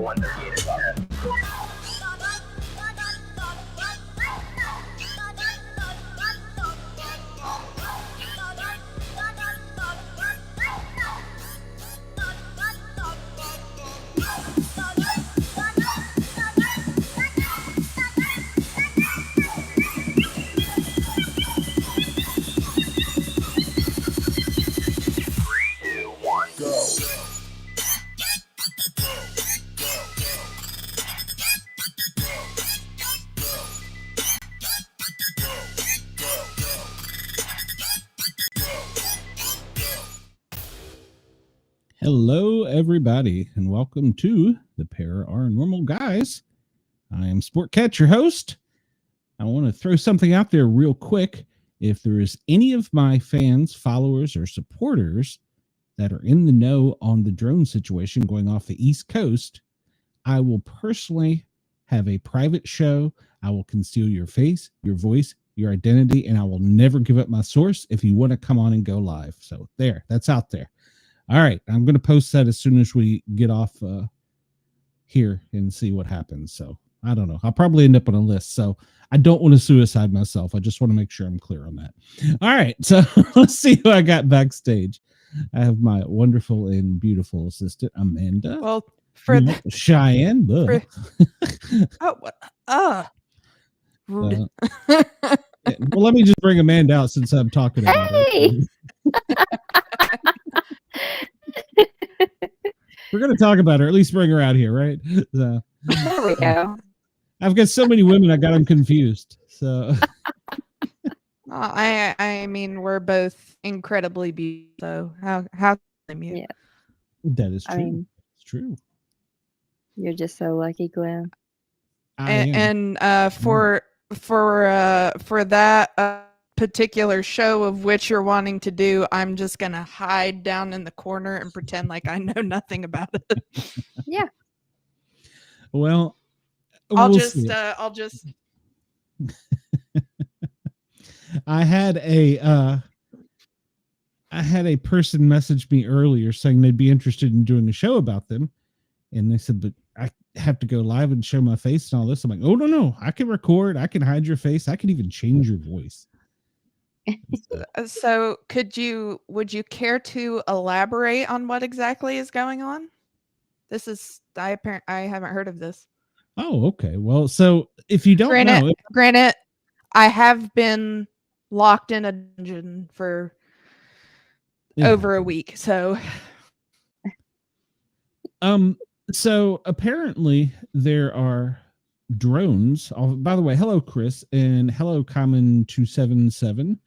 one they're gaining about it. Hello, everybody, and welcome to the Paranormal Guys. I am Sportcat, your host. I want to throw something out there real quick. If there is any of my fans, followers, or supporters that are in the know on the drone situation going off the East Coast, I will personally have a private show. I will conceal your face, your voice, your identity, and I will never give up my source if you want to come on and go live. So there, that's out there. All right, I'm going to post that as soon as we get off here and see what happens. So I don't know. I'll probably end up on a list. So I don't want to suicide myself. I just want to make sure I'm clear on that. All right, so let's see who I got backstage. I have my wonderful and beautiful assistant, Amanda. Well, for Cheyenne. rude. Well, let me just bring Amanda out since I'm talking about it. We're going to talk about her, at least bring her out here, right? So, there we go. I've got so many women, I got them confused. So, I mean, we're both incredibly beautiful. So how can you? Yeah. That is true. I mean, it's true. You're just so lucky, Glenn. And for that particular show of which you're wanting to do, I'm just gonna hide down in the corner and pretend like I know nothing about it. Yeah. Well, I'll we'll just see. I had a person message me earlier saying they'd be interested in doing a show about them, and they said, but I have to go live and show my face and all this. I'm like, oh no, I can record, I can hide your face, I can even change your voice. So would you care to elaborate on what exactly is going on? This is I haven't heard of this. Oh, okay. Well, so if you don't know, granted, I have been locked in a dungeon for over a week. So so apparently there are drones. Oh, by the way, hello Chris and hello Common 277.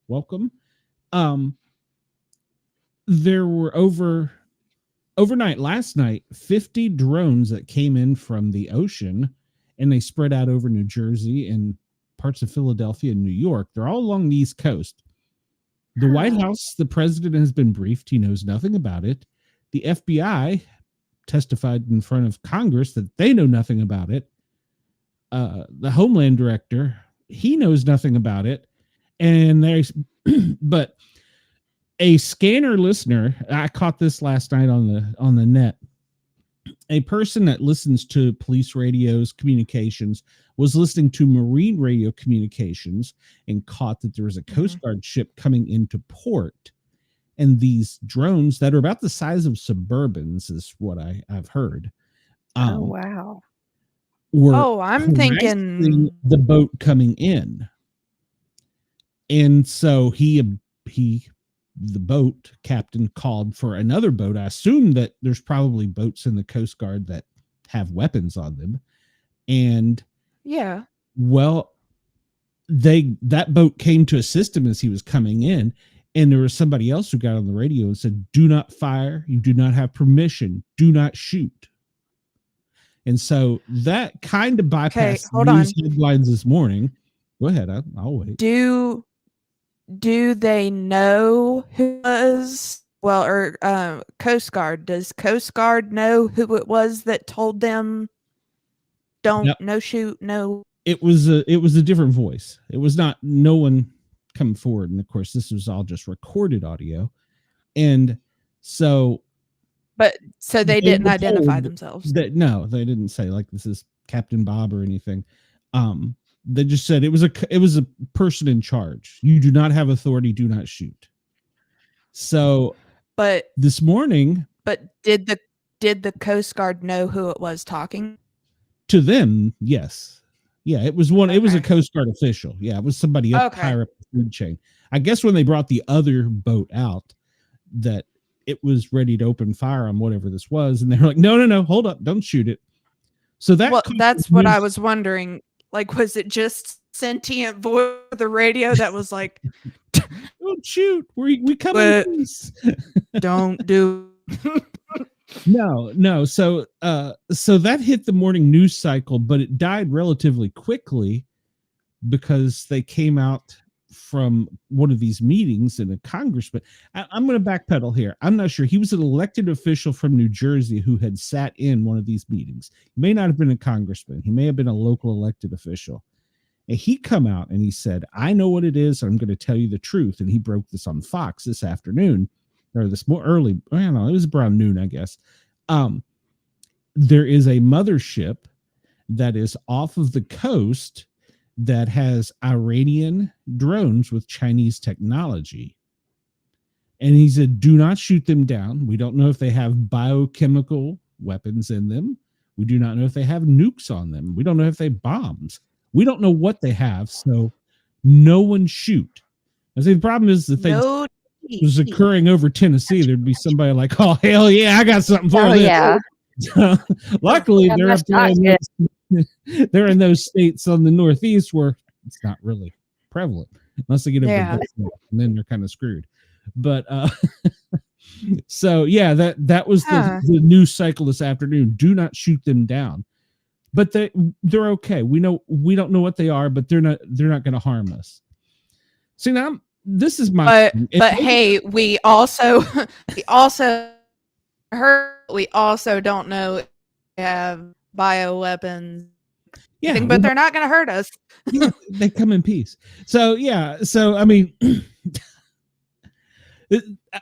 Welcome. There were overnight last night 50 drones that came in from the ocean, and they spread out over New Jersey and parts of Philadelphia and New York. They're all along the East Coast. The White House, the president has been briefed. He knows nothing about it. The FBI testified in front of Congress that they know nothing about it. The Homeland Director, he knows nothing about it. And there's, but a scanner listener, I caught this last night on the net. A person that listens to police radios communications was listening to marine radio communications and caught that there was a Coast Guard ship coming into port. And these drones that are about the size of Suburbans is what I've heard. Oh, wow. I'm thinking the boat coming in. And so the boat captain called for another boat. I assume that there's probably boats in the Coast Guard that have weapons on them. And yeah, well, that boat came to assist him as he was coming in. And there was somebody else who got on the radio and said, do not fire. You do not have permission. Do not shoot. And so that kind of bypassed news headlines this morning. Go ahead. I'll wait. Do they know who it was? Well, or Coast Guard. Does Coast Guard know who it was that told them no shoot, no? It was a different voice. It was not no one come forward. And of course, this was all just recorded audio. And so But so they didn't were identify told themselves. that no, they didn't say like this is Captain Bob or anything. They just said it was a person in charge. You do not have authority. Do not shoot. So, But this morning, did the Coast Guard know who it was talking? to them, yes, yeah, it was one. It was a Okay. Coast Guard official. Yeah, it was somebody up higher up the food chain. I guess when they brought the other boat out, that it was ready to open fire on whatever this was, and they're like, no, hold up, don't shoot it. So that's what I was wondering. Like, was it just sentient voice of the radio that was like, don't shoot, we come in peace. Don't do. No. So that hit the morning news cycle, but it died relatively quickly because they came out from one of these meetings in a congressman. I'm going to backpedal here. I'm not sure. He was an elected official from New Jersey who had sat in one of these meetings. He may not have been a congressman. He may have been a local elected official. And he come out and he said, I know what it is. I'm going to tell you the truth. And he broke this on Fox this afternoon, or this more early. I don't know. It was around noon, I guess. There is a mothership that is off of the coast that has Iranian drones with Chinese technology. And he said, do not shoot them down. We don't know if they have biochemical weapons in them. We do not know if they have nukes on them. We don't know if they have bombs. We don't know what they have. So no one shoot. I say the problem is that it was occurring over Tennessee. There'd be somebody like, oh, hell yeah, I got something for this. Yeah. Luckily, they're in those states on the Northeast where it's not really prevalent, unless they get over and then they're kind of screwed. But so yeah, that was the news cycle this afternoon. Do not shoot them down, but they're okay. We don't know what they are, but they're not going to harm us. See, now this is my but hey, we also don't know if they have bioweapons. Yeah, but they're not going to hurt us. They come in peace. So yeah, I mean,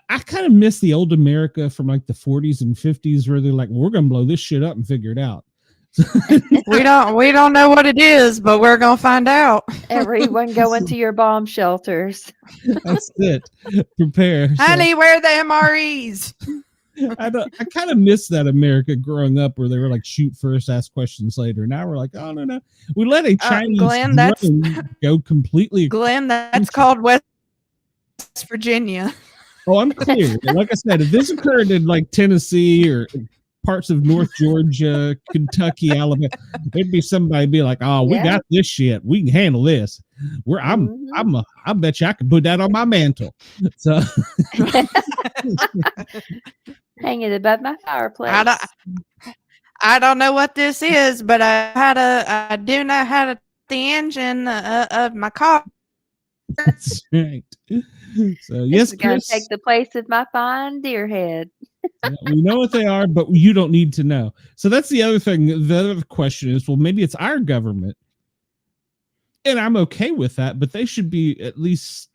I kind of miss the old America from like the 40s and 50s, where they're like, we're going to blow this shit up and figure it out. we don't know what it is, but we're going to find out. Everyone go into your bomb shelters. That's it. Prepare. Honey, where are the MREs? I kind of miss that America growing up, where they were like, shoot first, ask questions later. Now we're like, oh no, we let a Chinese drone go completely. Glenn, that's called West Virginia. Oh, I'm clear. Like I said, if this occurred in like Tennessee or parts of North Georgia, Kentucky, Alabama, there'd be somebody be like, oh, we got this shit, we can handle this. I bet you I can put that on my mantle. So hang it above my fireplace. I don't know what this is, but I do know how to the engine of my car. That's right. So yes, it's going to take the place of my fine deer head. We know what they are, but you don't need to know. So that's the other thing. The other question is, well, maybe it's our government, and I'm okay with that, but they should be at least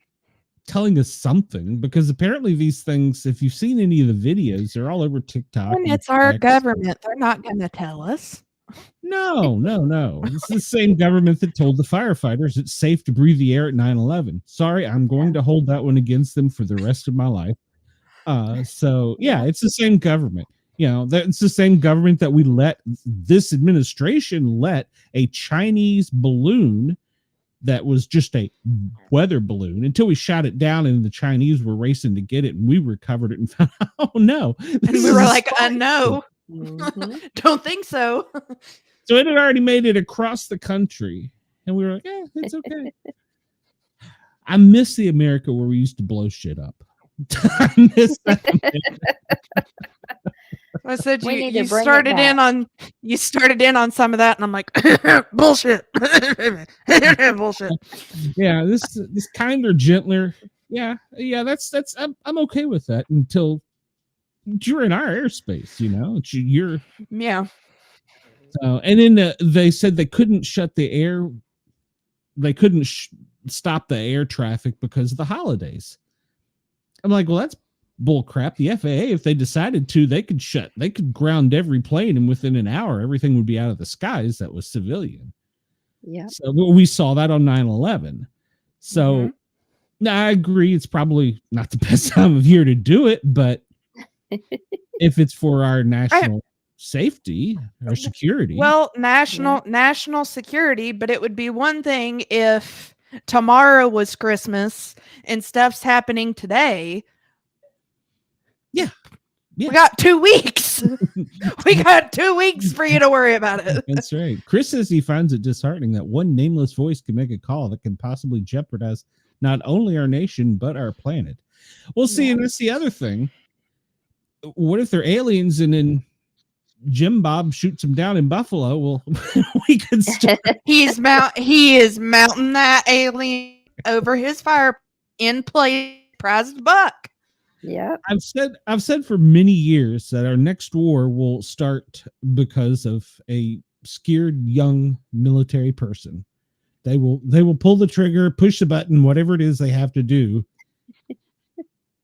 telling us something, because apparently these things, if you've seen any of the videos, they're all over TikTok. When it's our government, they're not going to tell us. No. It's the same government that told the firefighters it's safe to breathe the air at 9/11. Sorry, I'm going to hold that one against them for the rest of my life. So yeah, it's the same government. You know, it's the same government that this administration let a Chinese balloon that was just a weather balloon until we shot it down, and the Chinese were racing to get it, and we recovered it and found, oh no. And we were like, no. Mm-hmm. Don't think so. So it had already made it across the country, and we were like, it's okay. I miss the America where we used to blow shit up. I miss that. I said you started in on some of that, and I'm like, bullshit. Bullshit. Yeah, this kinder, gentler. Yeah, that's I'm okay with that until you're in our airspace, you know. You're So, and then they said they couldn't shut the air. They couldn't stop the air traffic because of the holidays. I'm like, well, that's bull crap. The FAA, if they decided to, they could ground every plane, and within an hour, everything would be out of the skies that was civilian. Yeah. So we saw that on 9/11. So I agree, it's probably not the best time of year to do it, but if it's for our national safety or security. Well, national security, but it would be one thing if tomorrow was Christmas and stuff's happening today. Yeah. We got 2 weeks. We got 2 weeks for you to worry about it. That's right. Chris says he finds it disheartening that one nameless voice can make a call that can possibly jeopardize not only our nation, but our planet. Well, see, and that's the other thing. What if they're aliens and then Jim Bob shoots them down in Buffalo? Well, we could start. He is mounting that alien over his fire in place, prized buck. Yeah. I've said for many years that our next war will start because of a scared young military person. They will pull the trigger, push the button, whatever it is they have to do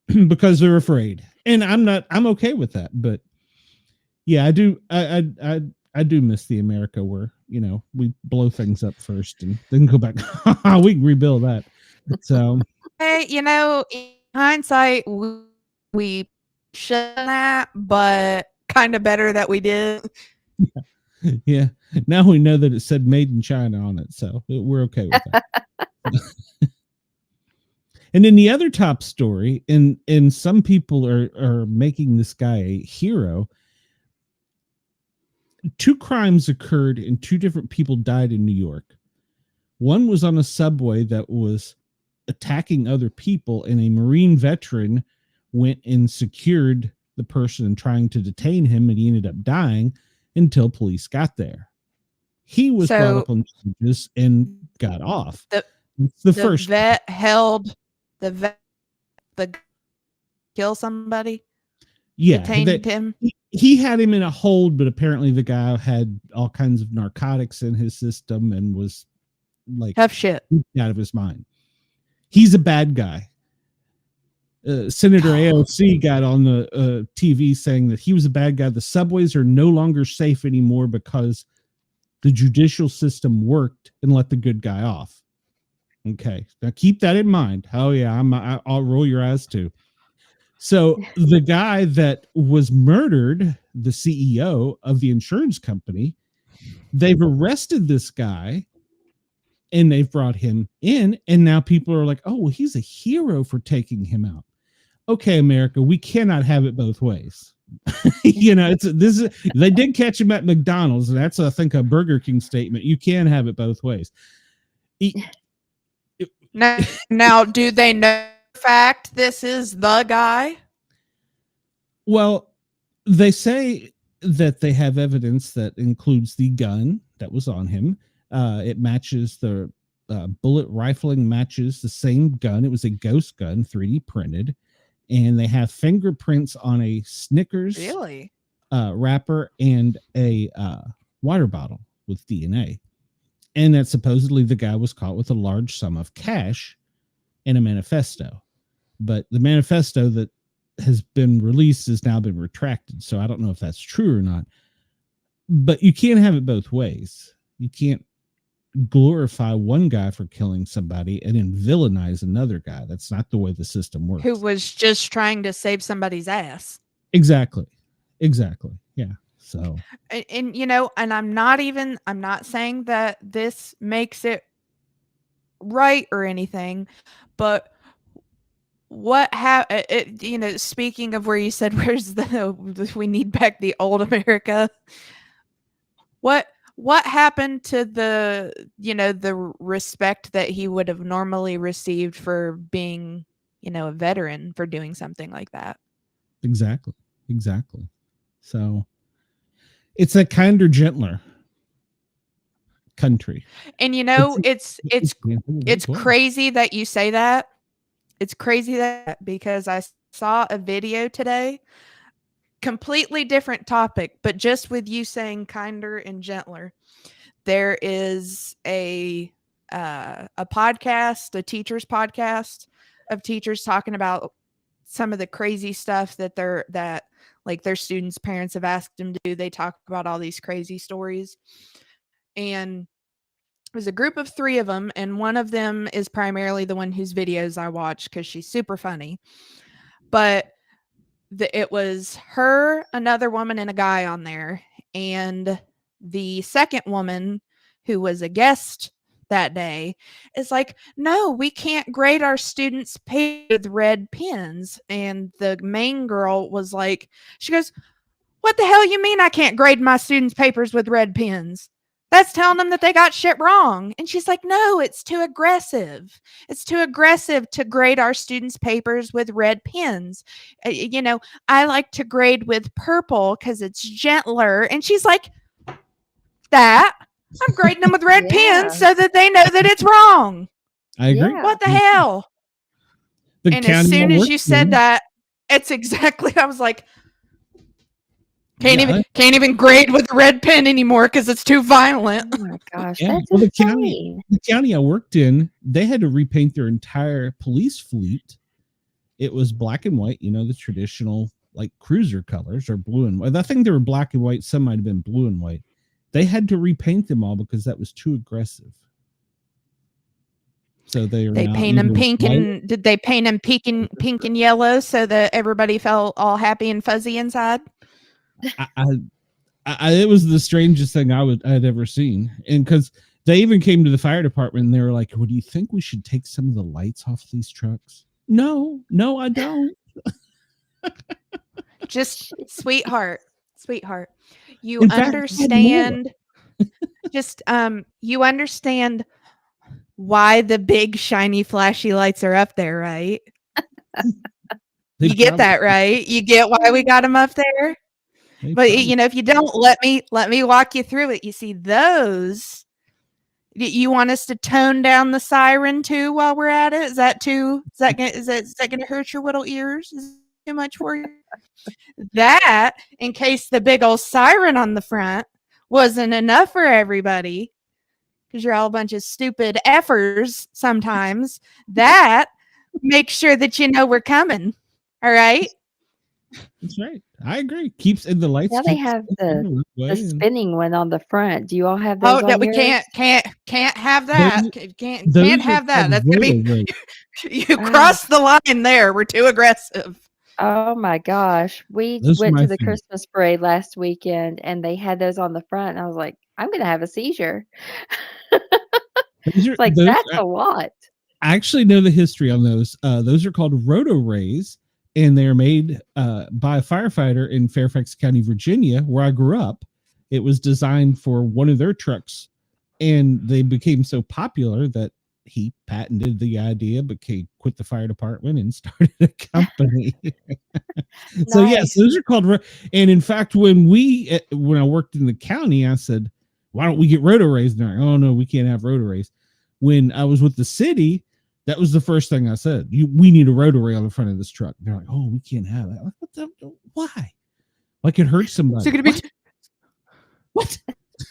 because they're afraid. And I'm okay with that. But yeah, I do miss the America where, we blow things up first and then go back. We can rebuild that. So hey, in hindsight, we should that, but kind of better that we did. Yeah. Now we know that it said made in China on it, so we're okay with that. And then the other top story, and some people are making this guy a hero. 2 crimes occurred and 2 different people died in New York. One was on a subway that was attacking other people, and a Marine veteran went and secured the person trying to detain him, and he ended up dying until police got there. He was brought up on charges and got off. The first vet held the kill somebody. Yeah, detained him. He had him in a hold, but apparently the guy had all kinds of narcotics in his system and was like tough shit out of his mind. He's a bad guy. Senator AOC got on the TV saying that he was a bad guy. The subways are no longer safe anymore because the judicial system worked and let the good guy off. Okay, now keep that in mind. Oh yeah, I'll roll your eyes too. So the guy that was murdered, the CEO of the insurance company, they've arrested this guy and they've brought him in, and now people are like, oh, well, he's a hero for taking him out. Okay, America, we cannot have it both ways. They did catch him at McDonald's, and that's, I think, a Burger King statement. You can have it both ways. Now, do they know the fact this is the guy? Well, they say that they have evidence that includes the gun that was on him. It matches the bullet rifling matches the same gun. It was a ghost gun, 3D printed. And they have fingerprints on a Snickers wrapper and a water bottle with DNA. And that supposedly the guy was caught with a large sum of cash and a manifesto. But the manifesto that has been released has now been retracted. So I don't know if that's true or not. But you can't have it both ways. You can't glorify one guy for killing somebody and then villainize another guy. That's not the way the system works. Who was just trying to save somebody's ass. Exactly. Yeah. So, and and I'm not saying that this makes it right or anything, but what speaking of where you said, we need back the old America. What happened to the respect that he would have normally received for being, a veteran for doing something like that? Exactly. So it's a kinder, gentler country. And it's crazy that you say that. It's crazy that because I saw a video today, completely different topic, but just with you saying kinder and gentler. There is a podcast, a teacher's podcast of teachers talking about some of the crazy stuff that like their students' parents have asked them to do. They talk about all these crazy stories. And it was a group of 3 of them, and one of them is primarily the one whose videos I watch because she's super funny. But it was her, another woman, and a guy on there. And the second woman, who was a guest that day, is like, no, we can't grade our students' papers with red pens. And the main girl was like, she goes, what the hell you mean I can't grade my students' papers with red pens? That's telling them that they got shit wrong. And she's like, no, it's too aggressive. It's too aggressive to grade our students' papers with red pens. I like to grade with purple because it's gentler. And she's like, I'm grading them with red pens so that they know that it's wrong. I agree. Yeah. What the hell? And as soon as you said that, it's exactly, I was like, can't even grade with a red pen anymore because it's too violent. Oh my gosh, Yeah. that's Well, insane. the county I worked in, they had to repaint their entire police fleet. It was black and white, the traditional like cruiser colors, or blue and white. I think they were black and white. Some might have been blue and white. They had to repaint them all because that was too aggressive. So they paint them pink and did they paint them pink and yellow so that everybody felt all happy and fuzzy inside? It was the strangest thing I had ever seen. And because they even came to the fire department and they were like, well, do you think we should take some of the lights off these trucks? No, I don't. Just sweetheart. You understand you understand why the big shiny flashy lights are up there, right? You get that, right? You get why we got them up there? But if you don't, let me walk you through it. You see those, you want us to tone down the siren too while we're at it? Is that gonna hurt your little ears? Is it too much for you? That, in case the big old siren on the front wasn't enough for everybody, because you're all a bunch of stupid effers sometimes, that makes sure that we're coming. All right? That's right. I agree. Keeps in the lights. Now they have the spinning one on the front. Do you all have those? Oh, that we can't have that. Can't have that. That's gonna be you cross the line there. We're too aggressive. Oh my gosh. We went to the Christmas parade last weekend and they had those on the front. And I was like, I'm going to have a seizure. That's a lot. I actually know the history on those. Those are called roto rays, and they're made by a firefighter in Fairfax County, Virginia, where I grew up. It was designed for one of their trucks, and they became so popular that he patented the idea, but quit the fire department and started a company. So yes, those are called. And in fact, when I worked in the county, I said, "Why don't we get roto rays?" And they're like, "Oh no, we can't have roto rays." When I was with the city, that was the first thing I said. We need a roto ray on the front of this truck. They're like, "Oh, we can't have that." Like, what the? Why? Like it hurts somebody. So gonna be what?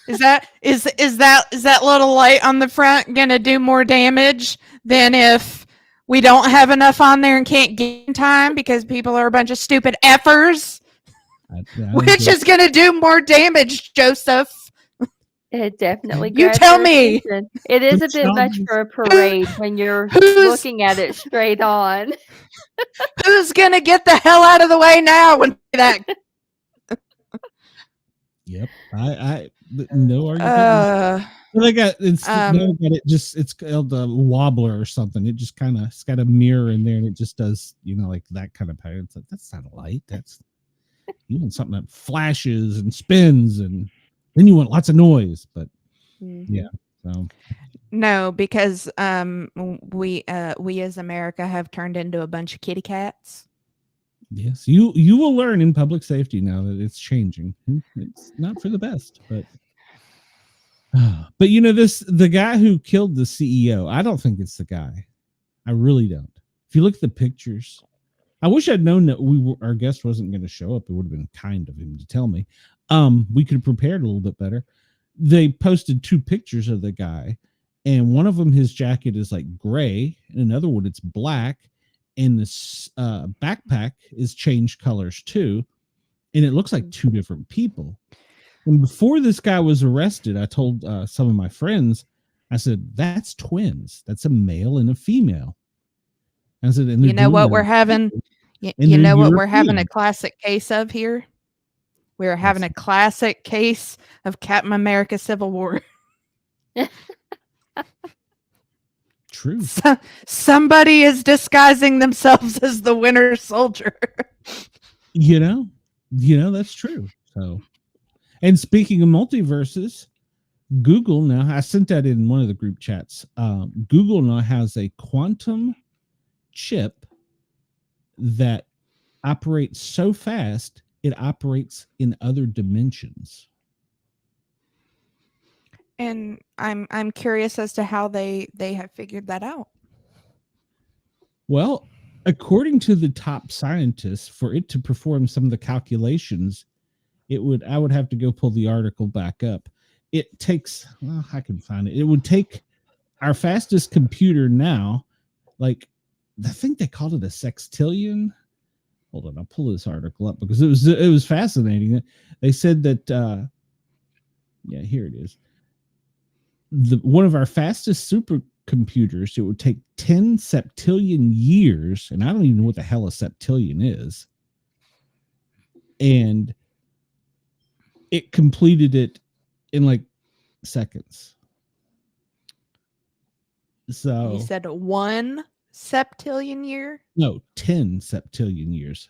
Is that little light on the front gonna do more damage than if we don't have enough on there and can't get in time because people are a bunch of stupid effers? Which is gonna do more damage, Joseph? It definitely. You tell me. It is a bit much for a parade when you're looking at it straight on. Who's gonna get the hell out of the way now when that? Yep, I no argument. They got it's called a wobbler or something. It just it's got a mirror in there and it just does like that kind of pattern. It's like, that's not a light. That's want something that flashes and spins, and then you want lots of noise. But yeah, so no, because we as America have turned into a bunch of kitty cats. Yes, you will learn in public safety now that it's changing. It's not for the best, but the guy who killed the CEO, I don't think it's the guy. I really don't. If you look at the pictures, I wish I'd known that our guest wasn't going to show up. It would have been kind of him to tell me. We could have prepared a little bit better. They posted 2 pictures of the guy, and one of them, his jacket is like gray, and another one it's black. and this backpack is changed colors too, and it looks like two different people. And before this guy was arrested, I told some of my friends, I said, that's twins. That's a male and a female. I said, and you know what we're having? You know what we're having a classic case of here? We're having a classic case of Captain America Civil War. True. Somebody is disguising themselves as the Winter Soldier. You know, that's true. So, and speaking of multiverses, Google now, I sent that in one of the group chats. Google now has a quantum chip that operates so fast it operates in other dimensions. And I'm curious as to how they have figured that out. Well, according to the top scientists, for it to perform some of the calculations, I would have to go pull the article back up. It takes, well, I can find it. It would take our fastest computer now, like, I think they called it a sextillion. Hold on, I'll pull this article up because it was fascinating. They said that, yeah, here it is. One of our fastest supercomputers, it would take 10 septillion years, and I don't even know what the hell a septillion is. And it completed it in like seconds. So you said 1 septillion year? No, 10 septillion years.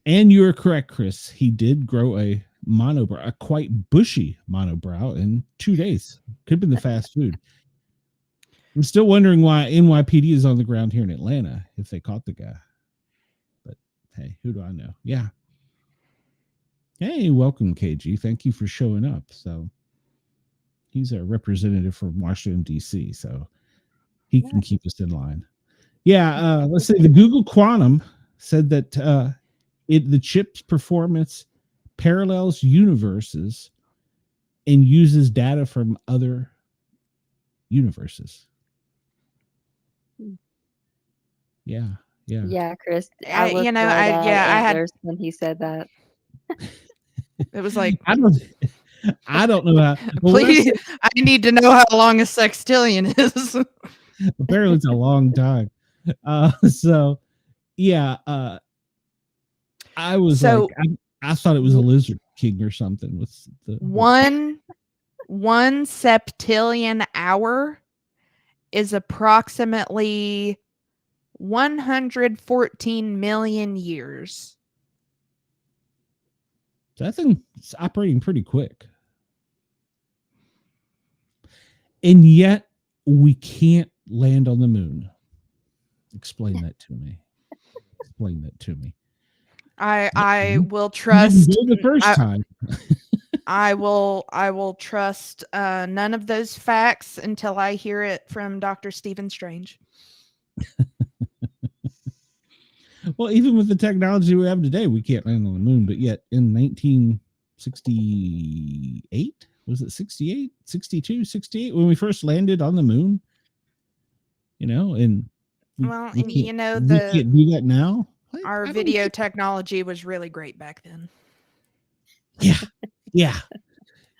And you're correct, Chris. He did grow a monobrow, a quite bushy monobrow in 2 days. Could have been the fast food. I'm still wondering why NYPD is on the ground here in Atlanta if they caught the guy. But hey, who do I know? Yeah. Hey, welcome, KG. Thank you for showing up. So he's a representative from Washington, D.C., so he can keep us in line. Yeah, let's say the Google Quantum said that the chip's performance parallels universes and uses data from other universes. Yeah, Chris. I had when he said that. It was like I don't know how. Well, please, I need to know how long a sextillion is. Apparently, it's a long time. So yeah, I was like, I thought it was a lizard king or something with the one septillion hour is approximately 114 million years. So that thing's operating pretty quick. And yet we can't land on the moon. Explain that to me. I will trust the first time. I will trust none of those facts until I hear it from Dr. Stephen Strange. Well, even with the technology we have today, we can't land on the moon. But yet in 1968, was it 68, 62, 68, when we first landed on the moon, and we can't do that now. Our video technology was really great back then. Yeah.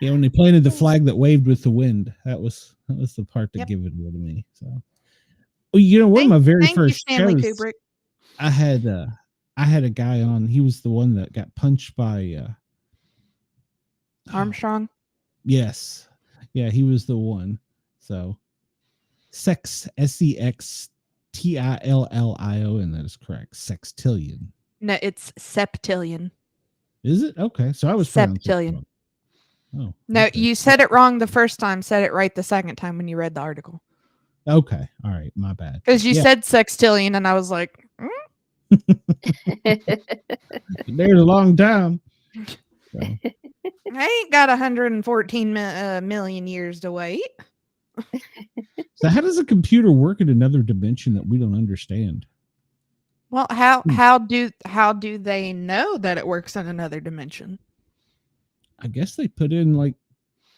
When they planted the flag that waved with the wind, that was the part that gave it away to me. So, one of my very first shows, Kubrick. I had a guy on. He was the one that got punched by Armstrong. Yes, yeah, he was the one. So, SEXTILLIO, and that is correct. Sextillion. No, it's septillion. Is it? Okay, so I was septillion. Oh no, okay. You said it wrong the first time. Said it right the second time when you read the article. Okay, all right, my bad. Because you said sextillion, and I was like, There's a long time. So. I ain't got 114 million years to wait. So how does a computer work in another dimension that we don't understand? Well, how do they know that it works in another dimension? I guess they put in like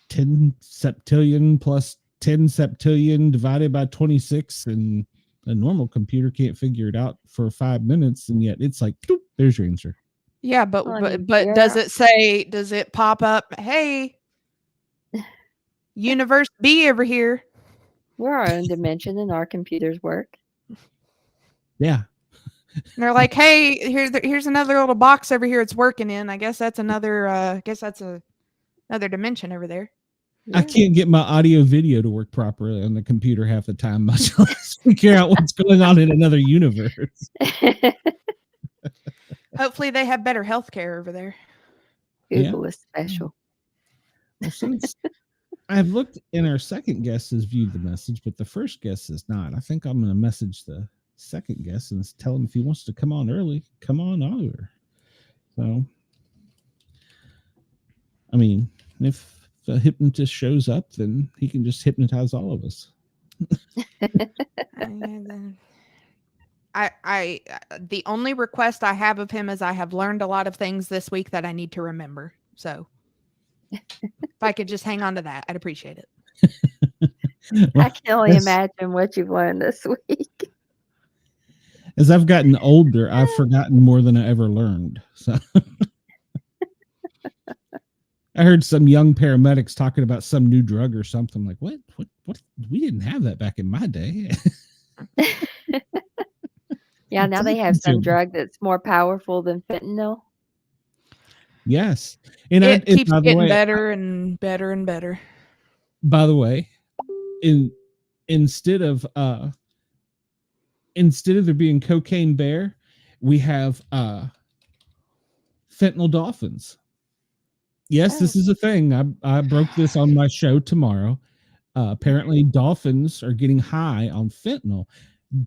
10 septillion plus 10 septillion divided by 26, and A normal computer can't figure it out for 5 minutes, and yet it's like, doop, there's your answer. Yeah, but Honey, but does it pop up, hey, universe B over here? We're our own dimension and our computers work. Yeah. And they're like, hey, here's another little box over here it's working in. I guess that's another another dimension over there. Yeah. I can't get my audio video to work properly on the computer half the time, much less figure out what's going on in another universe. Hopefully they have better healthcare over there. Google is special. Well, since I've looked, and our second guest has viewed the message, but the first guest has not. I think I'm going to message the second guest and tell him if he wants to come on early, come on over. So, I mean, if the hypnotist shows up, then he can just hypnotize all of us. I the only request I have of him is I have learned a lot of things this week that I need to remember. So if I could just hang on to that, I'd appreciate it. Well, I can only imagine what you've learned this week. As I've gotten older, I've forgotten more than I ever learned. So I heard some young paramedics talking about some new drug or something. Like, what? We didn't have that back in my day. Yeah, now they have some drug that's more powerful than fentanyl. Yes. And it keeps getting better and better and better. By the way, instead of there being cocaine bear, we have fentanyl dolphins. Yes, this is a thing. I broke this on my show tomorrow. Apparently dolphins are getting high on fentanyl.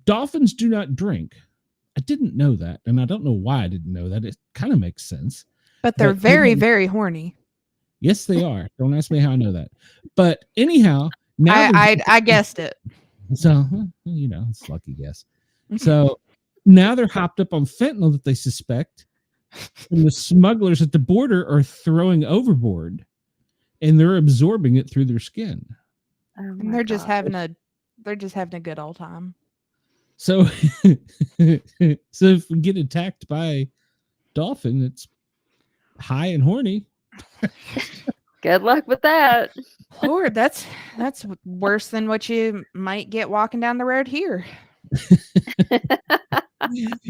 Dolphins do not drink. I didn't know that, and I don't know why I didn't know that. It kind of makes sense. But they're very, very horny. Yes, they are. Don't ask me how I know that. But anyhow, now I guessed it. So, it's a lucky guess. So now they're hopped up on fentanyl that they suspect, and the smugglers at the border are throwing overboard, and they're absorbing it through their skin. And they're just having a good old time. So if we get attacked by dolphin that's high and horny, good luck with that. Lord, that's worse than what you might get walking down the road here.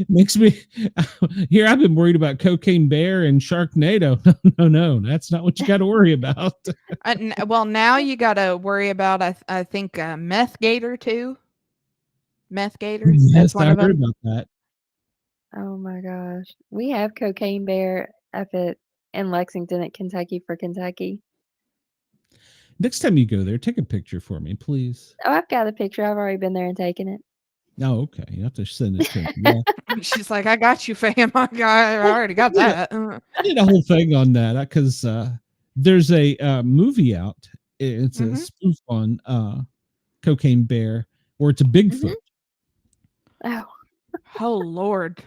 Makes me here. I've been worried about cocaine bear and Sharknado. No, that's not what you got to worry about. Well, now you got to worry about I think meth gator too. Meth gator. Yes, I heard about that. Oh my gosh, we have cocaine bear up in Lexington at Kentucky for Kentucky. Next time you go there, take a picture for me, please. Oh, I've got a picture. I've already been there and taken it. Oh, okay. You have to send it to me. Yeah. She's like, I got you, fam. I already got that. I did a whole thing on that because there's a movie out. It's a spoof on Cocaine Bear, or it's a Bigfoot. Oh Lord.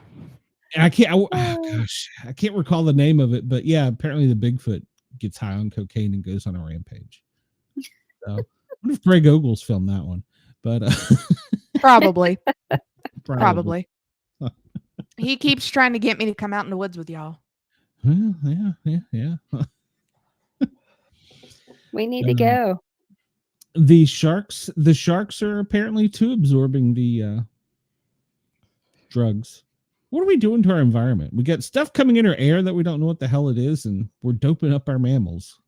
And I can't recall the name of it, but yeah, apparently the Bigfoot gets high on cocaine and goes on a rampage. So, I wonder if Greg Ogles filmed that one, but Probably. He keeps trying to get me to come out in the woods with y'all. Well, yeah. We need to go. The sharks are apparently too absorbing the drugs. What are we doing to our environment? We got stuff coming in our air that we don't know what the hell it is, and we're doping up our mammals.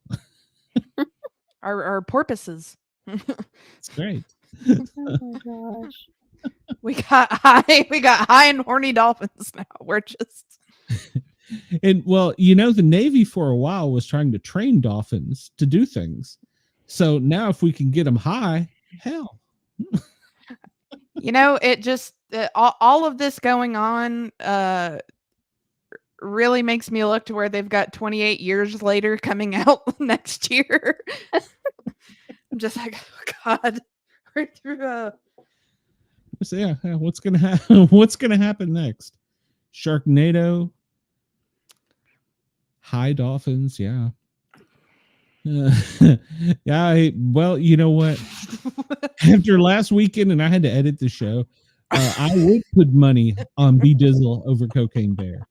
Our porpoises. It's great. Oh my gosh. We got high and horny dolphins now. We're just and well, the Navy for a while was trying to train dolphins to do things. So now if we can get them high, hell. It just all of this going on really makes me look to where they've got 28 years later coming out next year. I'm just like, oh God, we're through So yeah, what's gonna happen? What's gonna happen next? Sharknado, high dolphins, yeah. Well, you know what? After last weekend, and I had to edit the show, I would put money on B Dizzle over Cocaine Bear.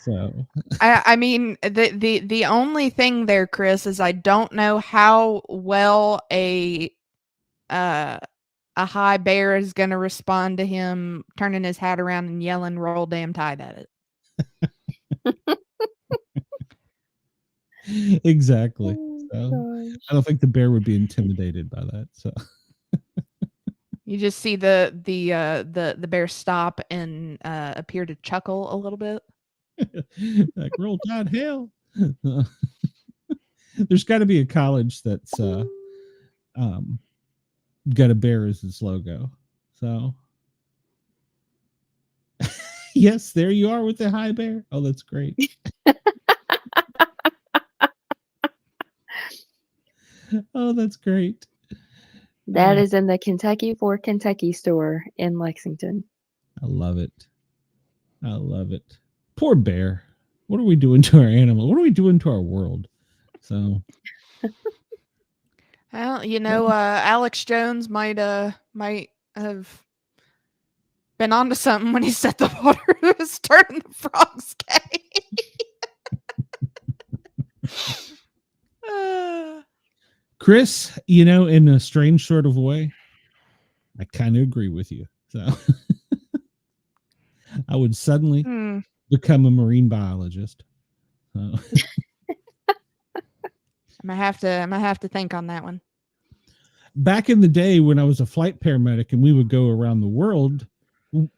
So I mean, the only thing there, Chris, is I don't know how well a high bear is going to respond to him turning his hat around and yelling "Roll damn tide" at it. Exactly. Oh, So I don't think the bear would be intimidated by that. So you just see the bear stop and appear to chuckle a little bit. like roll tide hell. There's got to be a college that's got a bear as its logo. So yes, there you are with the high bear. Oh, that's great. Oh, that's great. That is in the Kentucky for Kentucky store in Lexington. I love it. I love it. Poor bear. What are we doing to our animal? What are we doing to our world? So, well, Alex Jones might have been onto something when he said the water was turning the frogs gay. Chris, in a strange sort of way, I kind of agree with you. So I would suddenly become a marine biologist. So. I might have to think on that one. Back in the day when I was a flight paramedic and we would go around the world,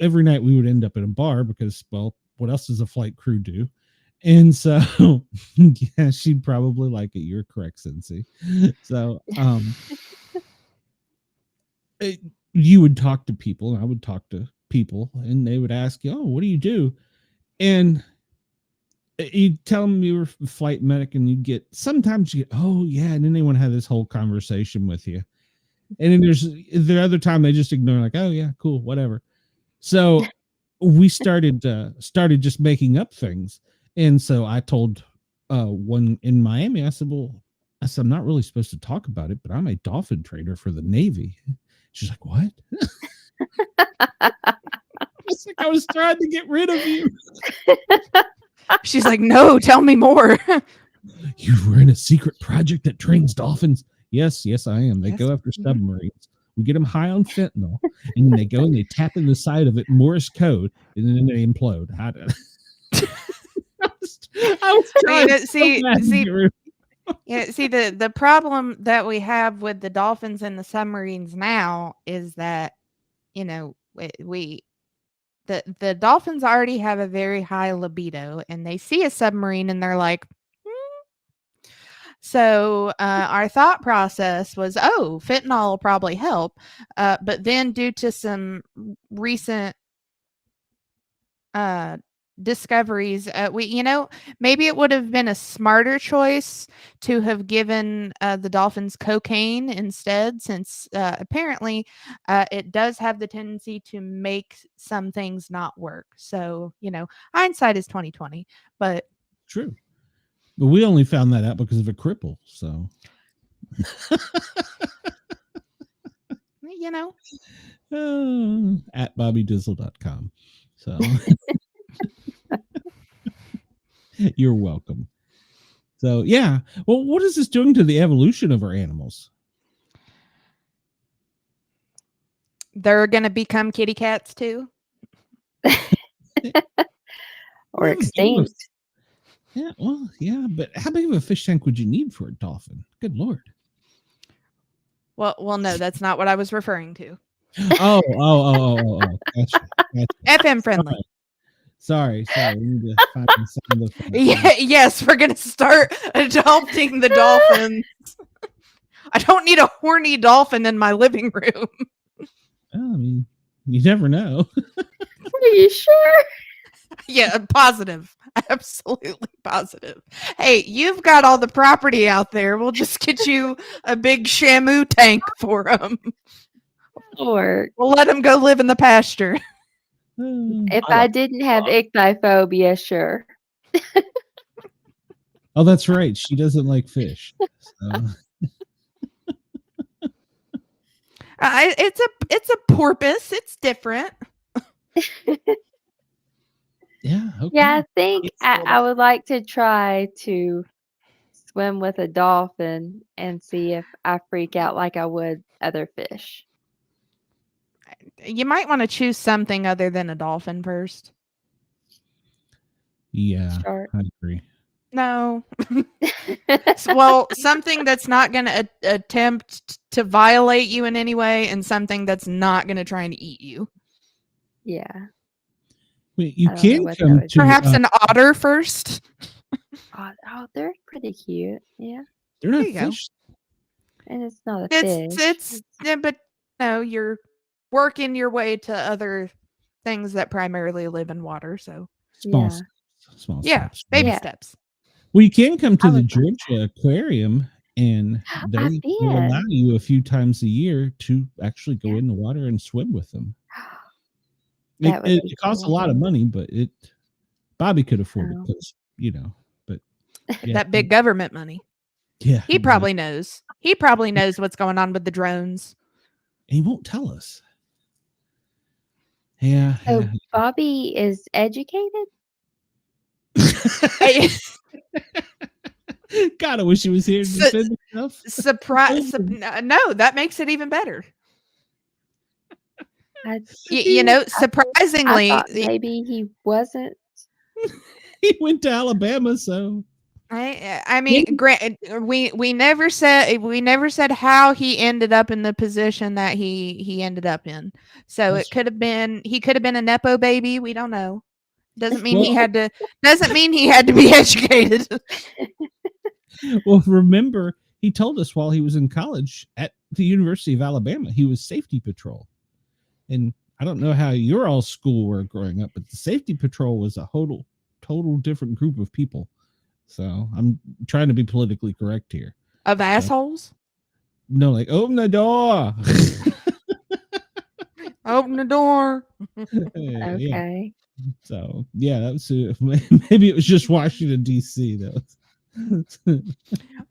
every night we would end up in a bar because, well, what else does a flight crew do? And so, yeah, she'd probably like it. You're correct, Cincy. So, you would talk to people, and I would talk to people, and they would ask you, "Oh, what do you do?" And you'd tell them you were a flight medic, and sometimes you get, "Oh, yeah," and then they want to have this whole conversation with you. And then there's the other time they just ignore, like, "Oh, yeah, cool, whatever." So we started just making up things. And so I told one in Miami, I said, I'm not really supposed to talk about it, but I'm a dolphin trainer for the Navy. She's like, what? It's like, I was trying to get rid of you. She's like, no, tell me more. You were in a secret project that trains dolphins. Yes, I am. They go after submarines. We get them high on fentanyl, and then they go and they tap in the side of it, Morse code, and then they implode. I was trying the problem that we have with the dolphins and the submarines now is that, the dolphins already have a very high libido, and they see a submarine and they're like, So our thought process was, fentanyl will probably help. But then due to some recent discoveries, maybe it would have been a smarter choice to have given the dolphins cocaine instead, since apparently it does have the tendency to make some things not work. So, hindsight is 20/20, but true. But we only found that out because of a cripple. So, at bobbydizzle.com. So, you're welcome. So, yeah. Well, what is this doing to the evolution of our animals? They're going to become kitty cats too. Or extinct. Yeah, well, yeah, but how big of a fish tank would you need for a dolphin? Good Lord. Well, no, that's not what I was referring to. Oh. Gotcha. FM friendly. Sorry. We need to find some of the yes, we're going to start adopting the dolphins. I don't need a horny dolphin in my living room. I mean, you never know. Are you sure? Yeah, positive. Absolutely positive. Hey, you've got all the property out there. We'll just get you a big Shamu tank for them. Or we'll let them go live in the pasture. If I didn't have ichthyophobia, sure. Oh, that's right. She doesn't like fish. So. It's a porpoise. It's different. Yeah. Okay. Yeah, I think It's I, still I would like to try to swim with a dolphin and see if I freak out like I would other fish. You might want to choose something other than a dolphin first. Yeah, Shark. I agree. No. Well, something that's not going to attempt to violate you in any way, and something that's not going to try and eat you. Yeah. Wait, you I don't know can what that come would to. Perhaps an otter first. Oh, they're pretty cute. Yeah. They're not There you go. fish. And it's not a fish. It's yeah, but no, you're working your way to other things that primarily live in water. So Small, Yeah. steps, small yeah, steps. baby Yeah. steps. Well, you can come to I the would love Georgia Aquarium, and they will allow been. you a few times a year to actually go Yeah. in the water and swim with them. That would It be costs a cool. lot of money, but Bobby could afford it Oh. because But yeah, That big government money. yeah, He probably knows. He probably knows what's going on with the drones. And he won't tell us. Yeah. So yeah. Bobby is educated? Hey, God, I wish he was here to Su- defend himself. surprise! No, that makes it even better. I Surprisingly, thought maybe he wasn't. He went to Alabama, so I mean, granted, we never said how he ended up in the position that he ended up in. So That's it could have been he could have been a nepo baby. We don't know. Doesn't mean he Well- had to. Doesn't mean he had to be educated. well, remember, he told us while he was in college at the University of Alabama, he was safety patrol. And I don't know how your all school were growing up, but the safety patrol was a total different group of people. So I'm trying to be politically correct here. Of assholes. No, like, open the door. Open the door. Yeah. Okay. So yeah, that was maybe it was just Washington D.C. though.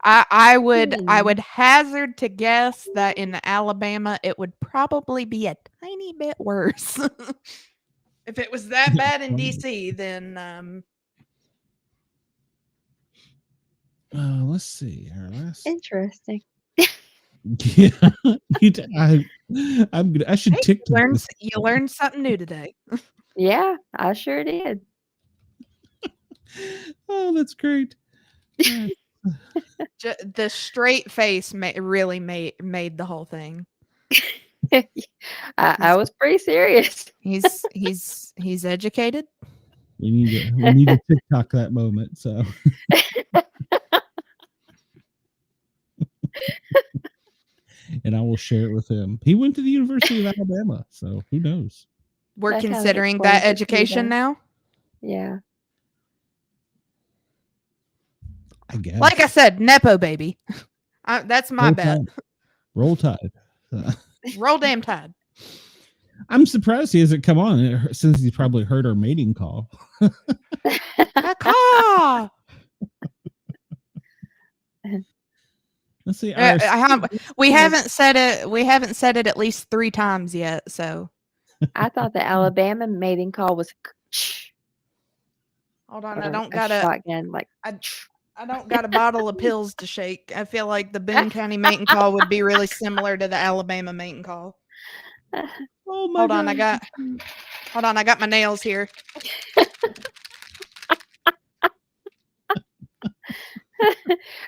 I would hazard to guess that in Alabama it would probably be a tiny bit worse. If it was that bad in DC, then Let's see. Our last. Interesting. Yeah, I should hey, TikTok. you learned something new today. Yeah, I sure did. Oh, that's great. The straight face really made the whole thing. I was pretty serious. He's educated. We need to TikTok that moment. So. And I will share it with him. He went to the University of Alabama, so who knows? We're That kinda considering explains that it, education too, now. Yeah. I guess. Like I said, nepo baby. That's my Roll bet. Tide. Roll Tide. Roll damn tide. I'm surprised he hasn't come on since he's probably heard our mating call. Caw. Let's see. We haven't said it. We haven't said it at least 3 times yet. So I thought the Alabama mating call was hold on. or I don't a got a. shotgun like I don't got a bottle of pills to shake. I feel like the Boone County mating call would be really similar to the Alabama mating call. Oh my Hold God. on. I got my nails here.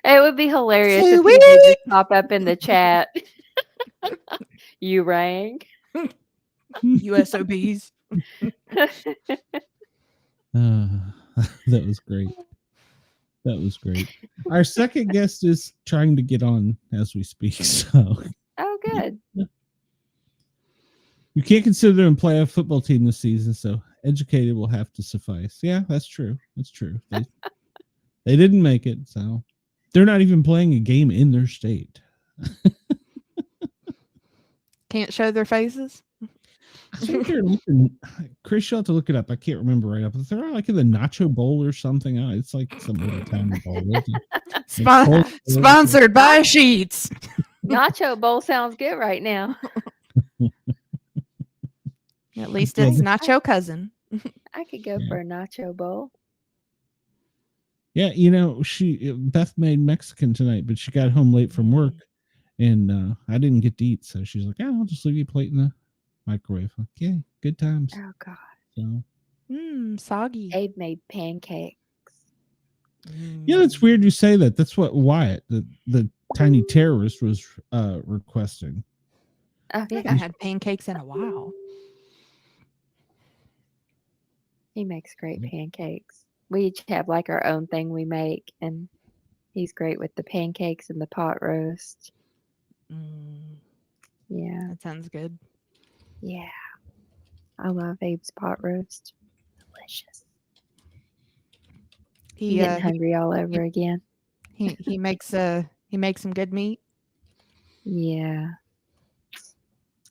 it would be hilarious if he did just pop up in the chat. You rang. USOBs. That was great. That was great. Our second guest is trying to get on as we speak. So, Oh, good. you can't consider them play a football team this season, so educated will have to suffice. Yeah, that's true. That's true. They didn't make it, so they're not even playing a game in their state. Can't show their faces. I think they're looking. Chris, you'll have to look it up. I can't remember right up, but they're like in the Nacho Bowl or something. It's like some little town bowl. Sponsored by Sheets. Nacho Bowl sounds good right now. At least it's nacho cousin. I could go for a nacho bowl. Yeah, you know, Beth made Mexican tonight, but she got home late from work, and I didn't get to eat, so she's like, "Oh, I'll just leave you a plate in the microwave." Like, yeah, good times. Oh God. So, Soggy. Abe made pancakes. yeah, it's weird you say that. That's what Wyatt, the tiny terrorist, was requesting. Oh I yeah. haven't had pancakes in a while. He makes great pancakes. We each have like our own thing we make, and he's great with the pancakes and the pot roast. Yeah. That sounds good. Yeah. I love Abe's pot roast. Delicious. I'm getting hungry all over again. He makes some good meat. Yeah.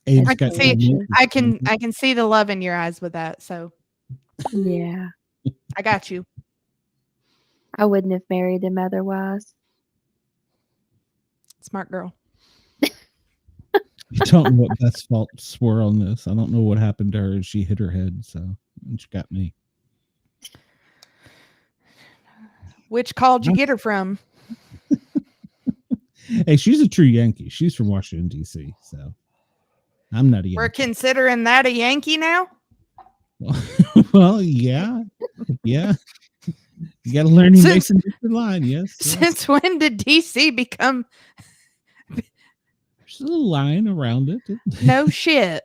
Abe's I can see the love in your eyes with that. So yeah. I got you. I wouldn't have married him otherwise. Smart girl. I don't know what Beth's faults were on this. I don't know what happened to her. She hit her head, so she got me. Which call'd you get her from? Hey, she's a true Yankee. She's from Washington, D.C., so I'm not a Yankee. We're considering that a Yankee now? Well, yeah. You got to learn to make some different line, yes. Since when did DC become... There's a little line around it. No shit.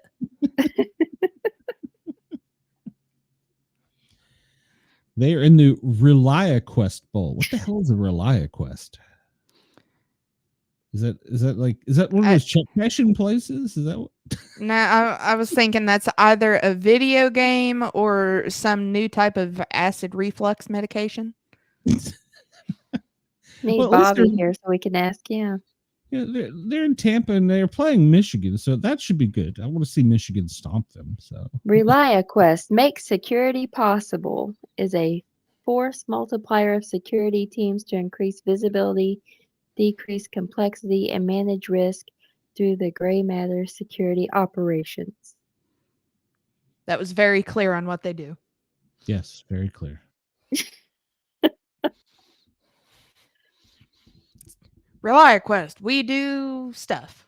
They are in the ReliaQuest Bowl. What the hell is a ReliaQuest? Is that one of those check cashing places? Is that what? No, I was thinking that's either a video game or some new type of acid reflux medication. Need Bobby here so we can ask him. Yeah, they're in Tampa and they're playing Michigan, so that should be good. I want to see Michigan stomp them. So ReliaQuest, make security possible, is a force multiplier of security teams to increase visibility, decrease complexity, and manage risk through the gray matter security operations. That was very clear on what they do. Yes, very clear. ReliaQuest, we do stuff.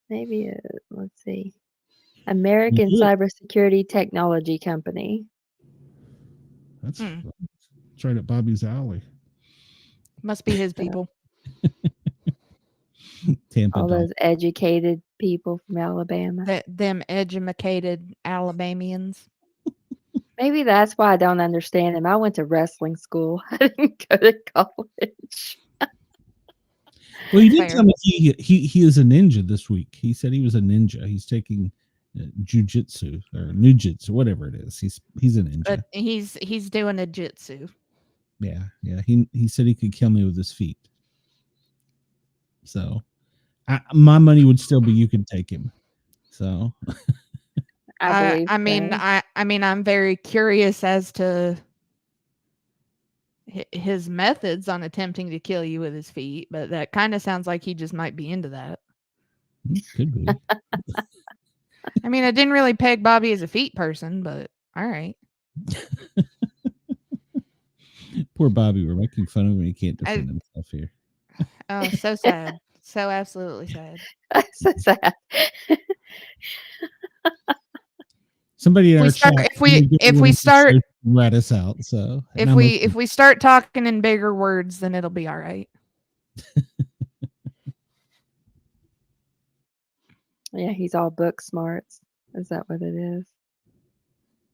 Maybe, let's see. American Cybersecurity Technology Company. That's right up Bobby's alley. Must be his people. Tampa. All those educated people from Alabama. Them educated Alabamians. Maybe that's why I don't understand him. I went to wrestling school. I didn't go to college. Well, he did tell me he is a ninja this week. He said he was a ninja. He's taking jujitsu or nujitsu, whatever it is. He's a ninja. But he's doing a jitsu. Yeah. He said he could kill me with his feet. So, my money would still be you could take him. So, I mean, I'm very curious as to his methods on attempting to kill you with his feet, but that kind of sounds like he just might be into that. Could be. I mean, I didn't really peg Bobby as a feet person, but all right. Poor Bobby. We're making fun of him. He can't defend himself here. Oh, so sad. So absolutely sad. So sad. Somebody in our chat, if we start rat us out. So if we start talking in bigger words, then it'll be all right. Yeah, he's all book smarts. Is that what it is?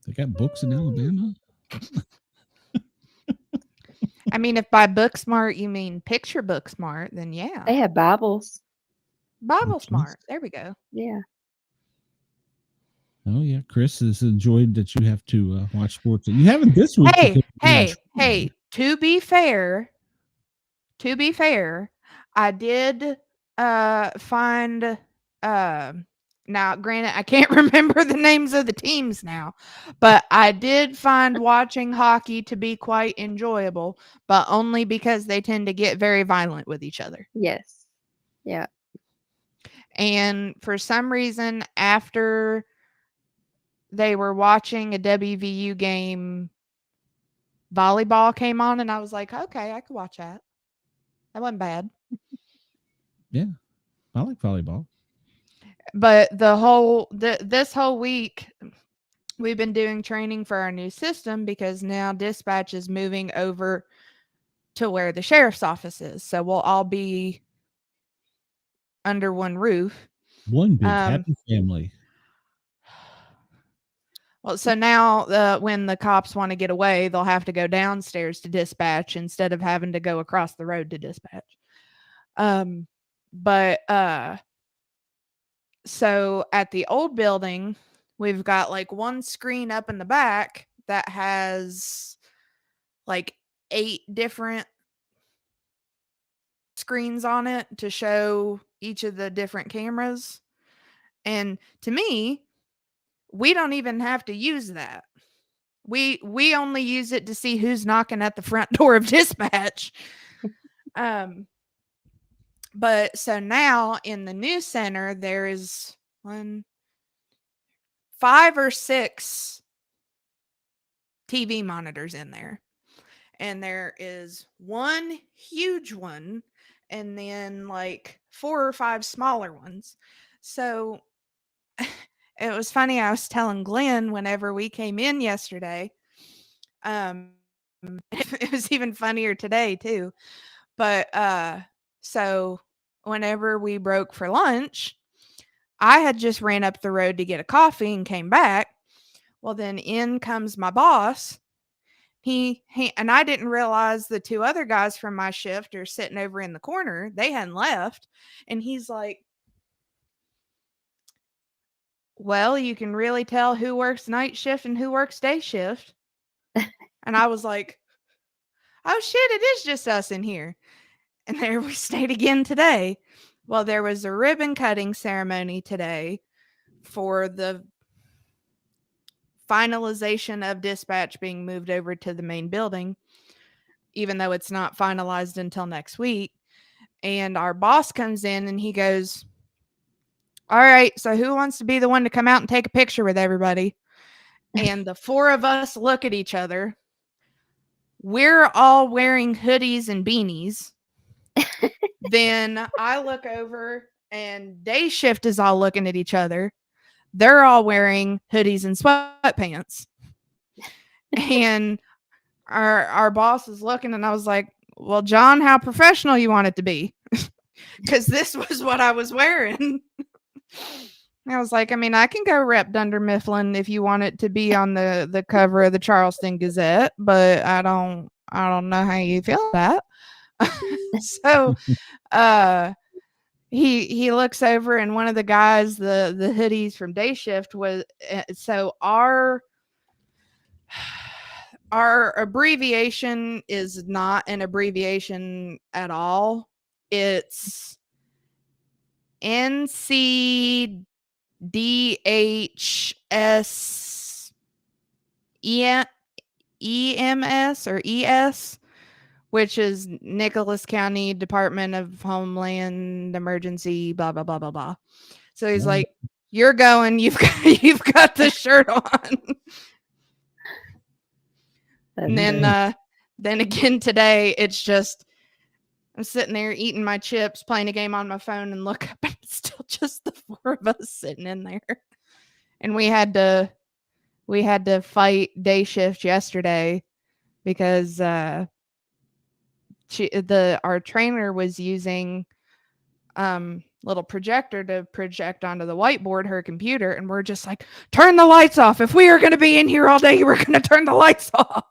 They got books in Alabama. I mean, if by book smart you mean picture book smart, then yeah. They have Bibles. Bible smart. There we go. Yeah. Oh yeah, Chris has enjoyed that you have to watch sports. You haven't this week. Hey. To be fair, I did find. Now, granted, I can't remember the names of the teams now, but I did find watching hockey to be quite enjoyable, but only because they tend to get very violent with each other. Yes. Yeah. And for some reason, after they were watching a WVU game. Volleyball came on, and I was like, okay, I could watch that. That wasn't bad. Yeah, I like volleyball. But this whole week, we've been doing training for our new system because now dispatch is moving over to where the sheriff's office is. So we'll all be under one roof. One big happy family. Well, so now when the cops want to get away, they'll have to go downstairs to dispatch instead of having to go across the road to dispatch. So at the old building, we've got like one screen up in the back that has like 8 different screens on it to show each of the different cameras. And to me, we don't even have to use that. We only use it to see who's knocking at the front door of dispatch. But so now in the news center, there is 5 or 6 TV monitors in there. And there is one huge one and then like 4 or 5 smaller ones. So it was funny. I was telling Glenn whenever we came in yesterday. It was even funnier today too. But so whenever we broke for lunch, I had just ran up the road to get a coffee and came back. Well, then in comes my boss. He and I didn't realize the 2 other guys from my shift are sitting over in the corner. They hadn't left. And he's like, well, you can really tell who works night shift and who works day shift. And I was like, oh shit, it is just us in here. And there we stayed again today. Well, there was a ribbon cutting ceremony today for the finalization of dispatch being moved over to the main building, even though it's not finalized until next week. And our boss comes in and he goes, all right, so who wants to be the one to come out and take a picture with everybody? And the 4 of us look at each other. We're all wearing hoodies and beanies. Then I look over and day shift is all looking at each other. They're all wearing hoodies and sweatpants. And our boss is looking and I was like, well, John, how professional you want it to be? Because this was what I was wearing. I was like, I mean, I can go rep Dunder Mifflin if you want it to be on the cover of the Charleston Gazette, but I don't know how you feel that. So he looks over and one of the guys, the hoodies from day shift was so our abbreviation is not an abbreviation at all. It's NCDHS EMS or ES, which is Nicholas County Department of Homeland Emergency, blah, blah, blah, blah, blah. So he's like, you're going, you've got the shirt on. And then again today, it's just, I'm sitting there eating my chips, playing a game on my phone, and look up, and it's still just the 4 of us sitting in there. And we had to fight day shift yesterday because our trainer was using little projector to project onto the whiteboard her computer, and we're just like, turn the lights off. If we are going to be in here all day, we're going to turn the lights off.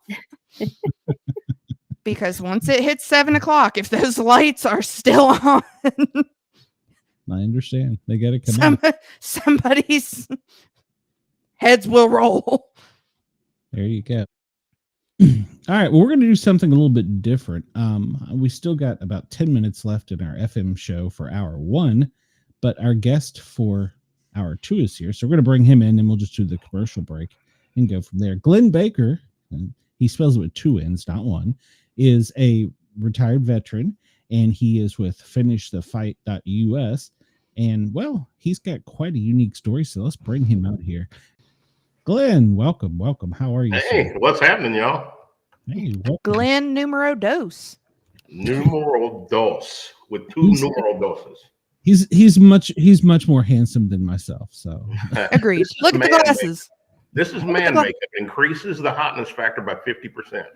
Because once it hits 7:00, if those lights are still on, I understand. They got to come out. Somebody's heads will roll. There you go. All right. Well, we're going to do something a little bit different. We still got about 10 minutes left in our FM show for hour 1, but our guest for hour 2 is here. So we're going to bring him in and we'll just do the commercial break and go from there. Glenn Baker, and he spells it with 2 N's, not 1, is a retired veteran, and he is with finishthefight.us. And well, he's got quite a unique story. So let's bring him out here. Glenn, welcome. How are you? Hey, sir? what's happening, y'all? Hey, welcome. Glenn numero dos. Numeral dos with two numeral doses. He's much more handsome than myself. So Agreed. Look at the glasses. This is man makeup. Increases the hotness factor by 50%.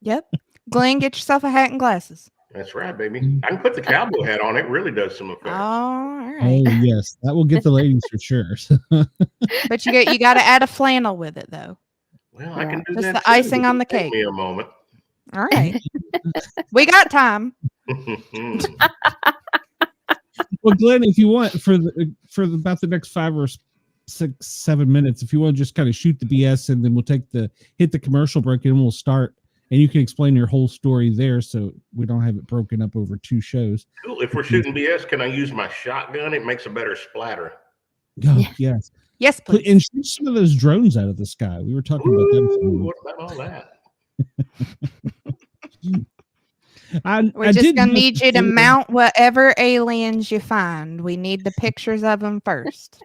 Yep. Glenn, get yourself a hat and glasses. That's right, baby. I can put the cowboy hat on. It really does some effect. All right. oh yes, that will get the ladies for sure. But you got to add a flannel with it, though. Well, I can do Just that. the too. icing on the Take cake. me a moment. All right. We got time. Well, Glenn, if you want for about the next 5 or 6, 7 minutes, if you want to just kind of shoot the BS, and then we'll hit the commercial break, and we'll start, and you can explain your whole story there, so we don't have it broken up over 2 shows. Cool. If we're shooting BS, can I use my shotgun? It makes a better splatter. Oh, yes. Yes, please. And shoot some of those drones out of the sky. We were talking about that. What about all that? We're just going to need you to mount whatever aliens you find. We need the pictures of them first.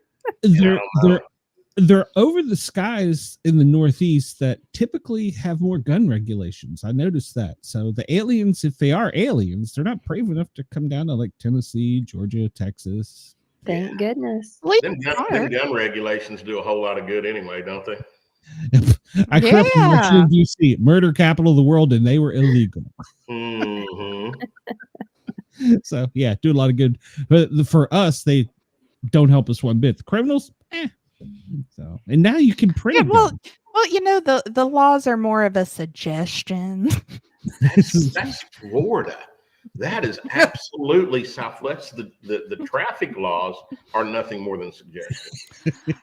They're over the skies in the Northeast that typically have more gun regulations. I noticed that. So the aliens, if they are aliens, they're not brave enough to come down to like Tennessee, Georgia, Texas. Thank goodness. Them gun regulations do a whole lot of good anyway, don't they? I grew up in Washington, D.C., murder capital of the world, and they were illegal. Mm-hmm. So, yeah, do a lot of good. But for us, they don't help us one bit. The criminals, So, and now you can print. Yeah, well, you know, the laws are more of a suggestion. That's Florida. That is absolutely Southwest. The traffic laws are nothing more than suggestions.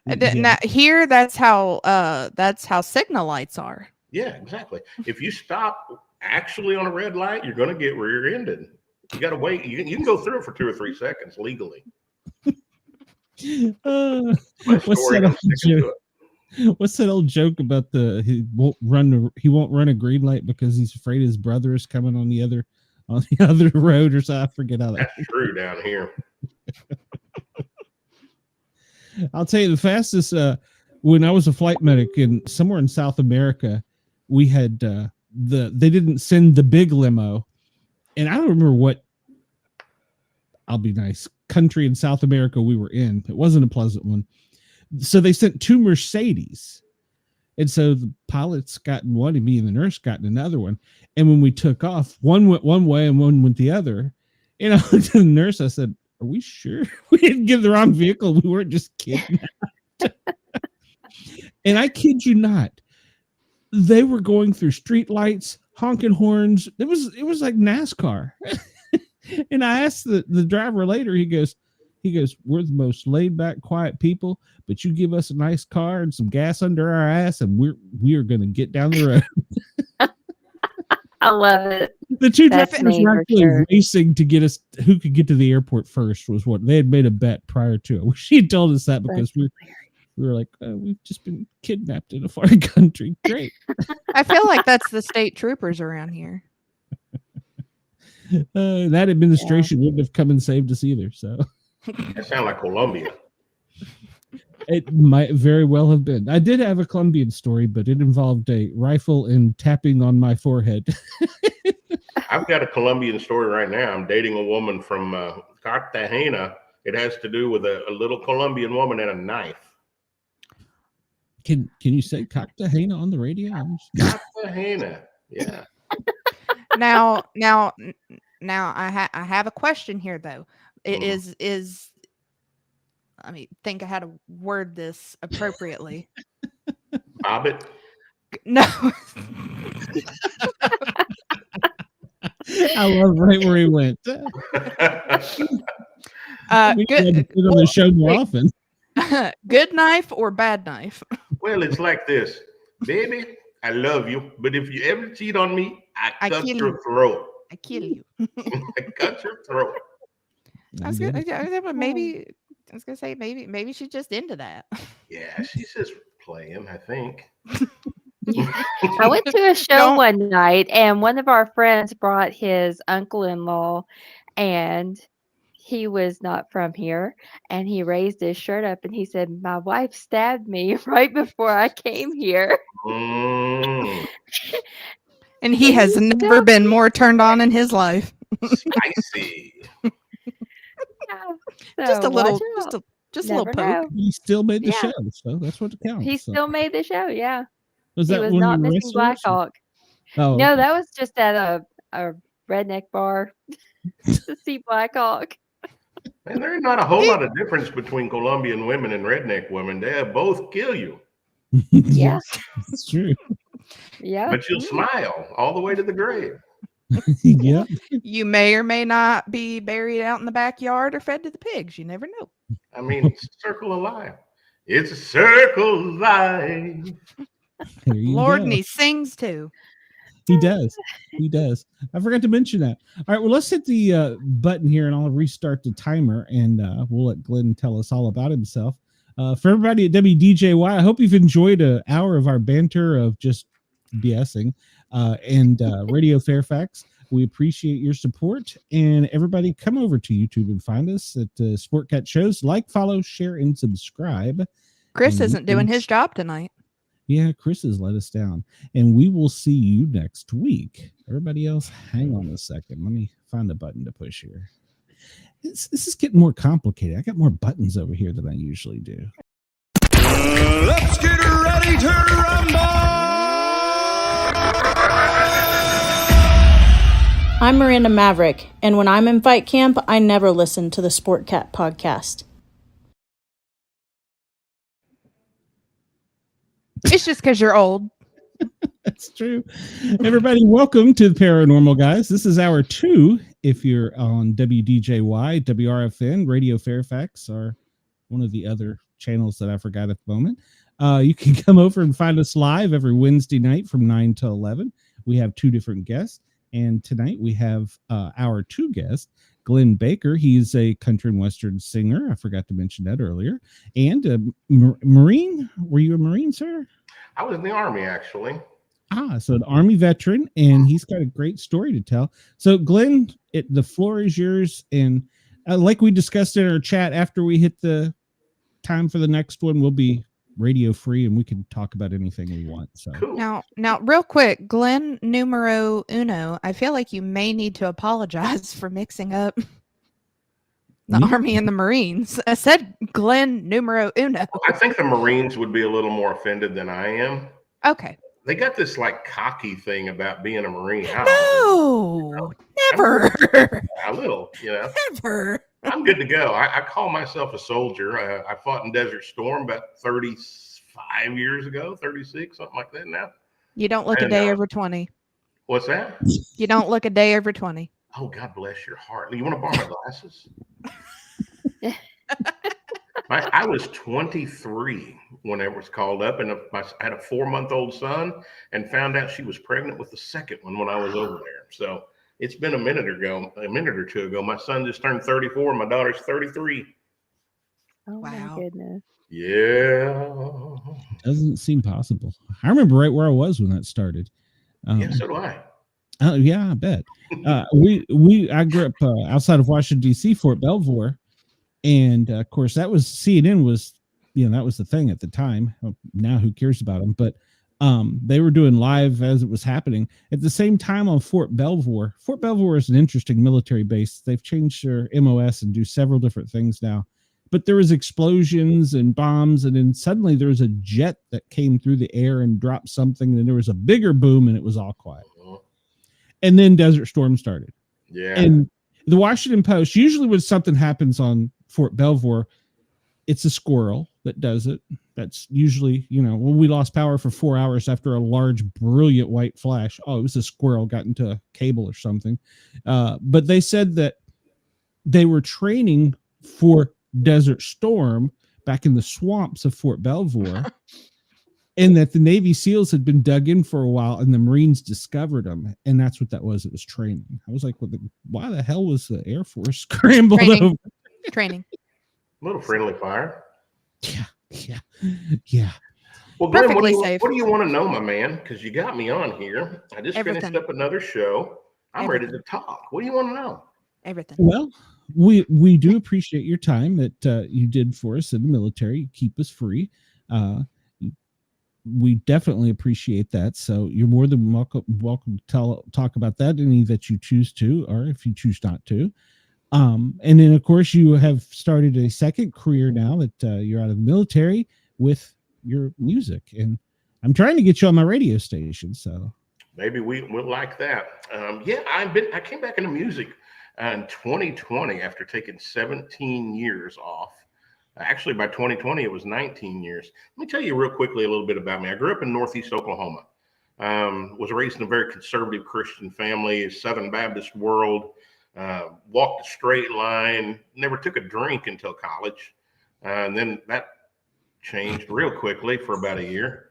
Now, here, that's how signal lights are. Yeah, exactly. If you stop actually on a red light, you're going to get rear-ended. You got to wait. You can go through it for 2 or 3 seconds legally. What's that old joke about he won't run a green light because he's afraid his brother is coming on the other road or so? I forget how that's true down here. I'll tell you the fastest. When I was a flight medic in somewhere in South America, we had they didn't send the big limo, and I don't remember what. I'll be nice. Country in South America we were in. It wasn't a pleasant one. So they sent 2 Mercedes. And so the pilots got in one and me and the nurse got in another one. And when we took off, one went one way and one went the other. And I looked at the nurse, I said, "Are we sure we didn't give the wrong vehicle? We weren't just kidding." And I kid you not, they were going through street lights, honking horns. It was like NASCAR. And I asked the driver later, he goes, "We're the most laid back, quiet people, but you give us a nice car and some gas under our ass, and we are going to get down the road." I love it. The 2 drivers were actually racing to get us who could get to the airport first. Was what they had made a bet prior to it. She had told us that because we were like, we've just been kidnapped in a foreign country. Great. I feel like that's the state troopers around here. That administration wouldn't have come and saved us either. So that sounds like Colombia. It might very well have been. I did have a Colombian story, but it involved a rifle and tapping on my forehead. I've got a Colombian story right now. I'm dating a woman from Cartagena. It has to do with a little Colombian woman and a knife. Can you say Cartagena on the radio? Cartagena, yeah. Now, I have a question here though. It is. I mean, think of how to word this appropriately. Bobbit? No. I love right where he went. We good. Put on the show more often. Good knife or bad knife? Well, it's like this, baby. I love you, but if you ever cheat on me, I cut your throat. I kill you. I cut your throat. I was gonna say maybe she's just into that. Yeah, she's just playing, I think. I went to a show one night, and one of our friends brought his uncle-in-law, and he was not from here, and he raised his shirt up and he said, "My wife stabbed me right before I came here." Mm, And he has never been more turned on in his life. spicy. Yeah. Just a So little, watch out. just a little Never poke. know. He still made the Yeah. show, so that's what counts. He So. still made the show. Yeah. Was He that was one not of the missing wrestlers? Blackhawk. Oh, No, okay. that was just at a redneck bar to see Blackhawk. And there's not a whole lot of difference between Colombian women and redneck women. They both kill you, Yeah. It's true. Yeah. but you'll smile all the way to the grave. Yeah. You may or may not be buried out in the backyard or fed to the pigs. You never know. I mean, it's a circle of life. It's a circle of life. There you Lord, go. and he sings too. He does. He does. I forgot to mention that. All right. Well, let's hit the button here and I'll restart the timer and we'll let Glenn tell us all about himself. For everybody at WDJY, I hope you've enjoyed an hour of our banter of just BSing and Radio Fairfax. We appreciate your support. And everybody come over to YouTube and find us at Sportcat Shows. Like, follow, share, and subscribe. Chris And isn't doing his job tonight. Yeah, Chris has let us down. And we will see you next week. Everybody else, hang on a second. Let me find a button to push here. This is getting more complicated. I got more buttons over here than I usually do. Let's get ready to rumble! I'm Miranda Maverick, and when I'm in fight camp, I never listen to the Sportcat podcast. It's just because you're old. That's true. Everybody, welcome to the Paranormal Guys. This is hour 2. If you're on WDJY, WRFN, Radio Fairfax, or one of the other channels that I forgot at the moment, you can come over and find us live every Wednesday night from 9 to 11. We have 2 different guests, and tonight we have our 2 guests. Glenn Baker, he's a country and western singer. I forgot to mention that earlier. And Marine, were you a Marine, sir? I was in the Army, actually. So an Army veteran, and he's got a great story to tell. So Glenn, the floor is yours. And like we discussed in our chat, after we hit the time for the next one, we'll be radio free and we can talk about anything we want. So Cool. Now, real quick, Glenn numero uno, I feel like you may need to apologize for mixing up the Army and the Marines. I said Glenn numero uno. I think the Marines would be a little more offended than I am. Okay. They got this like cocky thing about being a Marine. No, never. A little, you know. Never. I'm good to go. I call myself a soldier. I fought in Desert Storm about 35 years ago, 36, something like that now. You don't look a And, day over 20. What's that? You don't look a day over 20. Oh, God bless your heart. You want to borrow my glasses? I was 23 when it was called up, and I had a 4-month-old son and found out she was pregnant with the second one when I was over there. So it's been a minute or two ago. My son just turned 34. My daughter's 33. Oh Wow. my goodness. Yeah. doesn't seem possible. I remember right where I was when that started. Yeah, so do I. Oh yeah, I bet. I grew up outside of Washington D.C., Fort Belvoir, and of course that was CNN was, that was the thing at the time. Now who cares about them? But they were doing live as it was happening at the same time on Fort Belvoir. Fort Belvoir is an interesting military base. They've changed their MOS and do several different things now. But there was explosions and bombs, and then suddenly there was a jet that came through the air and dropped something, and then there was a bigger boom, and it was all quiet. And then Desert Storm started. Yeah. And the Washington Post, usually when something happens on Fort Belvoir, it's a squirrel that does it. That's usually, when we lost power for 4 hours after a large, brilliant white flash. Oh, it was a squirrel got into a cable or something. But they said that they were training for Desert Storm back in the swamps of Fort Belvoir. And that the Navy SEALs had been dug in for a while and the Marines discovered them. And that's what that was. It was training. I was like, why the hell was the Air Force scrambled over? Training. A little friendly fire. Yeah. Well, Glenn, Perfectly what safe. do you want to know, my man? Because you got me on here. I just Everything. finished up another show. I'm ready to talk. What do you want to know? Everything. Well, we do appreciate your time that you did for us in the military. You keep us free. We definitely appreciate that. So you're more than welcome to talk about that any that you choose to, or if you choose not to. And then of course you have started a second career now that you're out of the military with your music, and I'm trying to get you on my radio station. So maybe we'll like that. Yeah, I came back into music in 2020 after taking 17 years off. Actually, by 2020, it was 19 years. Let me tell you real quickly a little bit about me. I grew up in Northeast Oklahoma. Was raised in a very conservative Christian family, Southern Baptist world. Walked a straight line. Never took a drink until college, and then that changed real quickly for about a year.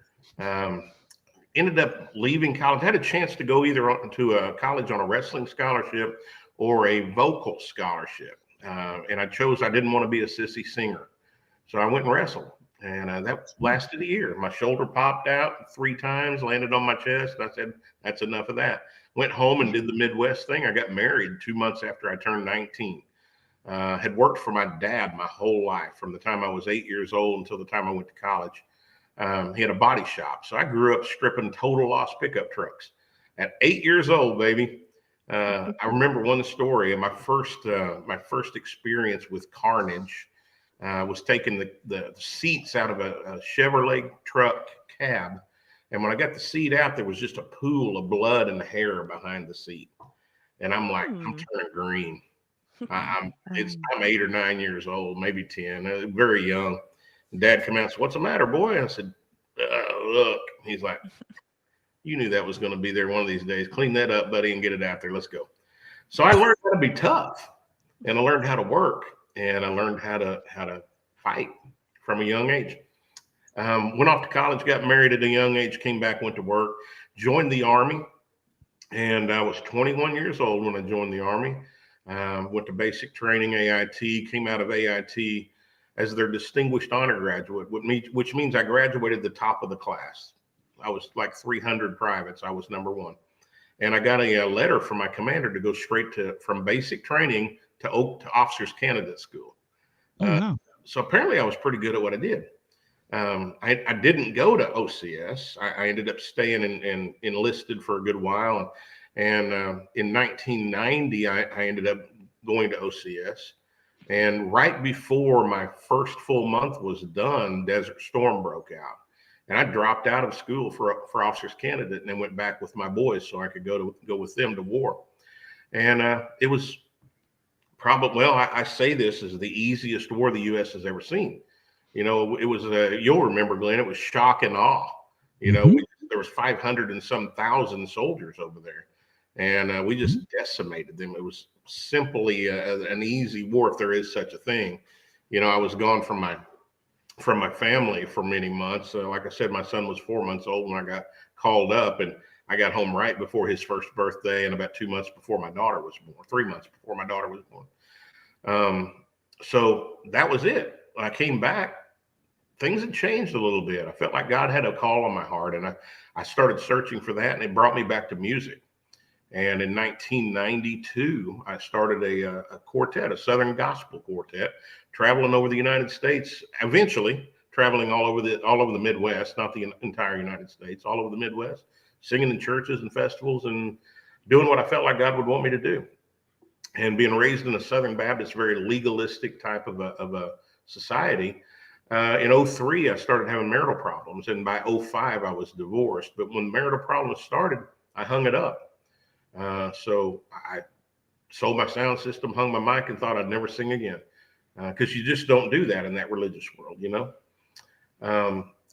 Ended up leaving college. Had a chance to go either to a college on a wrestling scholarship or a vocal scholarship, and I chose. I didn't want to be a sissy singer. So I went and wrestled, and that lasted a year. My shoulder popped out 3 times, landed on my chest. I said, that's enough of that. Went home and did the Midwest thing. I got married 2 months after I turned 19. Had worked for my dad my whole life, from the time I was 8 years old until the time I went to college. He had a body shop. So I grew up stripping total loss pickup trucks. At 8 years old, baby, I remember one story of my first experience with carnage. Was taking the seats out of a Chevrolet truck cab. And when I got the seat out, there was just a pool of blood and hair behind the seat. And I'm like, I'm turning green. I'm 8 or 9 years old, maybe 10, very young. And Dad came out and said, what's the matter, boy? And I said, look. He's like, you knew that was going to be there one of these days. Clean that up, buddy, and get it out there. Let's go. So I learned how to be tough, and I learned how to work. And I learned how to fight from a young age. Went off to college, got married at a young age, came back, went to work, joined the Army. And I was 21 years old when I joined the Army. Went to basic training, AIT, came out of AIT as their distinguished honor graduate, which means I graduated the top of the class. I was like 300 privates. I was number 1. And I got a letter from my commander to go straight from basic training to officers candidate school. wow. So apparently I was pretty good at what I did. I didn't go to OCS. I ended up staying and enlisted for a good while. And in 1990, I ended up going to OCS. And right before my first full month was done, Desert Storm broke out. And I dropped out of school for officers candidate and then went back with my boys so I could go with them to war. And it was probably, well, I say this is the easiest war the U.S. has ever seen. You know, it was, you'll remember, Glenn, it was shock and awe. You know, there was 500 and some thousand soldiers over there. And we just decimated them. It was simply an easy war, if there is such a thing. You know, I was gone from my family for many months. Like I said, my son was 4 months old when I got called up, and I got home right before his first birthday and about 2 months before my daughter was born, 3 months before my daughter was born. So that was it. When I came back, things had changed a little bit. I felt like God had a call on my heart, and I started searching for that, and it brought me back to music. And in 1992, I started a quartet, a Southern gospel quartet, traveling over the United States, eventually traveling all over the Midwest, not the entire United States, all over the Midwest, singing in churches and festivals and doing what I felt like God would want me to do. And being raised in a Southern Baptist, very legalistic type of a society, in 2003, I started having marital problems. And by 2005, I was divorced. But when marital problems started, I hung it up. So I sold my sound system, hung my mic, and thought I'd never sing again. Because you just don't do that in that religious world, you know.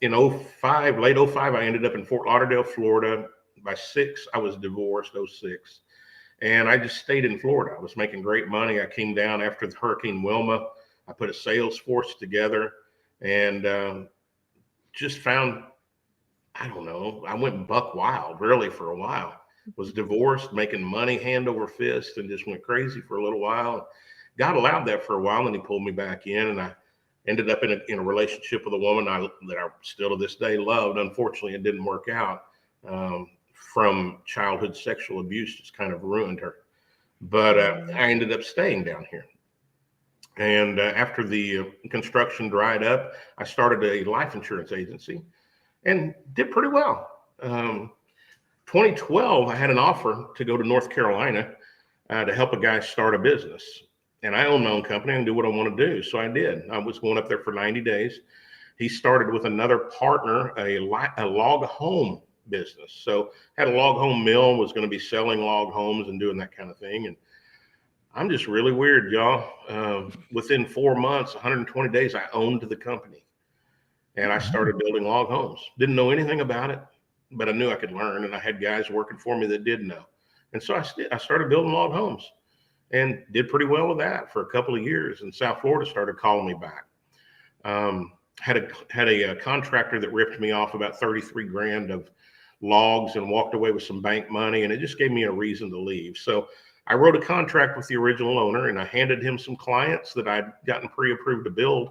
In 2005, late 2005, I ended up in Fort Lauderdale, Florida. By 2006, I was divorced, 2006. And I just stayed in Florida. I was making great money. I came down after the Hurricane Wilma. I put a sales force together and just found, I don't know, I went buck wild really for a while. Was divorced, making money hand over fist, and just went crazy for a little while. God allowed that for a while, and he pulled me back in, and I ended up in a relationship with a woman that I still to this day loved. Unfortunately, it didn't work out. From childhood sexual abuse just kind of ruined her. But I ended up staying down here. And after the construction dried up, I started a life insurance agency and did pretty well. 2012, I had an offer to go to North Carolina to help a guy start a business. And I own my own company and do what I want to do. So I did. I was going up there for 90 days. He started with another partner, a log home business. So had a log home mill, was going to be selling log homes and doing that kind of thing. And I'm just really weird, y'all. Within 4 months, 120 days, I owned the company. And I started building log homes. Didn't know anything about it, but I knew I could learn. And I had guys working for me that did know. And so I started building log homes and did pretty well with that for a couple of years. And South Florida started calling me back. Had a contractor that ripped me off about 33 grand of logs and walked away with some bank money. And it just gave me a reason to leave. So I wrote a contract with the original owner and I handed him some clients that I'd gotten pre-approved to build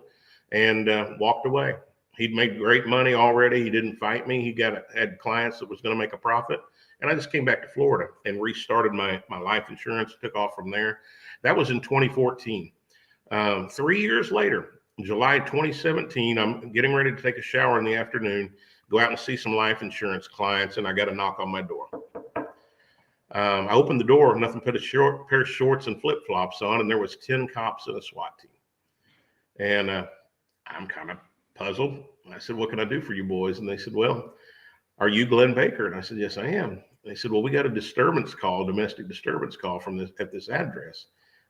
and walked away. He'd made great money already. He didn't fight me. He had clients that was going to make a profit. And I just came back to Florida and restarted my life insurance, took off from there. That was in 2014. 3 years later, July 2017, I'm getting ready to take a shower in the afternoon, go out and see some life insurance clients, and I got a knock on my door. I opened the door, nothing but a pair of shorts and flip-flops on, and there was 10 cops and a SWAT team. And I'm kind of puzzled. I said, what can I do for you boys? And they said, well, are you Glenn Baker? And I said, yes, I am. They said, well, we got a domestic disturbance call at this address.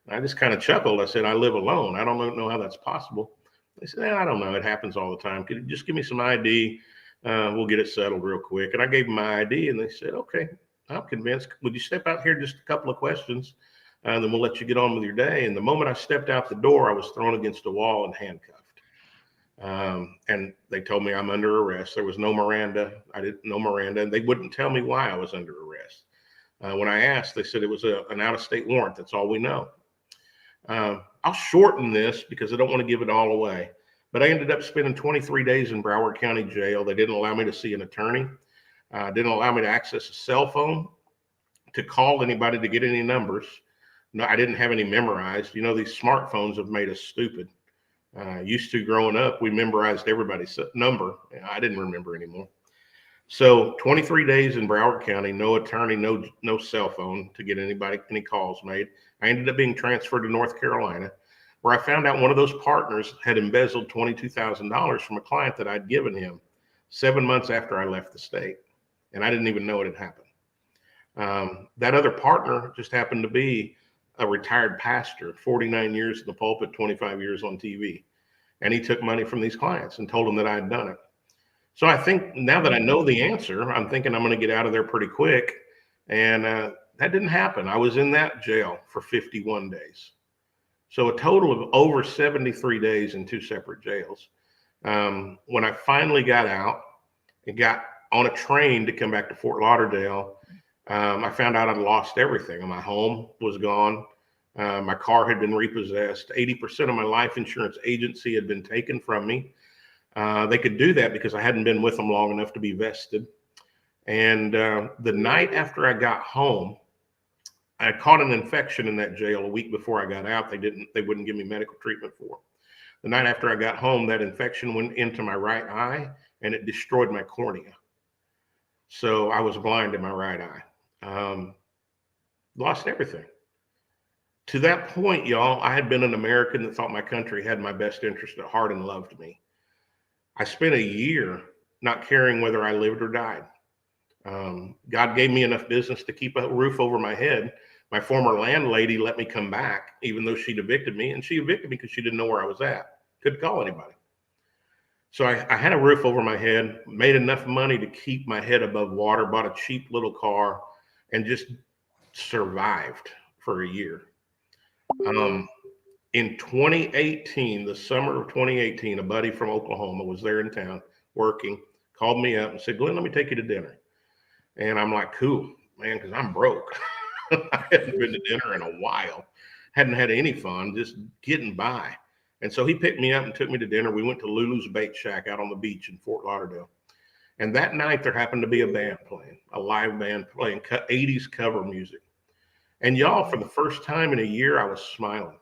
And I just kind of chuckled. I said, I live alone. I don't know how that's possible. They said, I don't know. It happens all the time. Could you just give me some ID? We'll get it settled real quick. And I gave them my ID and they said, okay, I'm convinced. Would you step out here just a couple of questions? And then we'll let you get on with your day. And the moment I stepped out the door, I was thrown against a wall and handcuffed. And they told me I'm under arrest. There was no Miranda. I didn't know Miranda. And they wouldn't tell me why I was under arrest. When I asked, they said it was an out-of-state warrant. That's all we know. I'll shorten this because I don't want to give it all away. But I ended up spending 23 days in Broward County Jail. They didn't allow me to see an attorney. Didn't allow me to access a cell phone to call anybody to get any numbers. No, I didn't have any memorized. You know, these smartphones have made us stupid. Used to growing up, we memorized everybody's number. I didn't remember anymore. So 23 days in Broward County, no attorney, no cell phone to get any calls made. I ended up being transferred to North Carolina, where I found out one of those partners had embezzled $22,000 from a client that I'd given him 7 months after I left the state. And I didn't even know it had happened. That other partner just happened to be a retired pastor, 49 years in the pulpit, 25 years on TV. And he took money from these clients and told them that I had done it. So I think now that I know the answer, I'm thinking I'm going to get out of there pretty quick. And that didn't happen. I was in that jail for 51 days. So a total of over 73 days in two separate jails. When I finally got out and got on a train to come back to Fort Lauderdale, I found out I'd lost everything. My home was gone. My car had been repossessed. 80% of my life insurance agency had been taken from me. They could do that because I hadn't been with them long enough to be vested. And the night after I got home, I caught an infection in that jail a week before I got out. They wouldn't give me medical treatment for. The night after I got home, that infection went into my right eye and it destroyed my cornea. So I was blind in my right eye. Lost everything. To that point, y'all, I had been an American that thought my country had my best interest at heart and loved me. I spent a year not caring whether I lived or died. God gave me enough business to keep a roof over my head. My former landlady let me come back, even though she'd evicted me. And she evicted me because she didn't know where I was at. Couldn't call anybody. So I had a roof over my head, made enough money to keep my head above water, bought a cheap little car, and just survived for a year. In 2018, the summer of 2018, a buddy from Oklahoma was there in town working, called me up and said, Glenn, let me take you to dinner. And I'm like, cool, man, because I'm broke. I hadn't been to dinner in a while, hadn't had any fun, just getting by. And so he picked me up and took me to dinner. We went to Lulu's Bait Shack out on the beach in Fort Lauderdale. And that night there happened to be a band playing, a live band playing 80s cover music. And y'all, for the first time in a year, I was smiling.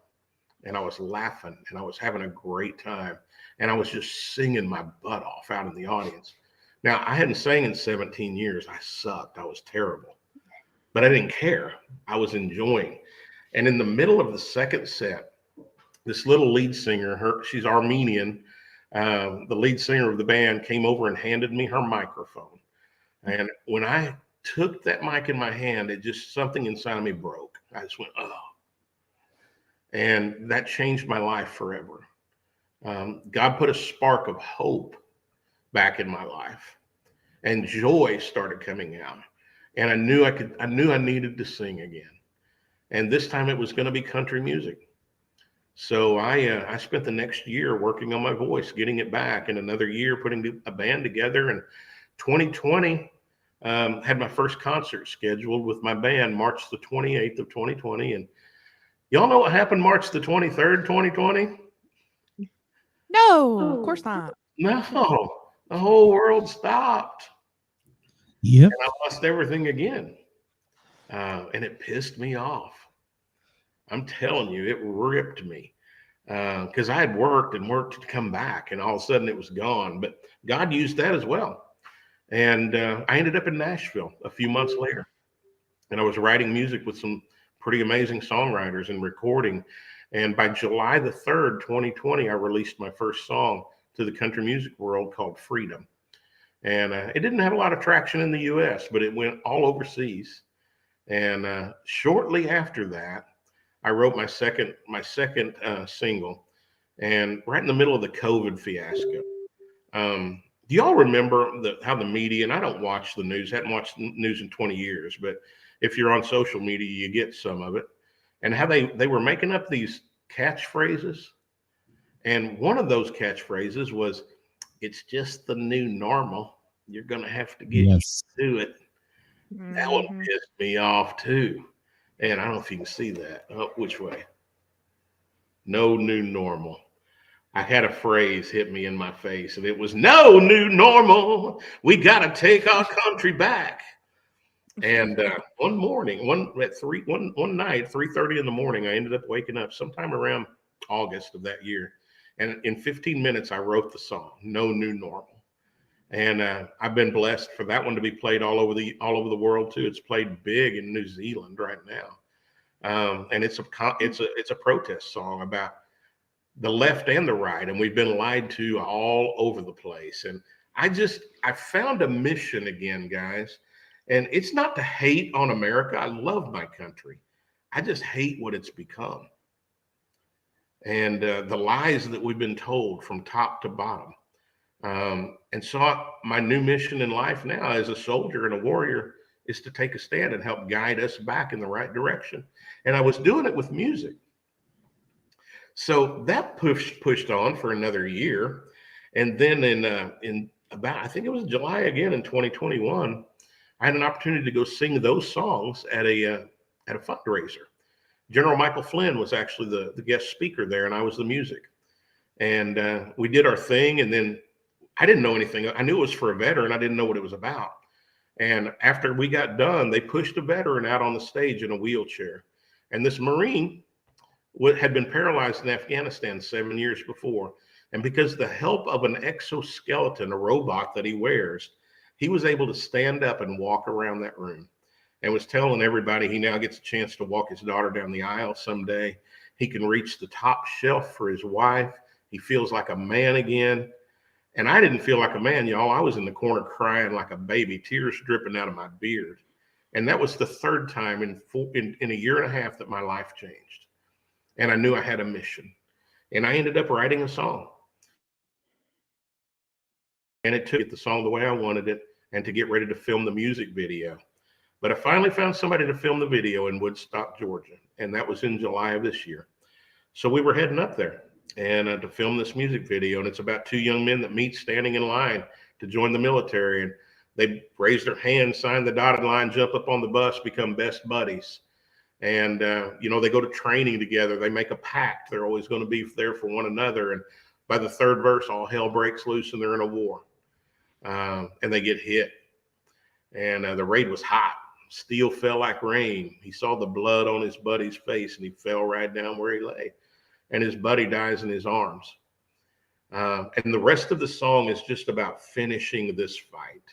and I was laughing and I was having a great time. And I was just singing my butt off out in the audience. Now, I hadn't sang in 17 years. I sucked. I was terrible. But I didn't care. I was enjoying. And in the middle of the second set, this little lead singer, she's Armenian, the lead singer of the band came over and handed me her microphone. And when I took that mic in my hand, it just, something inside of me broke. I just went, oh. And that changed my life forever. God put a spark of hope back in my life, and joy started coming out. And I knew I needed to sing again. And this time it was going to be country music. So I spent the next year working on my voice, getting it back, and another year putting a band together. And 2020, had my first concert scheduled with my band March the 28th of 2020. And y'all know what happened March the 23rd, 2020? No, of course not. No, the whole world stopped. Yep. And I lost everything again. And it pissed me off. I'm telling you, it ripped me. Because I had worked to come back, and all of a sudden it was gone. But God used that as well. And I ended up in Nashville a few months later. And I was writing music with some pretty amazing songwriters and recording. And by July the 3rd, 2020, I released my first song to the country music world called Freedom. And it didn't have a lot of traction in the US, but it went all overseas. And shortly after that, I wrote my second single, and right in the middle of the COVID fiasco. Do y'all remember how the media, and I don't watch the news, hadn't watched the news in 20 years, but if you're on social media, you get some of it, and how they were making up these catchphrases. And one of those catchphrases was, "It's just the new normal. You're going to have to get used to it." That one pissed me off too. And I don't know if you can see that. Oh, which way? No new normal. I had a phrase hit me in my face, and it was, "No new normal. We got to take our country back." And one night, 3:30 in the morning, I ended up waking up sometime around August of that year. And in 15 minutes, I wrote the song, "No New Normal." And I've been blessed for that one to be played all over the world too. It's played big in New Zealand right now. And it's a protest song about the left and the right. And we've been lied to all over the place. And I found a mission again, guys. And it's not to hate on America. I love my country. I just hate what it's become. And the lies that we've been told from top to bottom. And so my new mission in life now as a soldier and a warrior is to take a stand and help guide us back in the right direction. And I was doing it with music. So that pushed on for another year. And then in about, I think it was July again in 2021, I had an opportunity to go sing those songs at a fundraiser. General Michael Flynn was actually the guest speaker there, and I was the music. And we did our thing, and then I didn't know anything. I knew it was for a veteran. I didn't know what it was about. And after we got done, they pushed a veteran out on the stage in a wheelchair. And this Marine had been paralyzed in Afghanistan 7 years before. And because of the help of an exoskeleton, a robot that he wears, he was able to stand up and walk around that room, and was telling everybody he now gets a chance to walk his daughter down the aisle someday. He can reach the top shelf for his wife. He feels like a man again. And I didn't feel like a man, y'all. I was in the corner crying like a baby, tears dripping out of my beard. And that was the third time in a year and a half that my life changed. And I knew I had a mission. And I ended up writing a song. And it took to get the song the way I wanted it and to get ready to film the music video. But I finally found somebody to film the video in Woodstock, Georgia. And that was in July of this year. So we were heading up there and to film this music video. And it's about two young men that meet standing in line to join the military. And they raise their hand, sign the dotted line, jump up on the bus, become best buddies. And, they go to training together. They make a pact. They're always going to be there for one another. And by the third verse, all hell breaks loose and they're in a war. And they get hit. And the raid was hot. Steel fell like rain. He saw the blood on his buddy's face and he fell right down where he lay. and his buddy dies in his arms. And the rest of the song is just about finishing this fight.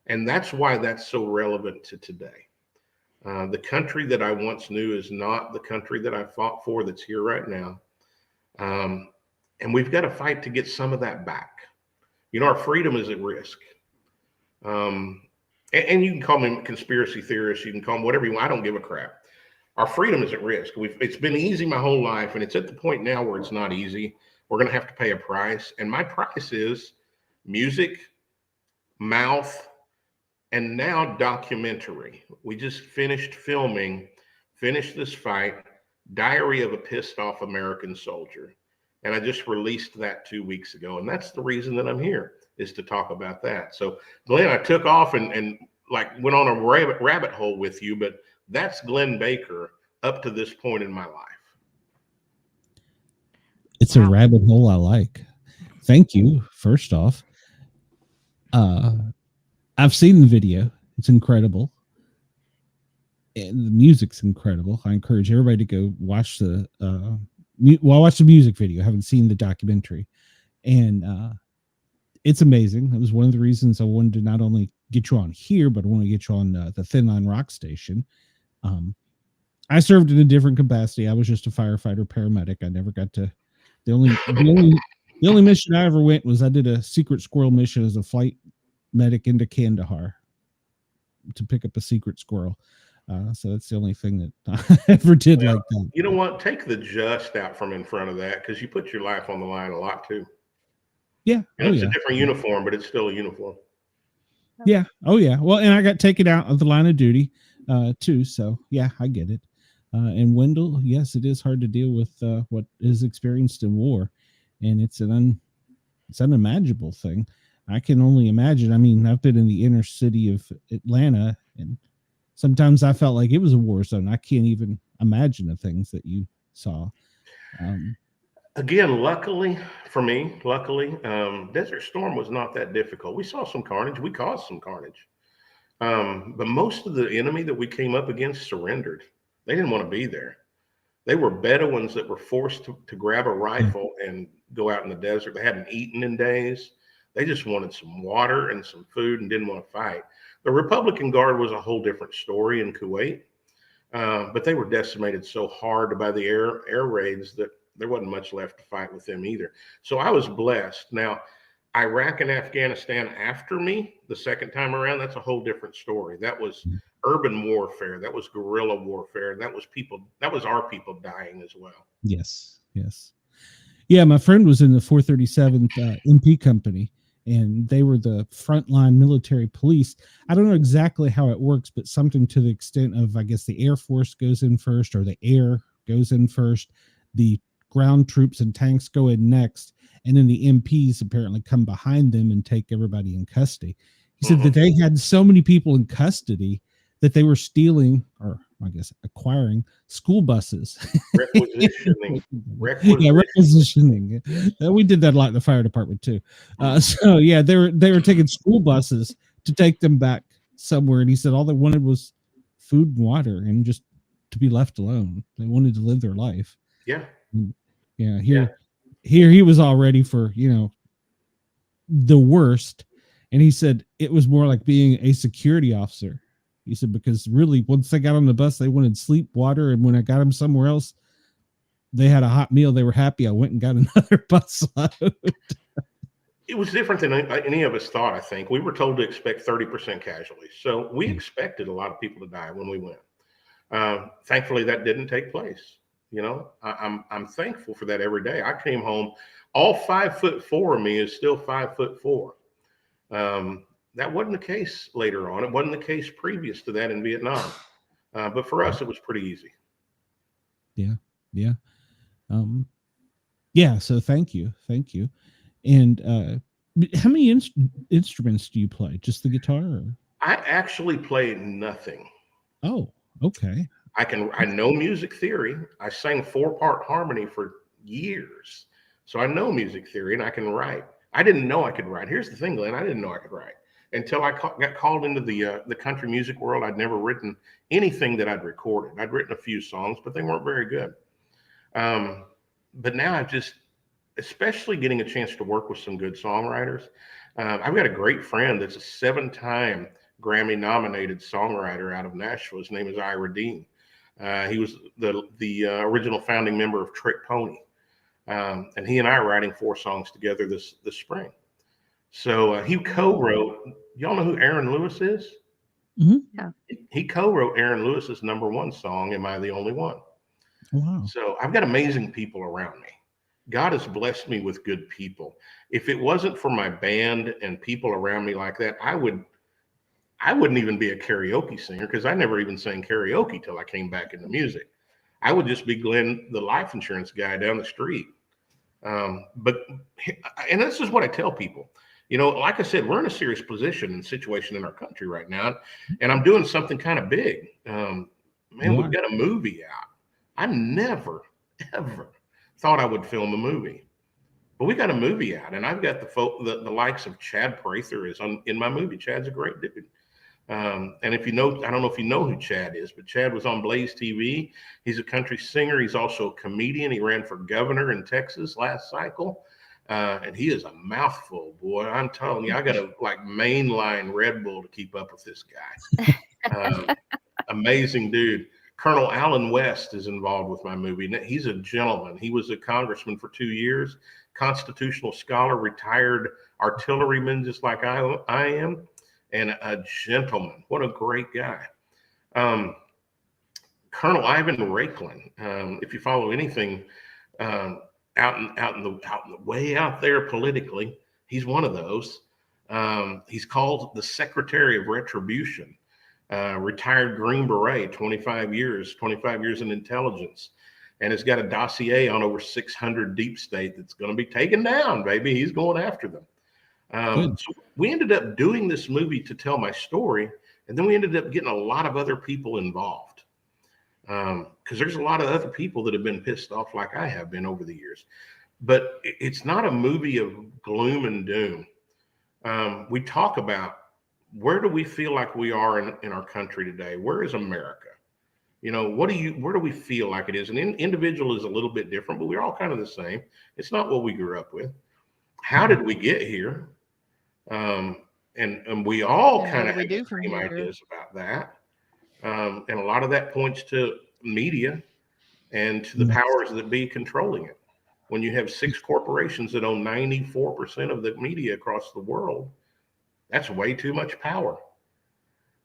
And that's why that's so relevant to today. The country that I once knew is not the country that I fought for that's here right now. And we've got to fight to get some of that back. You know, our freedom is at risk. And you can call me a conspiracy theorist. You can call me whatever you want. I don't give a crap. Our freedom is at risk. It's been easy my whole life, and it's at the point now where it's not easy. We're going to have to pay a price. And my price is music, mouth, and now documentary. We just finished this fight, Diary of a Pissed Off American Soldier. And I just released that 2 weeks ago. And that's the reason that I'm here, is to talk about that. So Glenn, I took off and like went on a rabbit hole with you, but that's Glenn Baker up to this point in my life. It's a rabbit hole I like. Thank you. First off, I've seen the video. It's incredible. And the music's incredible. I encourage everybody to go watch watch the music video. I haven't seen the documentary. And it's amazing. It was one of the reasons I wanted to not only get you on here, but I want to get you on the Thin Line Rock Station. I served in a different capacity. I was just a firefighter paramedic. I never got to the only mission I ever went was I did a secret squirrel mission as a flight medic into Kandahar to pick up a secret squirrel. So that's the only thing that I ever did like that. You know what? Take the just out from in front of that, because you put your life on the line a lot too. Yeah. It's a different uniform, but it's still a uniform. Yeah. Oh yeah. Well, and I got taken out of the line of duty too. So yeah, I get it. And Wendell, yes, it is hard to deal with what is experienced in war, and it's an unimaginable thing. I can only imagine. I mean, I've been in the inner city of Atlanta, and sometimes I felt like it was a war zone. I can't even imagine the things that you saw. Again, luckily for me, Desert Storm was not that difficult. We saw some carnage. We caused some carnage. But most of the enemy that we came up against surrendered. They didn't want to be there. They were Bedouins that were forced to grab a rifle and go out in the desert. They hadn't eaten in days. They just wanted some water and some food and didn't want to fight. The Republican Guard was a whole different story in Kuwait, but they were decimated so hard by the air raids that there wasn't much left to fight with them either. So I was blessed. Now, Iraq and Afghanistan after me, the second time around, that's a whole different story. That was urban warfare. That was guerrilla warfare. That was our people dying as well. Yes. Yeah, my friend was in the 437th MP company, and they were the frontline military police. I don't know exactly how it works, but something to the extent of, I guess, the Air Force goes in first, or the air goes in first. The ground troops and tanks go in next, and then the MPs apparently come behind them and take everybody in custody. He said that they had so many people in custody that they were stealing, or I guess acquiring, school buses. Requisitioning. Yeah, requisitioning. We did that a lot in the fire department too. So yeah, they were taking school buses to take them back somewhere, and he said all they wanted was food and water and just to be left alone. They wanted to live their life. Yeah. Yeah. Here he was all ready for, the worst. And he said it was more like being a security officer. He said, because really, once they got on the bus, they wanted sleep, water. And when I got them somewhere else, they had a hot meal. They were happy. I went and got another bus load. It was different than any of us thought, I think. We were told to expect 30% casualties. So we expected a lot of people to die when we went. Thankfully, that didn't take place. I'm thankful for that every day. I came home, all 5'4" of me is still 5'4". That wasn't the case later on. It wasn't the case previous to that in Vietnam. But for us, it was pretty easy. Yeah. Yeah. So thank you. And how many instruments do you play? Just the guitar? Or? I actually play nothing. Oh, okay. I know music theory. I sang 4-part harmony for years. So I know music theory and I can write. I didn't know I could write. Here's the thing, Glenn. I didn't know I could write until I got called into the country music world. I'd never written anything that I'd recorded. I'd written a few songs, but they weren't very good. But now I've just, especially getting a chance to work with some good songwriters. I've got a great friend that's a 7-time Grammy nominated songwriter out of Nashville. His name is Ira Dean. He was the original founding member of Trick Pony. And he and I are writing 4 songs together this spring. So he co-wrote, y'all know who Aaron Lewis is? Mm-hmm. Yeah. He co-wrote Aaron Lewis's #1 song, Am I the Only One? Wow. So I've got amazing people around me. God has blessed me with good people. If it wasn't for my band and people around me like that, I wouldn't even be a karaoke singer, because I never even sang karaoke till I came back into music. I would just be Glenn, the life insurance guy down the street. And this is what I tell people. You know, like I said, we're in a serious position and situation in our country right now, and I'm doing something kind of big. We've got a movie out. I never, ever thought I would film a movie, but we got a movie out, and I've got the likes of Chad Prather is in my movie. Chad's a great dude. And if you know, I don't know if you know who Chad is, but Chad was on Blaze TV. He's a country singer. He's also a comedian. He ran for governor in Texas last cycle. And he is a mouthful, boy. I'm telling you, I got to mainline Red Bull to keep up with this guy. Amazing dude. Colonel Allen West is involved with my movie. He's a gentleman. He was a congressman for 2 years, constitutional scholar, retired artilleryman, just like I am, and a gentleman. What a great guy. Colonel Ivan Rakelin. If you follow anything out in the way out there politically, he's one of those. He's called the Secretary of Retribution. Retired Green Beret, 25 years in intelligence, and has got a dossier on over 600 deep state that's going to be taken down, baby. He's going after them. So we ended up doing this movie to tell my story, and then we ended up getting a lot of other people involved, because there's a lot of other people that have been pissed off like I have been over the years. But it's not a movie of gloom and doom. We talk about, where do we feel like we are in our country today? Where is America? You know, where do we feel like it is? An individual is a little bit different, but we're all kind of the same. It's not what we grew up with. How did we get here? And we all kind of have the same ideas about that. And a lot of that points to media and to the powers that be controlling it. When you have 6 corporations that own 94% of the media across the world, that's way too much power.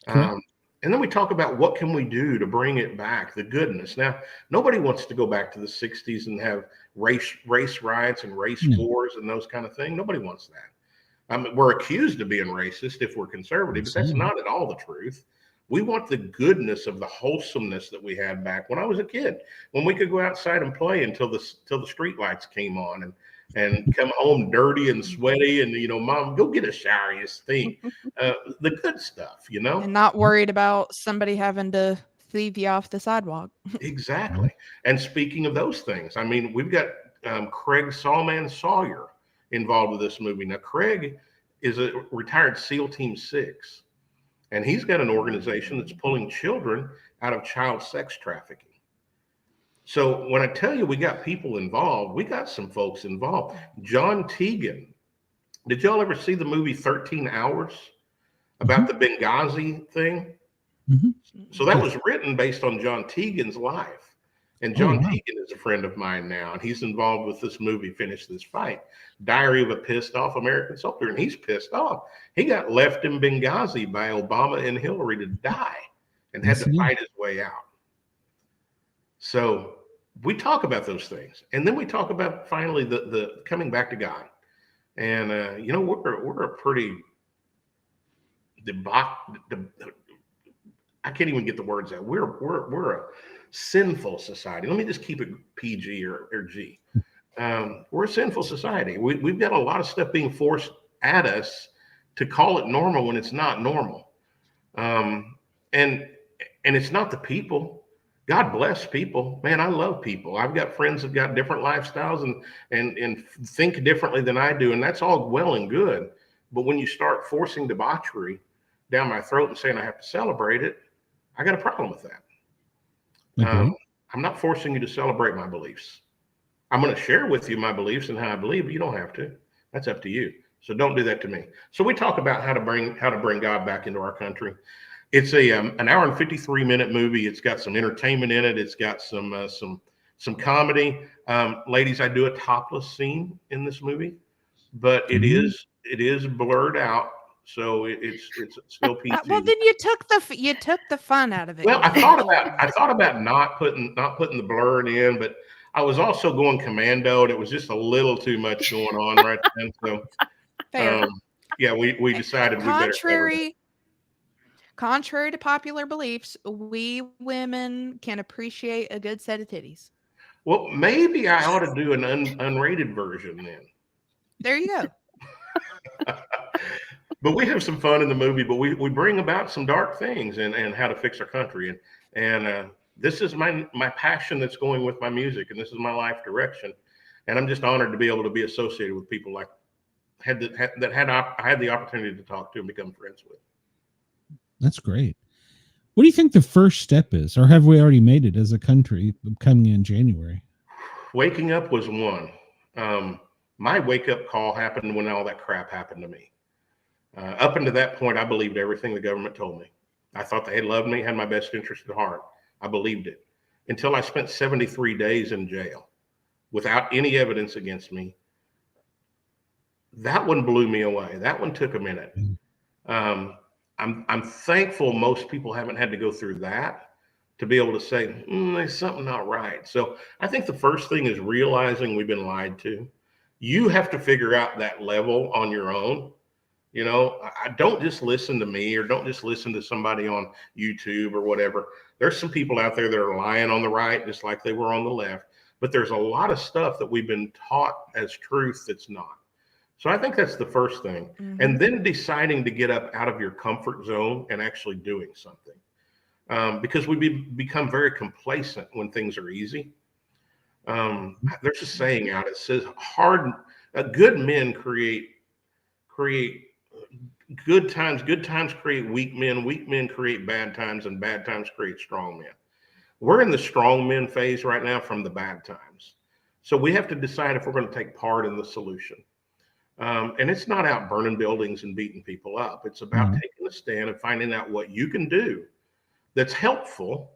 And then we talk about what can we do to bring it back, the goodness. Now, nobody wants to go back to the 60s and have race riots and race wars and those kind of things. Nobody wants that. We're accused of being racist if we're conservative, but that's not at all the truth. We want the goodness of the wholesomeness that we had back when I was a kid, when we could go outside and play until the street lights came on, and come home dirty and sweaty, and, you know, Mom, go get a shower, you stink. The good stuff, you know? And not worried about somebody having to thieve you off the sidewalk. Exactly. And speaking of those things, I mean, we've got Craig Sawman Sawyer involved with this movie. Now, Craig is a retired SEAL Team 6, and he's got an organization that's pulling children out of child sex trafficking. So when I tell you we got people involved, we got some folks involved. John Teagan. Did y'all ever see the movie 13 Hours about the Benghazi thing? So that was written based on John Teagan's life. And John Teagan is a friend of mine now, and he's involved with this movie, Finish This Fight, Diary of a Pissed Off American Soldier. And he's pissed off. He got left in Benghazi by Obama and Hillary to die and had to fight his way out. So we talk about those things, and then we talk about finally the coming back to God. And you know, we're a pretty I can't even get the words out. We're a sinful society. Let me just keep it PG or G. We're a sinful society. We've got a lot of stuff being forced at us to call it normal when it's not normal. And it's not the people. God bless people. Man, I love people. I've got friends that got different lifestyles and think differently than I do. And that's all well and good. But when you start forcing debauchery down my throat and saying I have to celebrate it, I got a problem with that. I'm not forcing you to celebrate my beliefs. I'm going to share with you my beliefs and how I believe, but you don't have to. That's up to you. So don't do that to me. So we talk about how to bring God back into our country. It's an hour and 53-minute movie. It's got some entertainment in it. It's got some comedy. Ladies, I do a topless scene in this movie, but it is blurred out, so it's still PG. Well, then you took the fun out of it. Well, I thought about not putting the blur in, but I was also going commando, and it was just a little too much going on right then. So, yeah, we decided Contrary to popular beliefs, we women can appreciate a good set of titties. Well, maybe I ought to do an unrated version then. There you go. But we have some fun in the movie, but we bring about some dark things and how to fix our country. And this is my passion that's going with my music, and this is my life direction. And I'm just honored to be able to be associated with people like I had the opportunity to talk to and become friends with. That's great. What do you think the first step is, or have we already made it as a country coming in January? Waking up was one. My wake-up call happened when all that crap happened to me. Up until that point, I believed everything the government told me. I thought they had loved me, had my best interest at heart. I believed it until I spent 73 days in jail without any evidence against me. That one blew me away. That one took a minute. I'm thankful most people haven't had to go through that to be able to say, there's something not right. So I think the first thing is realizing we've been lied to. You have to figure out that level on your own. You know, I don't just listen to me or don't just listen to somebody on YouTube or whatever. There's some people out there that are lying on the right, just like they were on the left. But there's a lot of stuff that we've been taught as truth that's not. So I think that's the first thing. Mm-hmm. And then deciding to get up out of your comfort zone and actually doing something. Because we become very complacent when things are easy. There's a saying out, it says good men create good times create weak men create bad times, and bad times create strong men. We're in the strong men phase right now from the bad times. So we have to decide if we're going to take part in the solution. And it's not out burning buildings and beating people up. It's about taking a stand and finding out what you can do that's helpful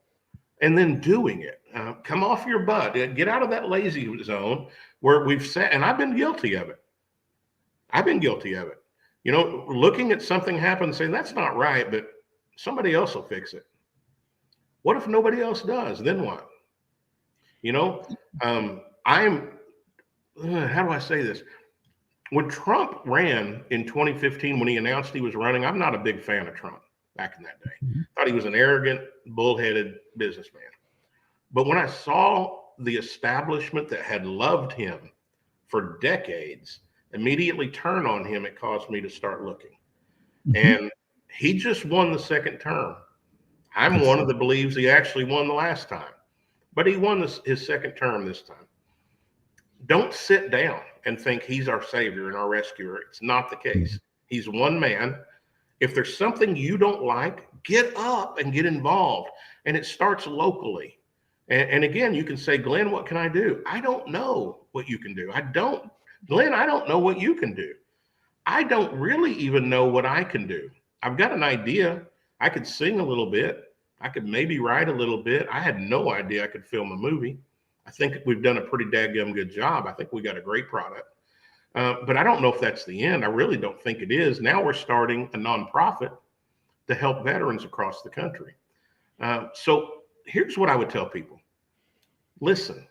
and then doing it. Come off your butt. Get out of that lazy zone where we've sat, and I've been guilty of it. You know, looking at something happen, saying that's not right, but somebody else will fix it. What if nobody else does? Then what? You know, how do I say this? When Trump ran in 2015, when he announced he was running, I'm not a big fan of Trump back in that day. Thought he was an arrogant, bullheaded businessman. But when I saw the establishment that had loved him for decades immediately turn on him, it caused me to start looking. And he just won the second term. I'm one of the believes he actually won the last time, but he won his second term this time. Don't sit down and think he's our savior and our rescuer. It's not the case. He's one man. If there's something you don't like, get up and get involved. And it starts locally. And again, you can say, Glenn, what can I do? I don't know what you can do. Glenn, I don't know what you can do. I don't really even know what I can do. I've got an idea. I could sing a little bit. I could maybe write a little bit. I had no idea I could film a movie. I think we've done a pretty daggum good job. I think we got a great product. But I don't know if that's the end. I really don't think it is. Now we're starting a nonprofit to help veterans across the country. So here's what I would tell people. Listen,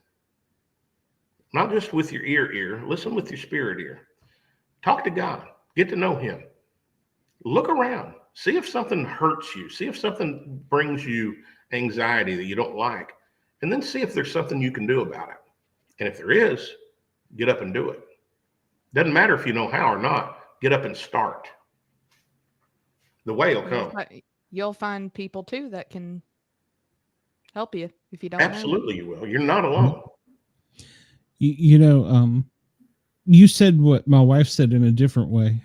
not just with your ear, listen with your spirit ear. Talk to God, get to know him. Look around, see if something hurts you, see if something brings you anxiety that you don't like, and then see if there's something you can do about it. And if there is, get up and do it. Doesn't matter if you know how or not, get up and start. The way will come. You'll find people too that can help you if you don't. Absolutely, you will. You're not alone. You said what my wife said in a different way.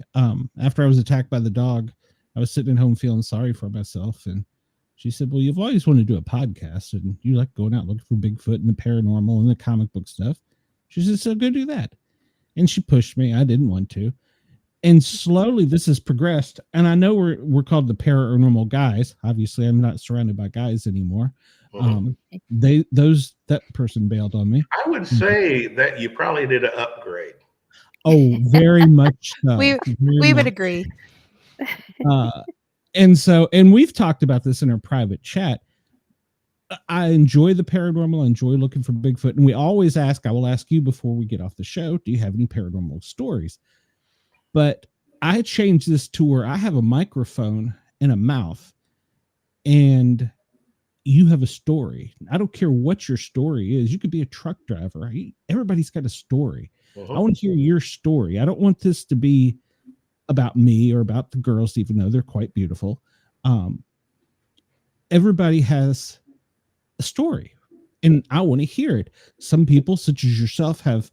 After I was attacked by the dog, I was sitting at home feeling sorry for myself. And she said, well, you've always wanted to do a podcast and you like going out looking for Bigfoot and the paranormal and the comic book stuff. She said, so go do that. And she pushed me. I didn't want to. And slowly this has progressed. And I know we're called the paranormal guys. Obviously, I'm not surrounded by guys anymore. That person bailed on me. I would say that you probably did an upgrade. Oh, very much so. We would agree. And we've talked about this in our private chat. I enjoy the paranormal. I enjoy looking for Bigfoot. And we always ask, I will ask you before we get off the show, do you have any paranormal stories? But I changed this to where I have a microphone and a mouth, and you have a story. I don't care what your story is. You could be a truck driver. Everybody's got a story. I want to hear your story. I don't want this to be about me or about the girls, even though they're quite beautiful. Everybody has a story, and I want to hear it. Some people, such as yourself, have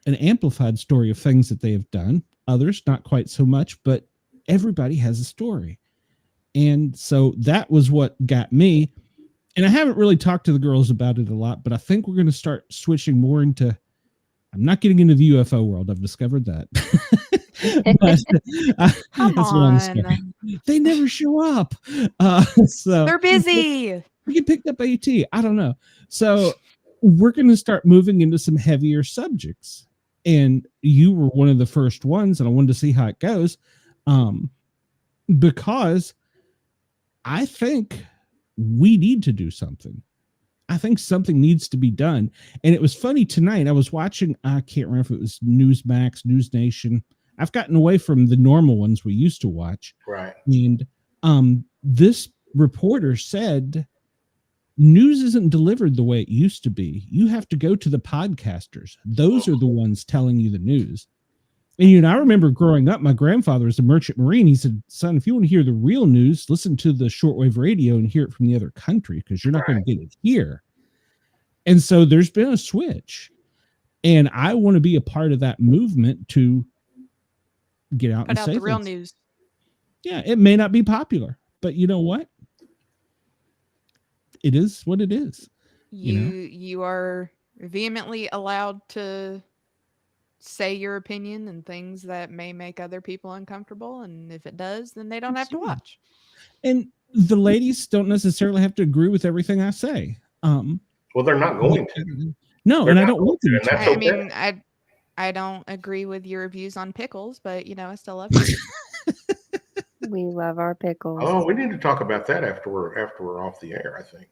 an amplified story of things that they have done. Others, not quite so much, but everybody has a story. And so that was what got me. And I haven't really talked to the girls about it a lot, but I think we're going to start switching more into, I'm not getting into the UFO world. I've discovered that. Come on. They never show up. So They're busy. We get picked up AT. I don't know. So we're going to start moving into some heavier subjects. And you were one of the first ones, and I wanted to see how it goes. Because I think we need to do something. I think something needs to be done. And it was funny tonight. I was watching, I can't remember if it was Newsmax, News Nation. I've gotten away from the normal ones we used to watch. Right. And this reporter said, news isn't delivered the way it used to be. You have to go to the podcasters. Those are the ones telling you the news. And, I remember growing up, my grandfather was a merchant marine. He said, son, if you want to hear the real news, listen to the shortwave radio and hear it from the other country, because you're not going to get it here. And so there's been a switch. And I want to be a part of that movement to get out and say the real things. news. Yeah, it may not be popular, but you know what? It is what it is. You are vehemently allowed to say your opinion and things that may make other people uncomfortable, and if it does, then they don't have to watch. And the ladies don't necessarily have to agree with everything I say. Well, they're not going to. No, They're and I not don't want them going to, to. and that's I okay. mean, I don't agree with your views on pickles, but I still love you. We love our pickles. Oh, we need to talk about that after we're off the air, I think.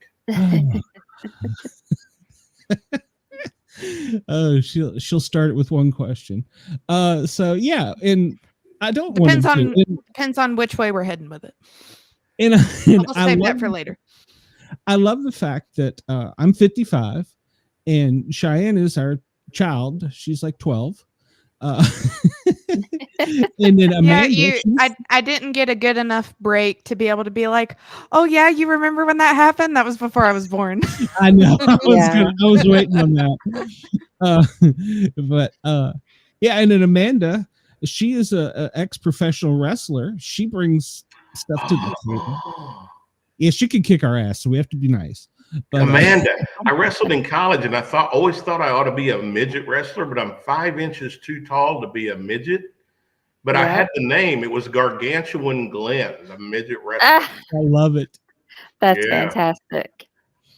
Oh, she'll start it with one question. So yeah, and I don't want Depends on which way we're heading with it. And I'll save that for later. I love the fact that I'm 55 and Cheyenne is our child. She's like 12. And then Amanda, I didn't get a good enough break to be able to be like, oh yeah, you remember when that happened? That was before I was born. I know. I was waiting on that. But yeah, and then Amanda, she is a ex-professional wrestler. She brings stuff to the table. Yeah, she can kick our ass, so we have to be nice. But, Amanda, I wrestled in college, and I always thought I ought to be a midget wrestler, but I'm 5 inches too tall to be a midget. But I had the name. It was Gargantuan Glenn, the midget wrestler. I love it. That's fantastic.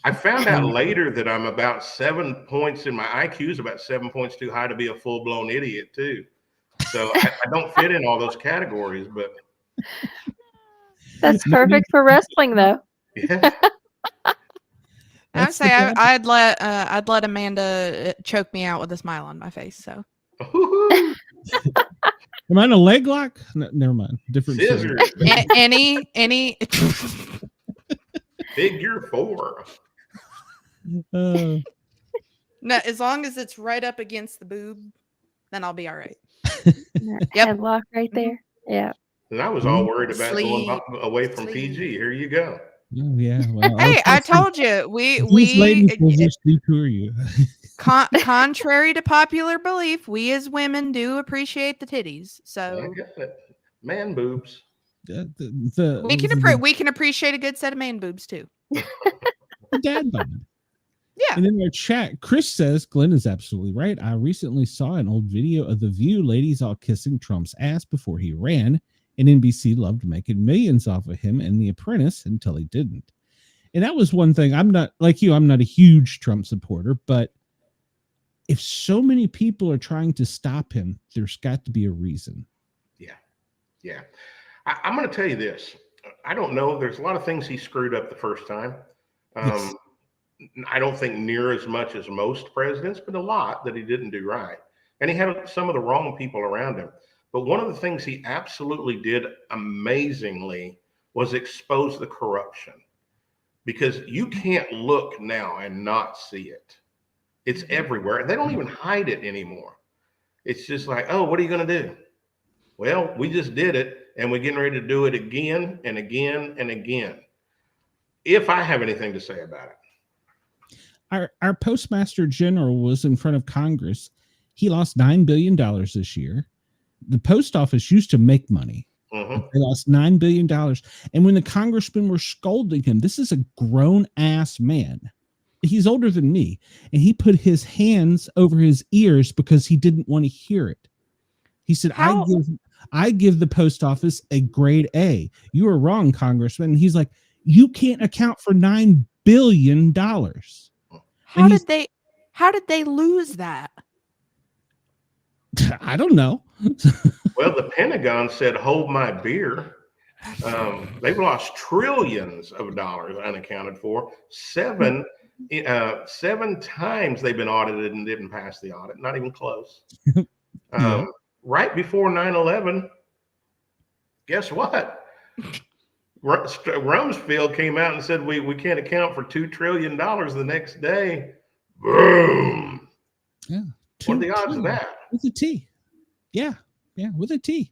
I found out later that I'm about 7 points in my IQ is about 7 points too high to be a full-blown idiot, too. So I don't fit in all those categories, but that's perfect for wrestling, though. Yeah. I'd say I'd let Amanda choke me out with a smile on my face. So, am I in a leg lock? No, never mind. Different scissors. any figure four. No, as long as it's right up against the boob, then I'll be all right. Headlock right there. Yeah. And I was all worried about going away from PG. Here you go. Oh, yeah. Well, hey, I told you we detour you. Contrary to popular belief, we as women do appreciate the titties. So man boobs. We can appreciate a good set of man boobs too. Dad bod. Yeah. And in our chat, Chris says, Glenn is absolutely right. I recently saw an old video of The View ladies all kissing Trump's ass before he ran, and NBC loved making millions off of him and The Apprentice until he didn't. And that was one thing. I'm not like you, I'm not a huge Trump supporter, but if so many people are trying to stop him, there's got to be a reason. Yeah. I'm going to tell you this. I don't know. There's a lot of things he screwed up the first time. Yes. I don't think near as much as most presidents, but a lot that he didn't do right. And he had some of the wrong people around him. But one of the things he absolutely did amazingly was expose the corruption, because you can't look now and not see it. It's everywhere. They don't even hide it anymore. It's just like, oh, what are you going to do? Well, we just did it, and we're getting ready to do it again and again and again. If I have anything to say about it. Our Postmaster General was in front of Congress. He lost $9 billion this year. The post office used to make money. They lost $9 billion. And when the congressmen were scolding him, this is a grown-ass man. He's older than me. And he put his hands over his ears because he didn't want to hear it. He said, I give the post office a grade A. You are wrong, Congressman. And he's like, you can't account for $9 billion. How did they lose that? I don't know. Well, the Pentagon said, hold my beer. They've lost trillions of dollars unaccounted for. Seven times they've been audited and didn't pass the audit. Not even close. Right before 9/11, guess what? Rumsfeld came out and said we can't account for $2 trillion the next day. Boom. Yeah. What are the odds of that? With a T. Yeah, with a T.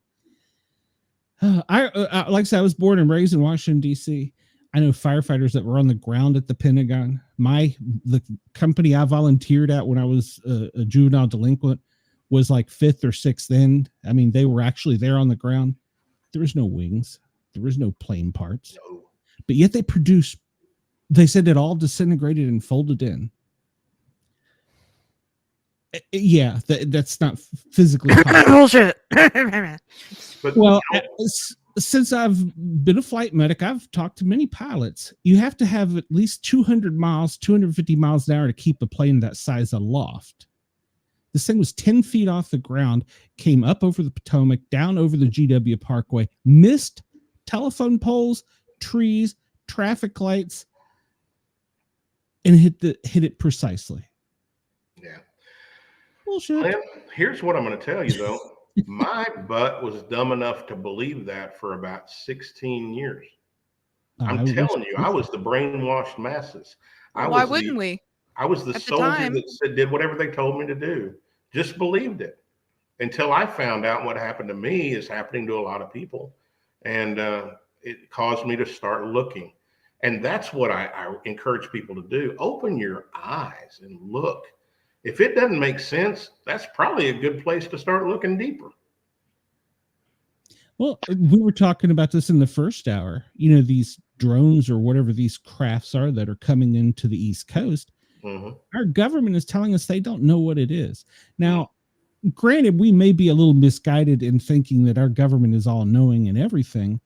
Like I said, I was born and raised in Washington, D.C. I know firefighters that were on the ground at the Pentagon. The company I volunteered at when I was a juvenile delinquent was like 5th or 6th end. I mean, they were actually there on the ground. There was no wings. There was no plane parts. No. But yet they said it all disintegrated and folded in. Yeah, that's not physically bullshit. But, well, since I've been a flight medic, I've talked to many pilots. You have to have at least 200 miles, 250 miles an hour to keep a plane that size aloft. This thing was 10 feet off the ground, came up over the Potomac, down over the GW Parkway, missed telephone poles, trees, traffic lights, and hit it precisely. Yeah. Bullshit. Well, here's what I'm going to tell you, though. My butt was dumb enough to believe that for about 16 years. I'm telling you, I was the brainwashed masses. Why wouldn't we? I was the soldier that did whatever they told me to do. Just believed it until I found out what happened to me is happening to a lot of people. And it caused me to start looking. And that's what I encourage people to do. Open your eyes and look. If it doesn't make sense, that's probably a good place to start looking deeper. Well, we were talking about this in the first hour. You know, these drones or whatever these crafts are that are coming into the East Coast. Our government is telling us they don't know what it is. Now, granted, we may be a little misguided in thinking that our government is all knowing and everything,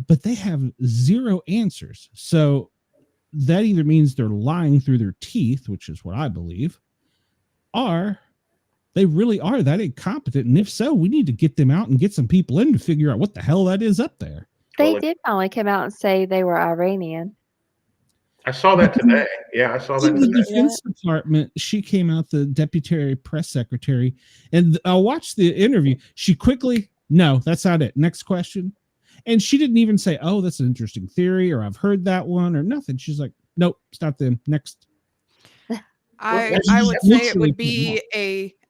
but they have zero answers. So that either means they're lying through their teeth, which is what I believe, or they really are that incompetent. And if so, we need to get them out and get some people in to figure out what the hell that is up there. They did finally come out and say they were Iranian. I saw that today. Yeah, I saw that today. The Defense Department, she came out, the Deputy Press Secretary, and I watched the interview. She quickly, no, that's not it. Next question. And she didn't even say, oh, that's an interesting theory, or I've heard that one, or nothing. She's like, nope, it's not them. Next. I would say it would be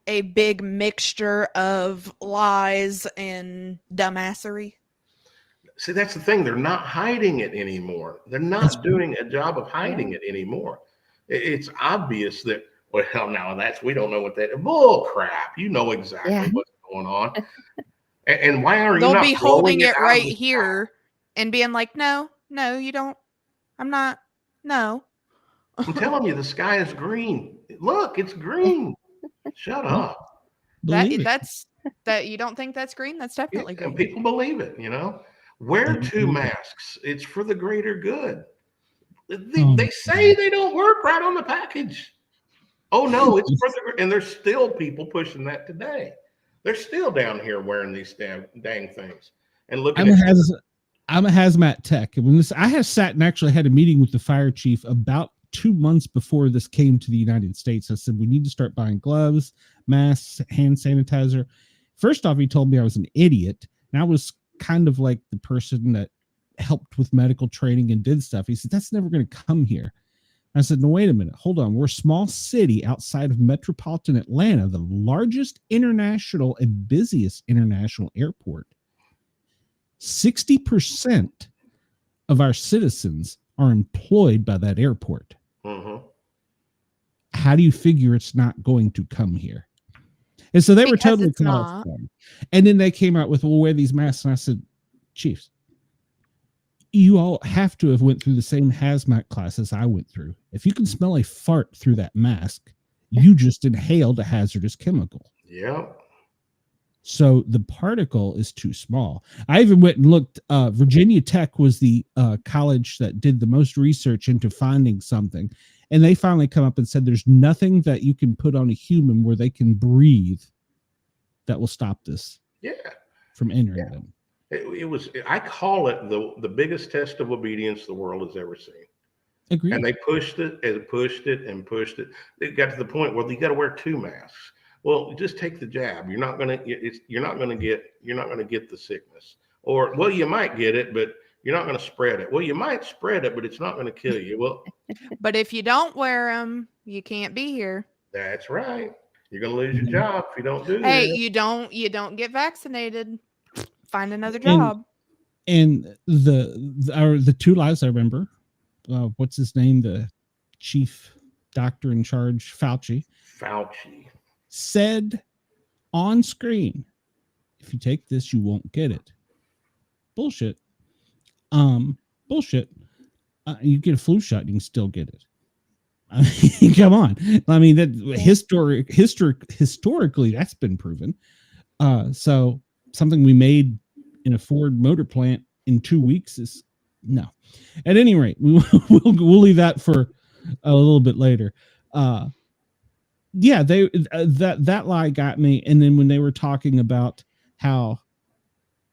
a big mixture of lies and dumbassery. See, that's the thing. They're not hiding it anymore. They're not doing a job of hiding it anymore. It's obvious that, well, now we don't know what that, bull crap. You know exactly what's going on. And why are you not? They'll be holding it right here and being like, no, you don't. I'm not. No. I'm telling you, the sky is green. Look, it's green. Shut up. Believe it. That you don't think that's green? That's definitely And green. people believe it, you know. Wear 2 masks. It's for the greater good. They say they don't work right on the package. Oh no, it's for the, and there's still people pushing that today. They're still down here wearing these dang things and looking I'm a hazmat tech. And when I have sat and actually had a meeting with the fire chief about 2 months before this came to the United States. I said, we need to start buying gloves, masks, hand sanitizer. First off, he told me I was an idiot. And I was kind of like the person that helped with medical training and did stuff. He said, that's never going to come here. I said, no, wait a minute. Hold on. We're a small city outside of metropolitan Atlanta, the largest international and busiest international airport. 60% of our citizens are employed by that airport. Mm-hmm. How do you figure it's not going to come here? And so they were totally not. And then they came out with, we'll wear these masks. And I said, Chiefs, you all have to have went through the same hazmat classes I went through. If you can smell a fart through that mask, you just inhaled a hazardous chemical. Yep. So the particle is too small. I even went and looked. Virginia Tech was the college that did the most research into finding something. And they finally come up and said there's nothing that you can put on a human where they can breathe that will stop this from entering them. It was, I call it the biggest test of obedience the world has ever seen. Agreed. And they pushed it and pushed it and pushed it. It got to the point where you got to wear 2 masks. Well, just take the jab. You're not going to get the sickness. Or, well, you might get it, but you're not going to spread it. Well, you might spread it, but it's not going to kill you. Well, but if you don't wear them, you can't be here. That's right. You're going to lose your job if you don't do that. Hey, you don't get vaccinated. Find another job. And the 2 lives I remember, what's his name? The chief doctor in charge, Fauci said on screen, if you take this, you won't get it. Bullshit. Bullshit. You get a flu shot, you can still get it. I mean, come on. I mean, that historically that's been proven. So something we made in a Ford motor plant in 2 weeks is no. At any rate, we'll leave that for a little bit later. That lie got me. And then when they were talking about how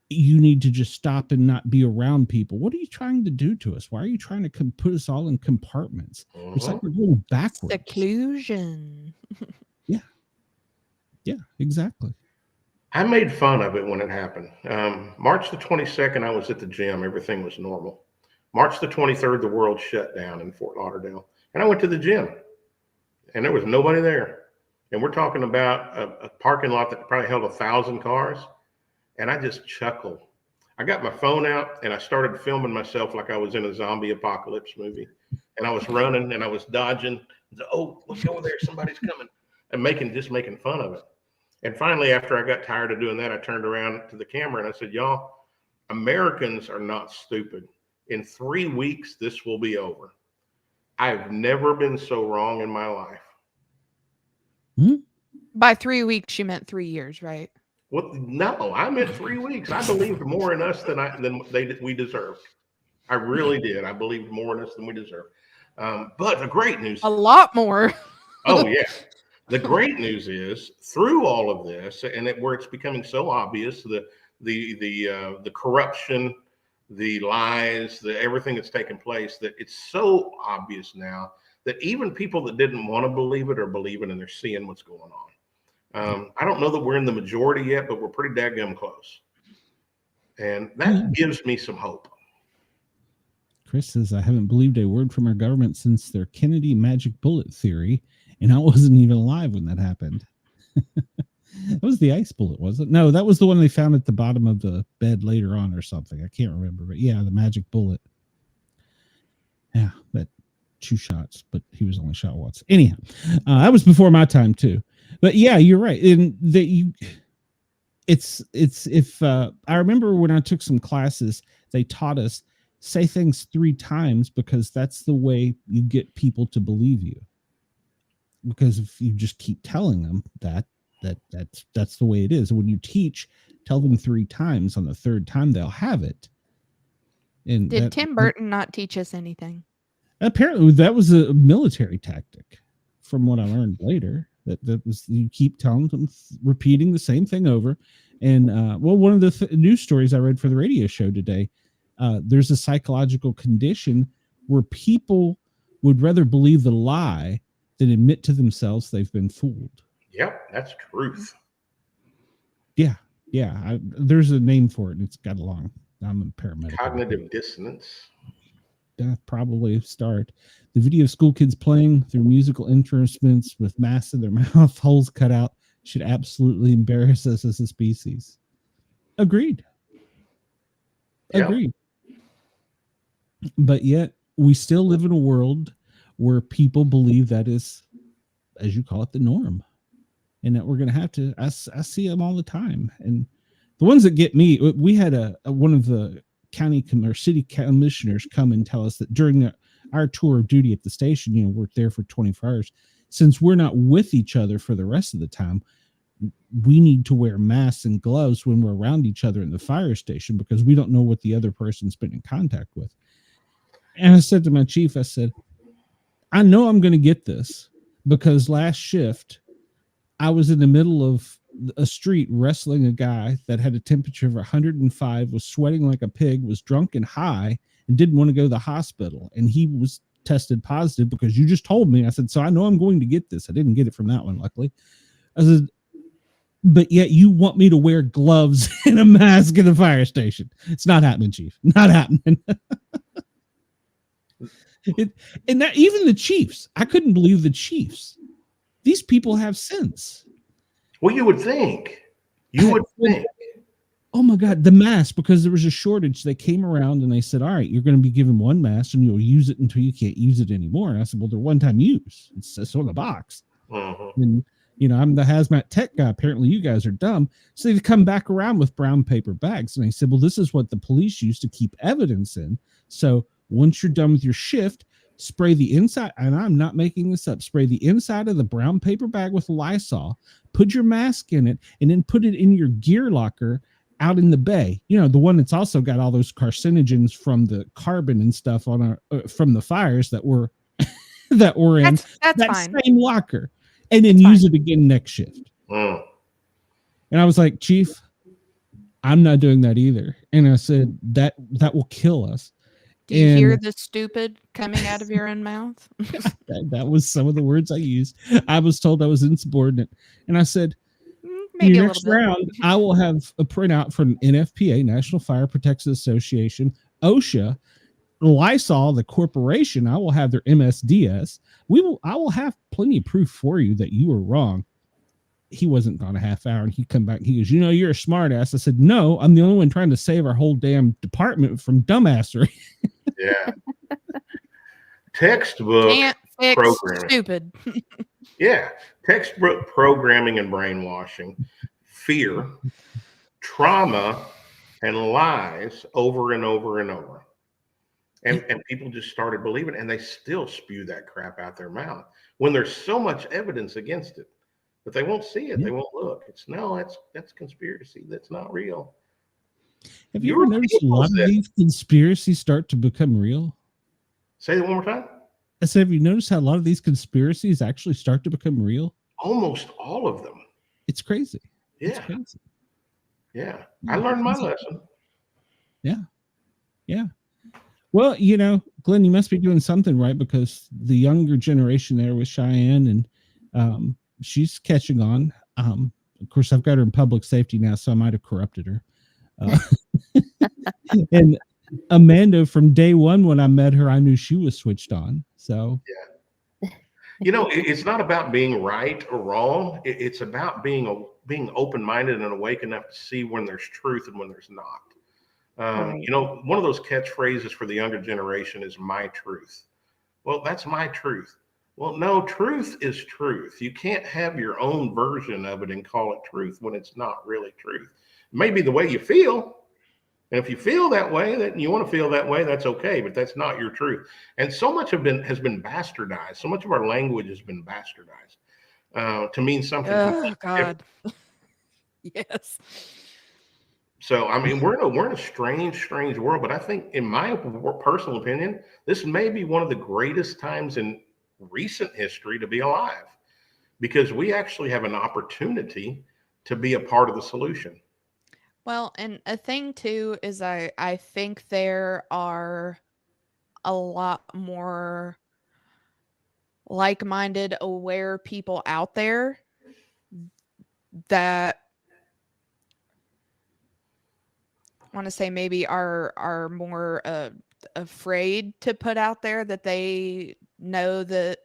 you need to just stop and not be around people, what are you trying to do to us? Why are you trying to put us all in compartments? It's like we're going backwards. Seclusion. Yeah, exactly. I made fun of it when it happened. March the 22nd, I was at the gym. Everything was normal. March the 23rd, the world shut down in Fort Lauderdale. And I went to the gym. And there was nobody there. And we're talking about a parking lot that probably held 1,000 cars. And I just chuckled. I got my phone out and I started filming myself like I was in a zombie apocalypse movie. And I was running and I was dodging. Oh, look over there. Somebody's coming. And making fun of it. And finally, after I got tired of doing that, I turned around to the camera and I said, y'all, Americans are not stupid. In 3 weeks, this will be over. I've never been so wrong in my life. By 3 weeks, you meant 3 years, right? Well, no, I meant 3 weeks. I believed more in us than we deserved. I really did. I believed more in us than we deserved. But the great news, a lot more. Oh yeah, the great news is through all of this, and where it's becoming so obvious, the corruption, the lies, everything that's taken place, that it's so obvious now that even people that didn't want to believe it are believing, and they're seeing what's going on. I don't know that we're in the majority yet, but we're pretty daggum close. And that gives me some hope. Chris says, I haven't believed a word from our government since their Kennedy magic bullet theory, and I wasn't even alive when that happened. That was the ice bullet, was it? No, that was the one they found at the bottom of the bed later on or something. I can't remember, but yeah, the magic bullet. Yeah, but 2 shots, but he was only shot once. Anyhow, that was before my time too. But yeah, you're right. And I remember when I took some classes, they taught us say things 3 times because that's the way you get people to believe you. Because if you just keep telling them that's the way it is. When you teach, tell them 3 times. On the 3rd time, they'll have it. And Did Tim Burton not teach us anything? Apparently, that was a military tactic, from what I learned later. That was, you keep telling them, repeating the same thing over. And well, one of the news stories I read for the radio show today, there's a psychological condition where people would rather believe the lie than admit to themselves they've been fooled. Yep, that's truth. Yeah. There's a name for it, and it's got a long. I'm a paramedic. Cognitive dissonance. Probably a start. The video of school kids playing through musical instruments with masks in their mouth, holes cut out, should absolutely embarrass us as a species. Agreed. Yep. Agreed. But yet, we still live in a world where people believe that is, as you call it, the norm. And that we're going to have to, I see them all the time. And the ones that get me, we had one of the county or city commissioners come and tell us that during our tour of duty at the station, we're there for 24 hours. Since we're not with each other for the rest of the time, we need to wear masks and gloves when we're around each other in the fire station because we don't know what the other person's been in contact with. And I said to my chief, I said, I know I'm going to get this because last shift, I was in the middle of a street wrestling a guy that had a temperature of 105, was sweating like a pig, was drunk and high, and didn't want to go to the hospital. And he was tested positive because you just told me. I said, so I know I'm going to get this. I didn't get it from that one, luckily. I said, but yet you want me to wear gloves and a mask in the fire station. It's not happening, Chief. Not happening. And that even the Chiefs, I couldn't believe the Chiefs. These people have sense. Well, you would think. You would think. Oh my God, the mask, because there was a shortage. They came around and they said, all right, you're going to be given one mask and you'll use it until you can't use it anymore. And I said, well, they're one-time use. It's on the box. Mm-hmm. And, I'm the hazmat tech guy. Apparently you guys are dumb. So they come back around with brown paper bags. And I said, well, this is what the police use to keep evidence in. So once you're done with your shift, spray the inside, and I'm not making this up, spray the inside of the brown paper bag with Lysol, put your mask in it, and then put it in your gear locker out in the bay. The one that's also got all those carcinogens from the carbon and stuff on from the fires that were in That's that fine. same locker, and then That's use fine. it again next shift. Mm. And I was like, Chief, I'm not doing that either. And I said, that will kill us. Do you hear And the stupid coming out of your own mouth? that was some of the words I used. I was told I was insubordinate. And I said, Maybe your a next little bit. round, I will have a printout from NFPA, National Fire Protection Association, OSHA, Lysol, the corporation. I will have their MSDS. I will have plenty of proof for you that you were wrong. He wasn't gone a half hour, and he come back. He goes, you're a smart ass. I said, no, I'm the only one trying to save our whole damn department from dumbassery. Yeah. Textbook Can't fix programming. stupid. Yeah. Textbook programming and brainwashing, fear, trauma, and lies over and over and over. And people just started believing it, and they still spew that crap out their mouth when there's so much evidence against it. But they won't see it. They won't look. That's conspiracy. That's not real. Have you ever noticed a lot of these conspiracies start to become real? Say that one more time. I said, have you noticed how a lot of these conspiracies actually start to become real? Almost all of them. It's crazy. Yeah. It's crazy. Yeah. I learned my lesson. Yeah. Well, Glenn, you must be doing something right because the younger generation there with Cheyenne and she's catching on. Of course, I've got her in public safety now, so I might have corrupted her. And Amanda, from day one when I met her, I knew she was switched on. So yeah, it's not about being right or wrong. It's about being open-minded and awake enough to see when there's truth and when there's not. Right. One of those catchphrases for the younger generation is "my truth." Well, that's my truth. Well, no, truth is truth. You can't have your own version of it and call it truth when it's not really truth. It may be the way you feel, And if you feel that way, that you want to feel that way, that's okay, but that's not your truth. And so much has been bastardized. So much of our language has been bastardized to mean something. Oh God. Yes. So I mean, we're in a strange world. But I think, in my personal opinion, this may be one of the greatest times in recent history to be alive, because we actually have an opportunity to be a part of the solution. Well, and a thing too is I think there are a lot more like-minded, aware people out there that I want to say maybe are more afraid to put out there that they know that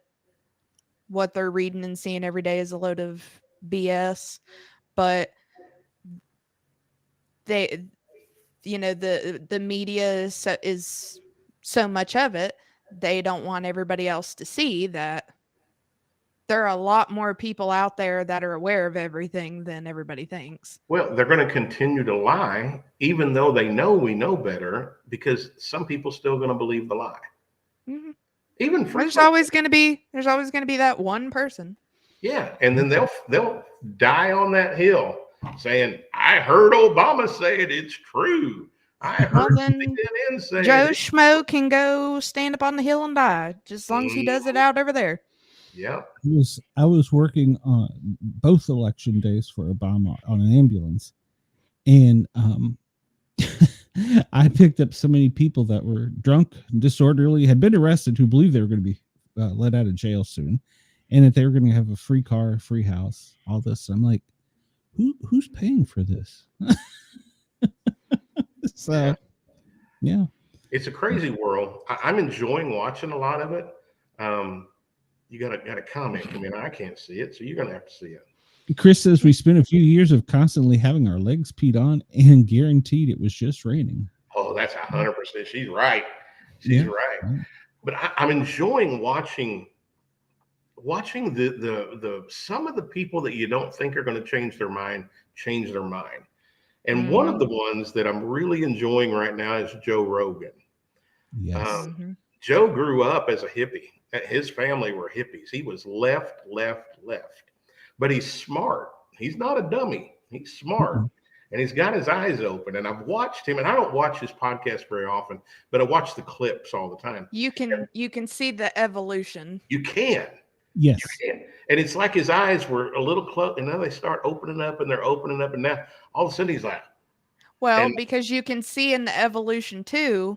what they're reading and seeing every day is a load of BS, but they, the media is so much of it, they don't want everybody else to see that there are a lot more people out there that are aware of everything than everybody thinks. Well, they're going to continue to lie, even though they know we know better, because some people still going to believe the lie. Mm-hmm. Even there's always going to be that one person. Yeah, and then they'll die on that hill saying, "I heard Obama say it. It's true. I heard CNN say Joe it." Schmo can go stand up on the hill and die, just as long as he does it out over there. Yeah. I was working on both election days for Obama on an ambulance, and I picked up so many people that were drunk and disorderly, had been arrested, who believed they were going to be let out of jail soon, and that they were going to have a free car, free house, all this. I'm like, who's paying for this? So, yeah. It's a crazy world. I'm enjoying watching a lot of it. You got a comment come in. I can't see it, so you're going to have to see it. Chris says we spent a few years of constantly having our legs peed on and guaranteed it was just raining. Oh, that's 100%. She's right. She's right. But I'm enjoying watching the some of the people that you don't think are going to change their mind. And one of the ones that I'm really enjoying right now is Joe Rogan. Yes. Joe grew up as a hippie. His family were hippies. He was left. But he's smart. He's not a dummy. He's smart. And he's got his eyes open. And I've watched him, and I don't watch his podcast very often, but I watch the clips all the time. You can see the evolution. You can. Yes. You can. And it's like his eyes were a little closed, and now they start opening up, and they're opening up, and now all of a sudden he's like, well, because you can see in the evolution too,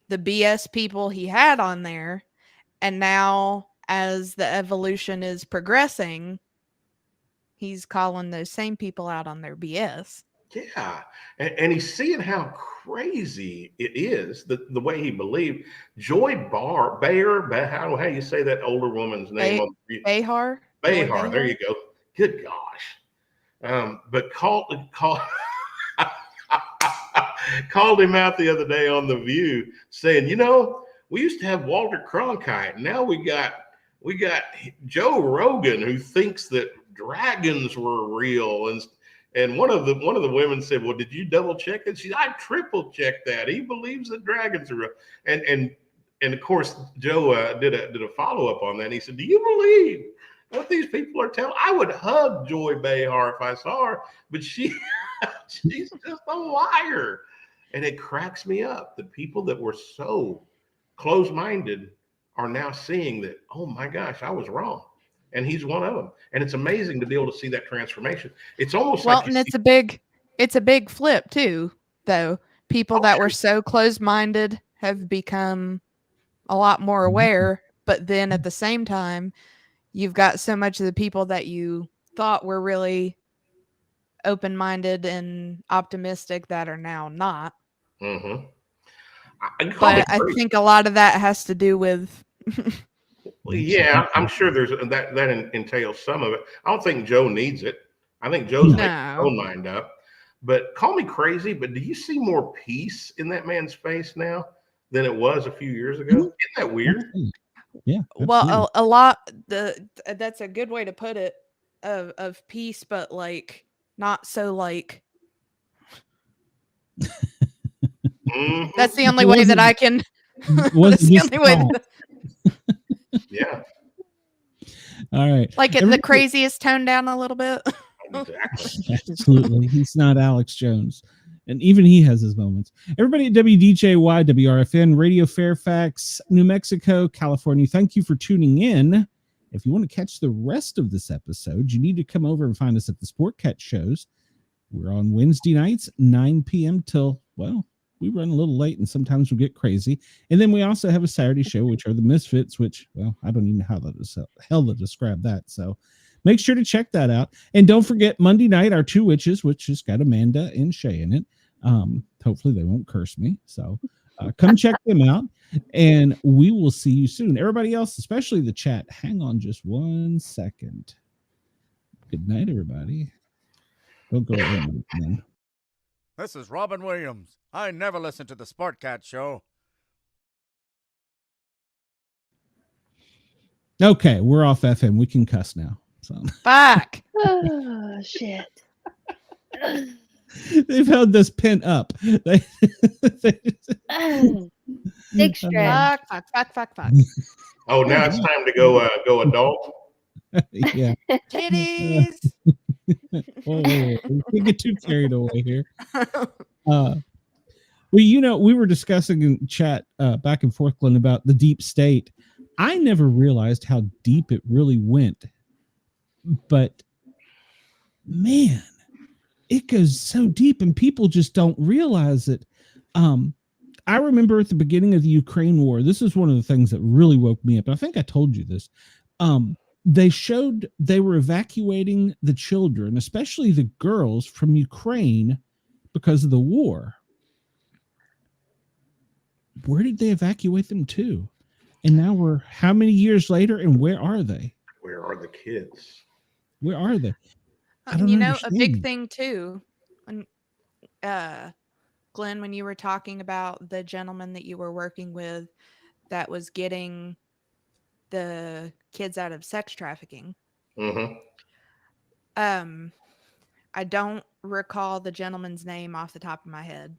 the BS people he had on there, and now as the evolution is progressing, he's calling those same people out on their BS. Yeah. And he's seeing how crazy it is, the way he believed. Joy Behar, how you say that older woman's name? Behar. Behar, there you go. Good gosh. But called him out the other day on The View, saying, we used to have Walter Cronkite. Now we got Joe Rogan, who thinks that dragons were real. And one of the women said, "Well, did you double check it?" I triple checked that. He believes that dragons are real. And of course, Joe did a follow up on that. And he said, "Do you believe what these people are telling?" I would hug Joy Behar if I saw her, but she's just a liar. And it cracks me up. The people that were so closed-minded are now seeing that, oh my gosh, I was wrong. And he's one of them. And it's amazing to be able to see that transformation. It's almost and it's a big flip too, though. People that were so closed-minded have become a lot more aware, but then at the same time, you've got so much of the people that you thought were really open-minded and optimistic that are now not. Mm-hmm. But I think a lot of that has to do with yeah, I'm sure there's that entails some of it. I don't think Joe needs it. I think Joe's making his own mind up. But call me crazy, but do you see more peace in that man's face now than it was a few years ago? Isn't that weird? Yeah. Well, a lot. That's a good way to put it. Of peace, but like not so like Mhm. That's the only way that I can. wasn't That's the just only way. small. Yeah, All right. Like it, the Everybody- craziest tone down a little bit. exactly. Absolutely. He's not Alex Jones. And even he has his moments. Everybody at WDJY, WRFN, Radio Fairfax, New Mexico, California, thank you for tuning in. If you want to catch the rest of this episode, you need to come over and find us at the Sportcat shows. We're on Wednesday nights, 9 p.m. till, well, we run a little late and sometimes we get crazy. And then we also have a Saturday show, which are the Misfits, which, well, I don't even know how the hell to describe that. So make sure to check that out. And don't forget Monday night, our Two Witches, which has got Amanda and Shay in it. Hopefully they won't curse me. So come check them out and we will see you soon. Everybody else, especially the chat, hang on just 1 second. Good night, everybody. Don't go ahead, man. This is Robin Williams. I never listen to the Sportcat show. Okay, we're off FM. We can cuss now. So Fuck. Oh, shit. they've held this pent up. They Big stretch. Fuck. Oh, now it's time to go adult. yeah. Titties. We get too carried away here. Well, you know, we were discussing in chat back and forth, Glenn, about the deep state. I never realized how deep it really went. But man, it goes so deep and people just don't realize it. I remember at the beginning of the Ukraine war, this is one of the things that really woke me up. I think I told you this. They showed they were evacuating the children, especially the girls, from Ukraine because of the war. Where did they evacuate them to? And now we're how many years later, and where are they? Where are the kids? Where are they? You know, a big understand. thing too, when Glenn, when you were talking about the gentleman that you were working with that was getting the kids out of sex trafficking. Mm-hmm. I don't recall the gentleman's name off the top of my head,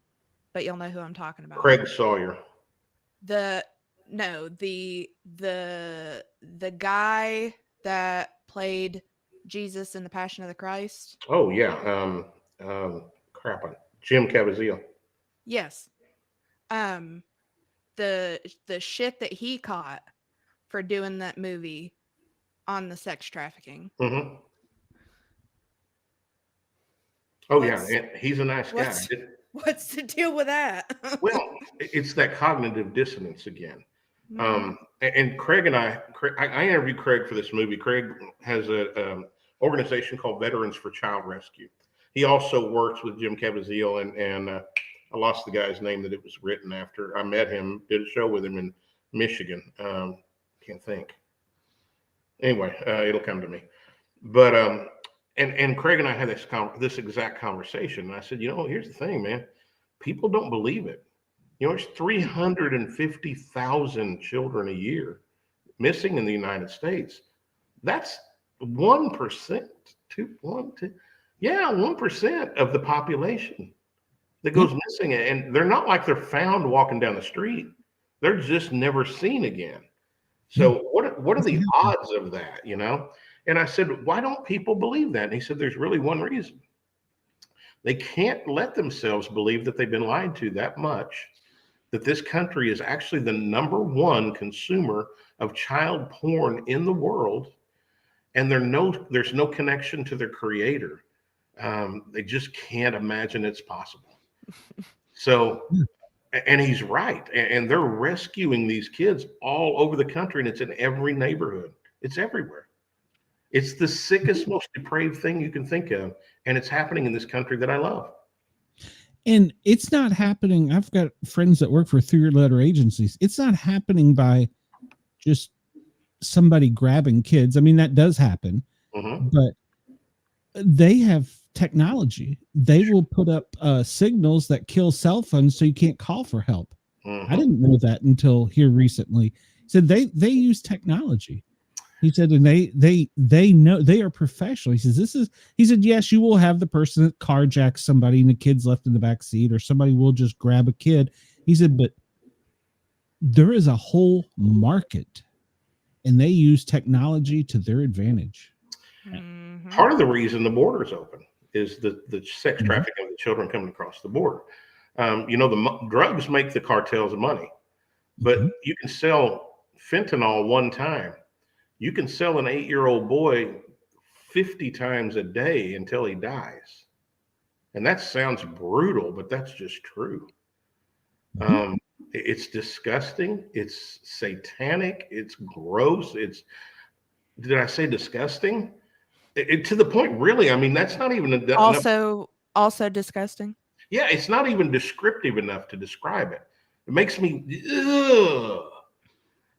but you'll know who I'm talking about. Craig Sawyer. The guy that played Jesus in the Passion of the Christ. Oh yeah. Jim Caviezel. Yes. The shit that he caught for doing that movie on the sex trafficking. Mm-hmm. Oh yeah, and he's a nice guy. What's the deal with that? Well, it's that cognitive dissonance again. And Craig and I interviewed Craig for this movie. Craig has a organization called Veterans for Child Rescue. He also works with Jim Caviezel, and I lost the guy's name that it was written after. I met him, did a show with him in Michigan. Can't think. Anyway, it'll come to me. But and Craig and I had this exact conversation. And I said, you know, here's the thing, man. People don't believe it. You know, there's 350,000 children a year missing in the United States. That's 1%, 1% of the population that goes missing. And they're not like they're found walking down the street. They're just never seen again. So what are the odds of that, you know? And I said, why don't people believe that? And he said, there's really one reason. They can't let themselves believe that they've been lied to that much, that this country is actually the #1 consumer of child porn in the world, and there's no connection to their creator. They just can't imagine it's possible. So, and he's right. And they're rescuing these kids all over the country, and it's in every neighborhood. It's everywhere. It's the sickest, most depraved thing you can think of, and it's happening in this country that I love. And it's not happening. I've got friends that work for 3-letter agencies. It's not happening by just somebody grabbing kids. I mean, that does happen, but they have technology. They will put up signals that kill cell phones so you can't call for help. I didn't know that until here recently. So they use technology. He said, and they know, they are professional. He says, he said, yes, you will have the person that carjacks somebody and the kid's left in the back seat, or somebody will just grab a kid. He said, but there is a whole market and they use technology to their advantage. Mhm. Part of the reason the border is open is the sex Mhm. trafficking of the children coming across the border. The drugs make the cartels money, but Mhm. you can sell fentanyl one time. You can sell an 8-year-old boy 50 times a day until he dies. And that sounds brutal, but that's just true. Mhm. It's disgusting. It's satanic. It's gross. Did I say disgusting? To the point, really. I mean, that's not even enough. Also disgusting. Yeah, it's not even descriptive enough to describe it. It makes me, ugh.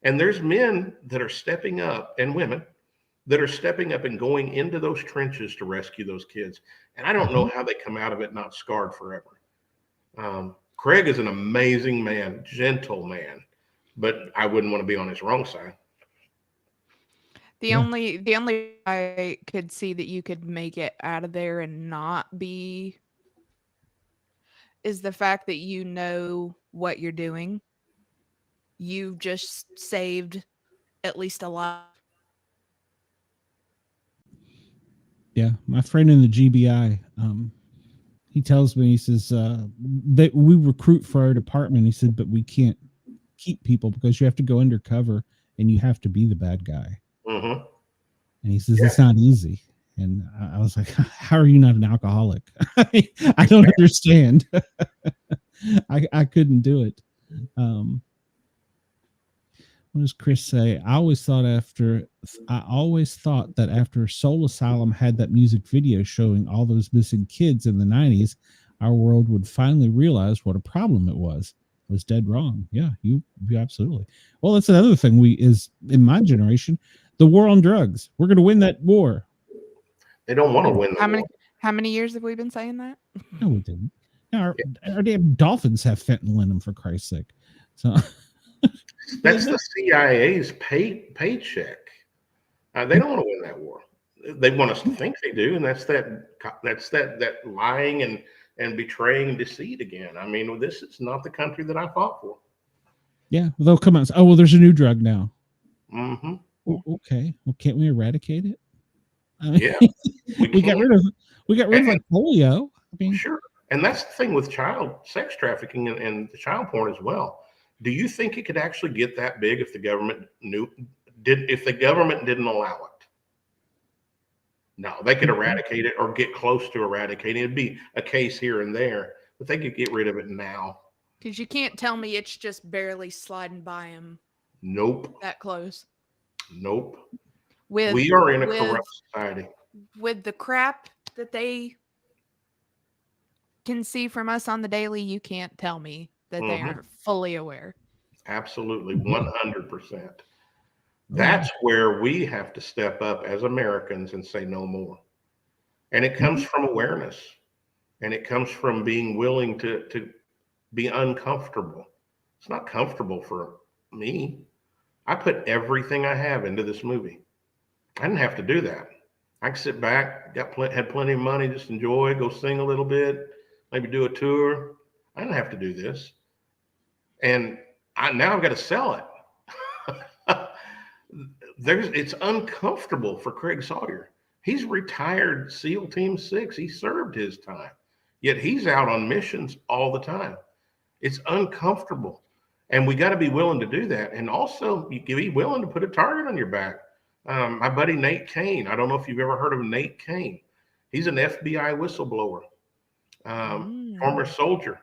And there's men that are stepping up, and women that are stepping up and going into those trenches to rescue those kids. And I don't know how they come out of it not scarred forever. Craig is an amazing man, gentle man, but I wouldn't want to be on his wrong side. The only I could see that you could make it out of there and not be is the fact that you know what you're doing. You've just saved at least a life. Yeah, my friend in the GBI, he tells me, he says, that we recruit for our department. He said, but we can't keep people because you have to go undercover and you have to be the bad guy. Mm-hmm. And he says, it's not easy. And I was like, how are you not an alcoholic? I don't understand. I couldn't do it. What does Chris say? I always thought that after Soul Asylum had that music video showing all those missing kids in the 90s, our world would finally realize what a problem it was. I was dead wrong. Yeah, you absolutely. Well, that's another thing is in my generation, the war on drugs. We're going to win that war. They don't want to win the war. How many years have we been saying that? No, we didn't. Now, our damn dolphins have fentanyl in them, for Christ's sake. So that's the CIA's paycheck. They don't want to win that war. They want us to think they do, and that's that lying and betraying deceit again. I mean, this is not the country that I fought for. Yeah, they'll come out and say, oh, well, there's a new drug now. Mm-hmm. Okay, well, can't we eradicate it? I mean, yeah, we got rid of like polio. I mean, sure. And that's the thing with child sex trafficking and the child porn as well. Do you think it could actually get that big if the government if the government didn't allow it? No, they could eradicate it or get close to eradicating it. It'd be a case here and there, but they could get rid of it now. Because you can't tell me it's just barely sliding by them. Nope. That close. Nope. We are in a corrupt society. With the crap that they can see from us on the daily, you can't tell me that they aren't fully aware. Absolutely, 100%. That's where we have to step up as Americans and say no more. And it comes from awareness, and it comes from being willing to be uncomfortable. It's not comfortable for me. I put everything I have into this movie. I didn't have to do that. I could sit back, had plenty of money, just enjoy, go sing a little bit, maybe do a tour. I didn't have to do this. And now I've got to sell it. It's uncomfortable for Craig Sawyer. He's retired SEAL Team 6. He served his time, yet he's out on missions all the time. It's uncomfortable. And we got to be willing to do that. And also, you can be willing to put a target on your back. My buddy Nate Kane. I don't know if you've ever heard of Nate Kane. He's an FBI whistleblower, former soldier.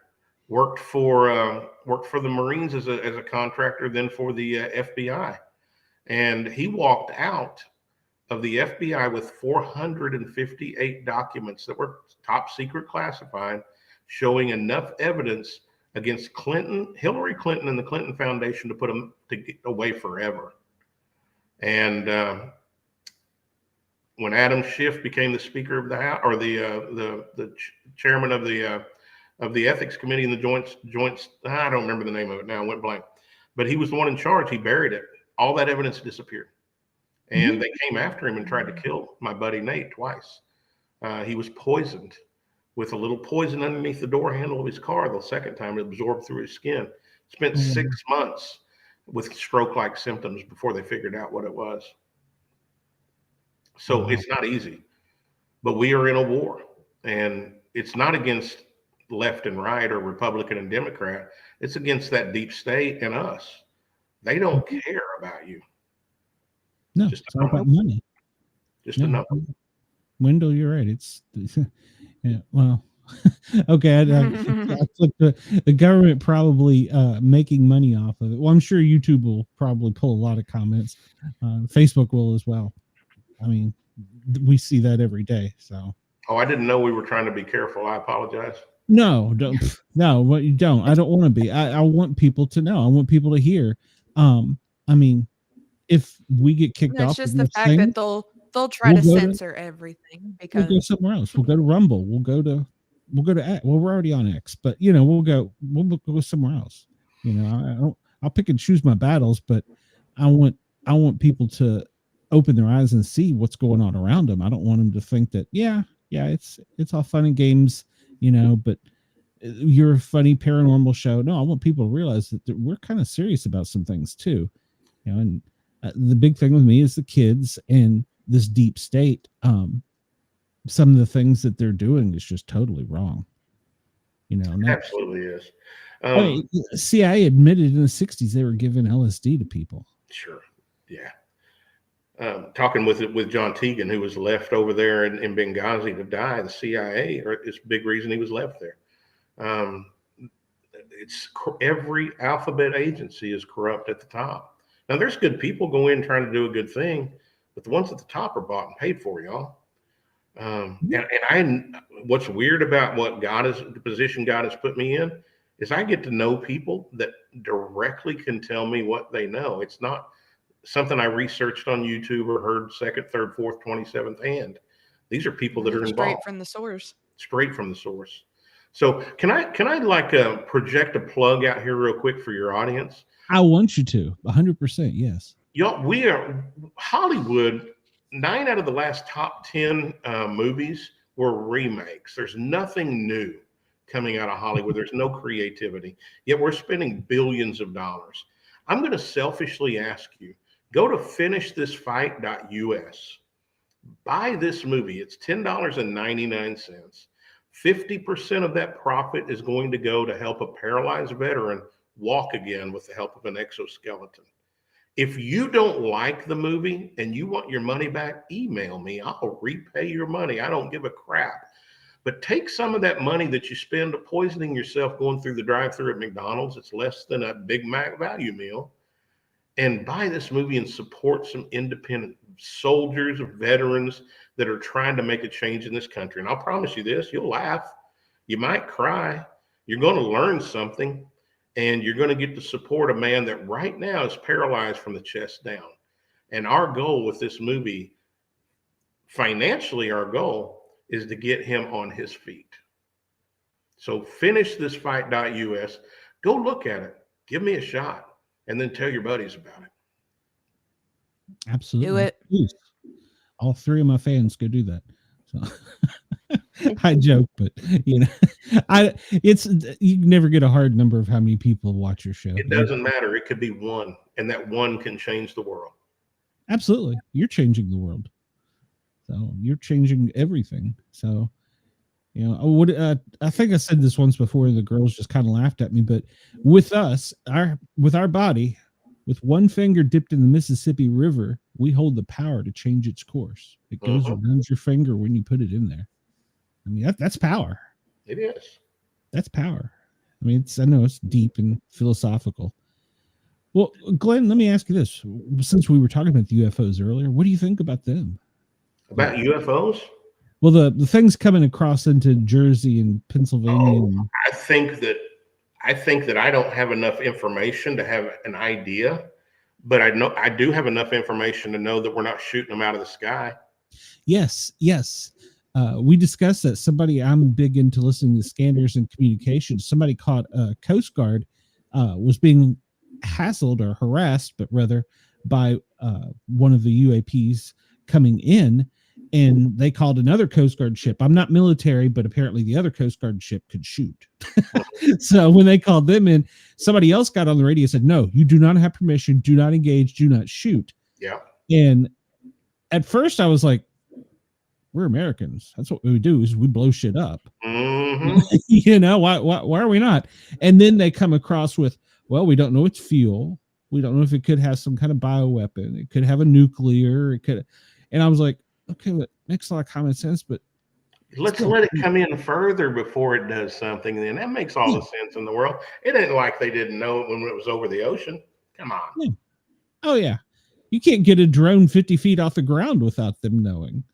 Worked for the Marines as a contractor, then for the FBI, and he walked out of the FBI with 458 documents that were top secret classified, showing enough evidence against Hillary Clinton, and the Clinton Foundation to put him to get away forever. And when Adam Schiff became the Speaker of the House, or the chairman of the Ethics Committee in the joints, I don't remember the name of it now, I went blank, but he was the one in charge. He buried it. All that evidence disappeared. and they came after him and tried to kill my buddy Nate twice. He was poisoned with a little poison underneath the door handle of his car. The second time, it absorbed through his skin. Spent 6 months with stroke-like symptoms before they figured out what it was. So it's not easy, but we are in a war, and it's not against left and right or Republican and Democrat. It's against that deep state and us. They don't care about you. No, Just it's all about money. Just a number. Wendell, you're right. It's yeah, well, okay. I clicked the government probably making money off of it. Well, I'm sure YouTube will probably pull a lot of comments. Facebook will as well. I mean, we see that every day. So. Oh, I didn't know we were trying to be careful. I apologize. No, don't. No, what you don't. I don't want to be. I want people to know. I want people to hear. I mean, if we get kicked off, it's just the fact that they'll try to censor everything because we'll go somewhere else. We'll go to Rumble. We'll go to X. Well, we're already on X, but we'll go somewhere else. I'll pick and choose my battles, but I want people to open their eyes and see what's going on around them. I don't want them to think that it's all fun and games, but you're a funny paranormal show. No, I want people to realize that we're kind of serious about some things too. And the big thing with me is the kids and this deep state. Some of the things that they're doing is just totally wrong. Absolutely is. CIA admitted in the 60s they were giving LSD to people. Sure. Yeah. Talking with John Teagan, who was left over there in Benghazi to die. The CIA is a big reason he was left there. It's every alphabet agency is corrupt at the top. Now, there's good people go in trying to do a good thing, but the ones at the top are bought and paid for, y'all. What's weird about the position God has put me in is I get to know people that directly can tell me what they know. It's not something I researched on YouTube or heard second, third, fourth, 27th hand. These are people that are involved. Straight from the source. Straight from the source. So can I project a plug out here real quick for your audience? I want you to 100%. Yes. Y'all, we are Hollywood. 9 out of the last top 10 movies were remakes. There's nothing new coming out of Hollywood. There's no creativity, yet we're spending billions of dollars. I'm going to selfishly ask you, go to finishthisfight.us. Buy this movie. It's $10.99. 50% of that profit is going to go to help a paralyzed veteran walk again with the help of an exoskeleton. If you don't like the movie and you want your money back, email me. I'll repay your money. I don't give a crap. But take some of that money that you spend poisoning yourself going through the drive-thru at McDonald's. It's less than a Big Mac value meal. And buy this movie and support some independent soldiers or veterans that are trying to make a change in this country. And I'll promise you this, you'll laugh. You might cry. You're going to learn something. And you're going to get to support a man that right now is paralyzed from the chest down. And our goal with this movie, financially, our goal is to get him on his feet. So finishthisfight.us. Go look at it. Give me a shot. And then tell your buddies about it. Absolutely. Do it. Please. All 3 of my fans go do that. So I joke, but you never get a hard number of how many people watch your show. It doesn't matter. It could be 1, and that 1 can change the world. Absolutely. You're changing the world. So you're changing everything. So, I think I said this once before, and the girls just kind of laughed at me, but with us, with our body, with one finger dipped in the Mississippi River, we hold the power to change its course. It goes around your finger when you put it in there. I mean, that's power. It is. That's power. I mean, I know it's deep and philosophical. Well, Glenn, let me ask you this. Since we were talking about the UFOs earlier, what do you think about them? About UFOs? Well, the things coming across into Jersey and Pennsylvania. I think that I don't have enough information to have an idea, but I do have enough information to know that we're not shooting them out of the sky. Yes. We discussed that. I'm big into listening to scanners and communications. Somebody caught a Coast Guard was being hassled or harassed, but rather by one of the UAPs coming in, and they called another Coast Guard ship. I'm not military, but apparently the other Coast Guard ship could shoot. So when they called them in, somebody else got on the radio and said, no, you do not have permission. Do not engage. Do not shoot. Yeah. And at first I was like, we're Americans. That's what we do, is we blow shit up. Mm-hmm. You know, why are we not? And then they come across with, well, we don't know its fuel. We don't know if it could have some kind of bioweapon. It could have a nuclear. It could. And I was like, okay, that makes a lot of common sense, but let's let it come in further before it does something. Then that makes all the sense in the world. It ain't like they didn't know it when it was over the ocean. Come on. Yeah. Oh yeah, you can't get a drone 50 feet off the ground without them knowing.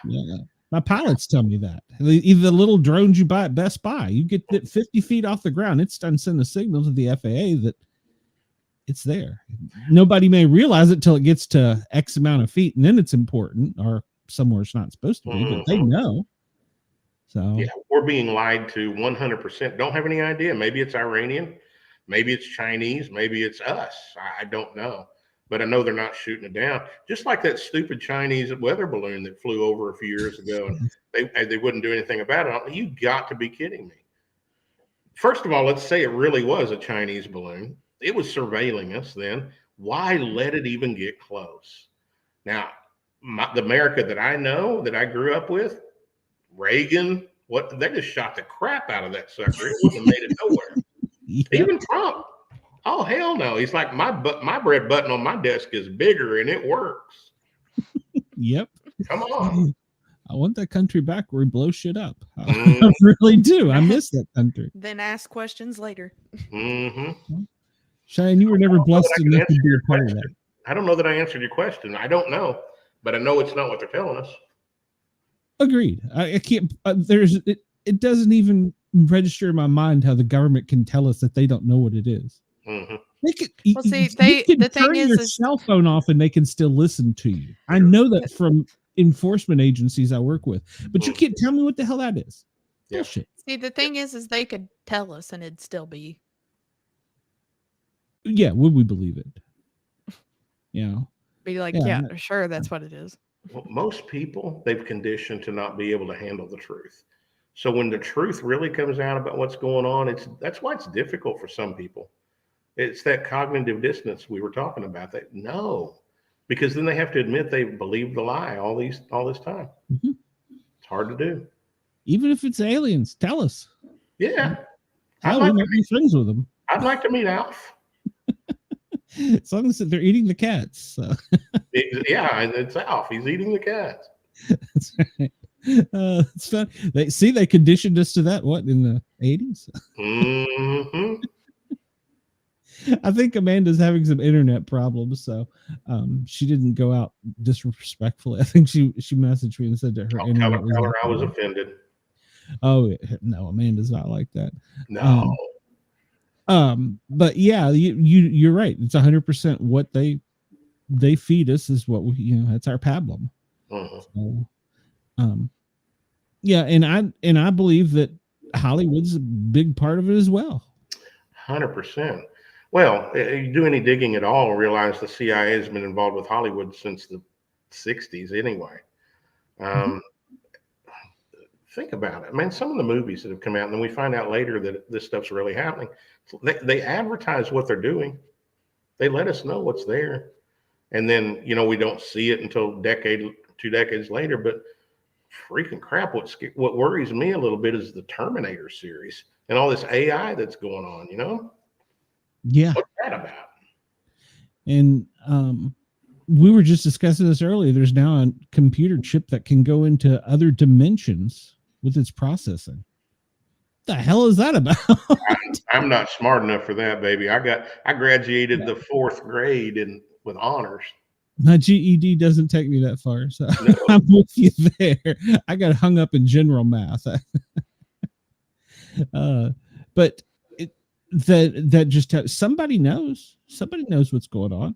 Yeah. My pilots tell me that. Either the little drones you buy at Best Buy, you get it 50 feet off the ground, it's done send a signal to the FAA that it's there. Nobody may realize it till it gets to X amount of feet, and then it's important, or somewhere it's not supposed to be, but they know. So yeah, we're being lied to 100%. Don't have any idea. Maybe it's Iranian, maybe it's Chinese, maybe it's us. I don't know. But I know they're not shooting it down. Just like that stupid Chinese weather balloon that flew over a few years ago, and they wouldn't do anything about it. You got to be kidding me. First of all, let's say it really was a Chinese balloon. It was surveilling us then. Why let it even get close? Now, the America that I know, that I grew up with, Reagan, they just shot the crap out of that sucker. It wouldn't have made it nowhere. Yep. Even Trump. Oh, hell no. He's like, my red button on my desk is bigger and it works. Yep. Come on. I want that country back where we blow shit up. I really do. I miss that country. Then ask questions later. Mm-hmm. Cheyenne, you were never blessed enough to be a part of that. I don't know that I answered your question. I don't know, but I know it's not what they're telling us. Agreed. I can't, it doesn't even register in my mind how the government can tell us that they don't know what it is. Mm-hmm. Well, see, the thing is, your cell phone off and they can still listen to you. I know that from enforcement agencies I work with, but you can't tell me what the hell that is. Yeah. Bullshit. See, the thing is they could tell us and it'd still be. Yeah, would we believe it? You know, Be like, yeah, sure, that's what it is. Well, most people, they've conditioned to not be able to handle the truth. So when the truth really comes out about what's going on, that's why it's difficult for some people. It's that cognitive dissonance we were talking about. That because then they have to admit they believed the lie all this time. Mm-hmm. It's hard to do. Even if it's aliens, tell us. Yeah, we might be friends with them. I'd like to meet Alf. As long as they're eating the cats. So. Yeah, it's Alf. He's eating the cats. That's right. It's fun. They conditioned us to that. What, in the 80s? Mm-hmm. I think Amanda's having some internet problems, so she didn't go out disrespectfully. I think she messaged me and said that her internet was. Tell her I was offended. Oh no, Amanda's not like that. No. But yeah, you're right. It's 100% what they feed us is what that's our pablum. Mm-hmm. So, yeah, and I believe that Hollywood's a big part of it as well. 100%. Well, you do any digging at all, realize the CIA has been involved with Hollywood since the 60s anyway. Think about it. I mean, some of the movies that have come out, and then we find out later that this stuff's really happening. They advertise what they're doing. They let us know what's there. And then, we don't see it until 2 decades later. But freaking crap, what worries me a little bit is the Terminator series and all this AI that's going on, Yeah. What's that about? And we were just discussing this earlier. There's now a computer chip that can go into other dimensions with its processing. What the hell is that about? I'm not smart enough for that, baby. I graduated the 4th grade with honors. My GED doesn't take me that far, so no. I'm with you there. I got hung up in general math. But that just somebody knows what's going on,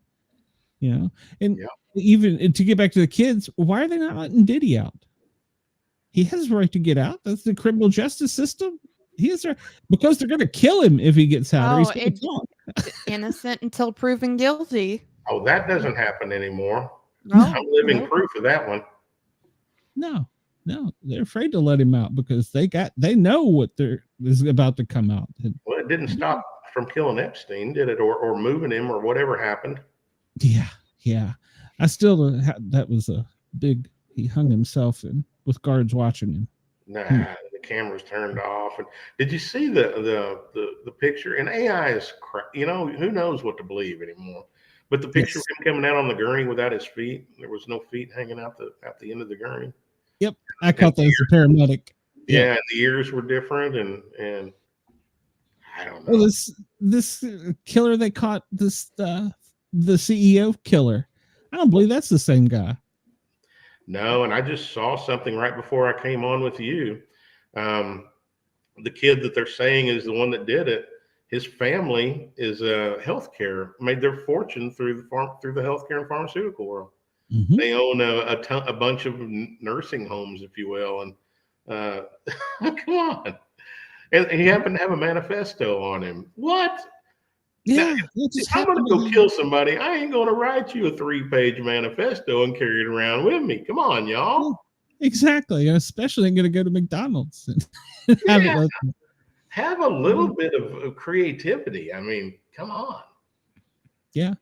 and even to get back to the kids, why are they not letting Diddy out? He has a right to get out. That's the criminal justice system. He has because they're going to kill him if he gets out. Or he's Innocent until proven guilty. Oh, that doesn't happen anymore. No, I'm living no. proof of that one. No, they're afraid to let him out because they know what is about to come out. Well, it didn't stop from killing Epstein, did it? Or moving him or whatever happened. Yeah. I still that was a big. He hung himself with guards watching him. Nah, the camera's turned off. And did you see the picture? And AI is crap. You know, who knows what to believe anymore? But the picture of him coming out on the gurney without his feet, there was no feet hanging out the end of the gurney. Yep, I caught that as a paramedic. Yeah, and the ears were different, and I don't know. Well, this killer they caught, the CEO killer. I don't believe that's the same guy. No, and I just saw something right before I came on with you. The kid that they're saying is the one that did it. His family is healthcare, made their fortune through the healthcare and pharmaceutical world. Mm-hmm. They own a bunch of nursing homes, if you will, and come on. And he happened to have a manifesto on him. What? Yeah, now, if I'm going to go kill somebody, I ain't going to write you a 3-page manifesto and carry it around with me. Come on, y'all. Exactly. Especially I'm going to go to McDonald's and have a little bit of creativity. I mean, come on. Yeah.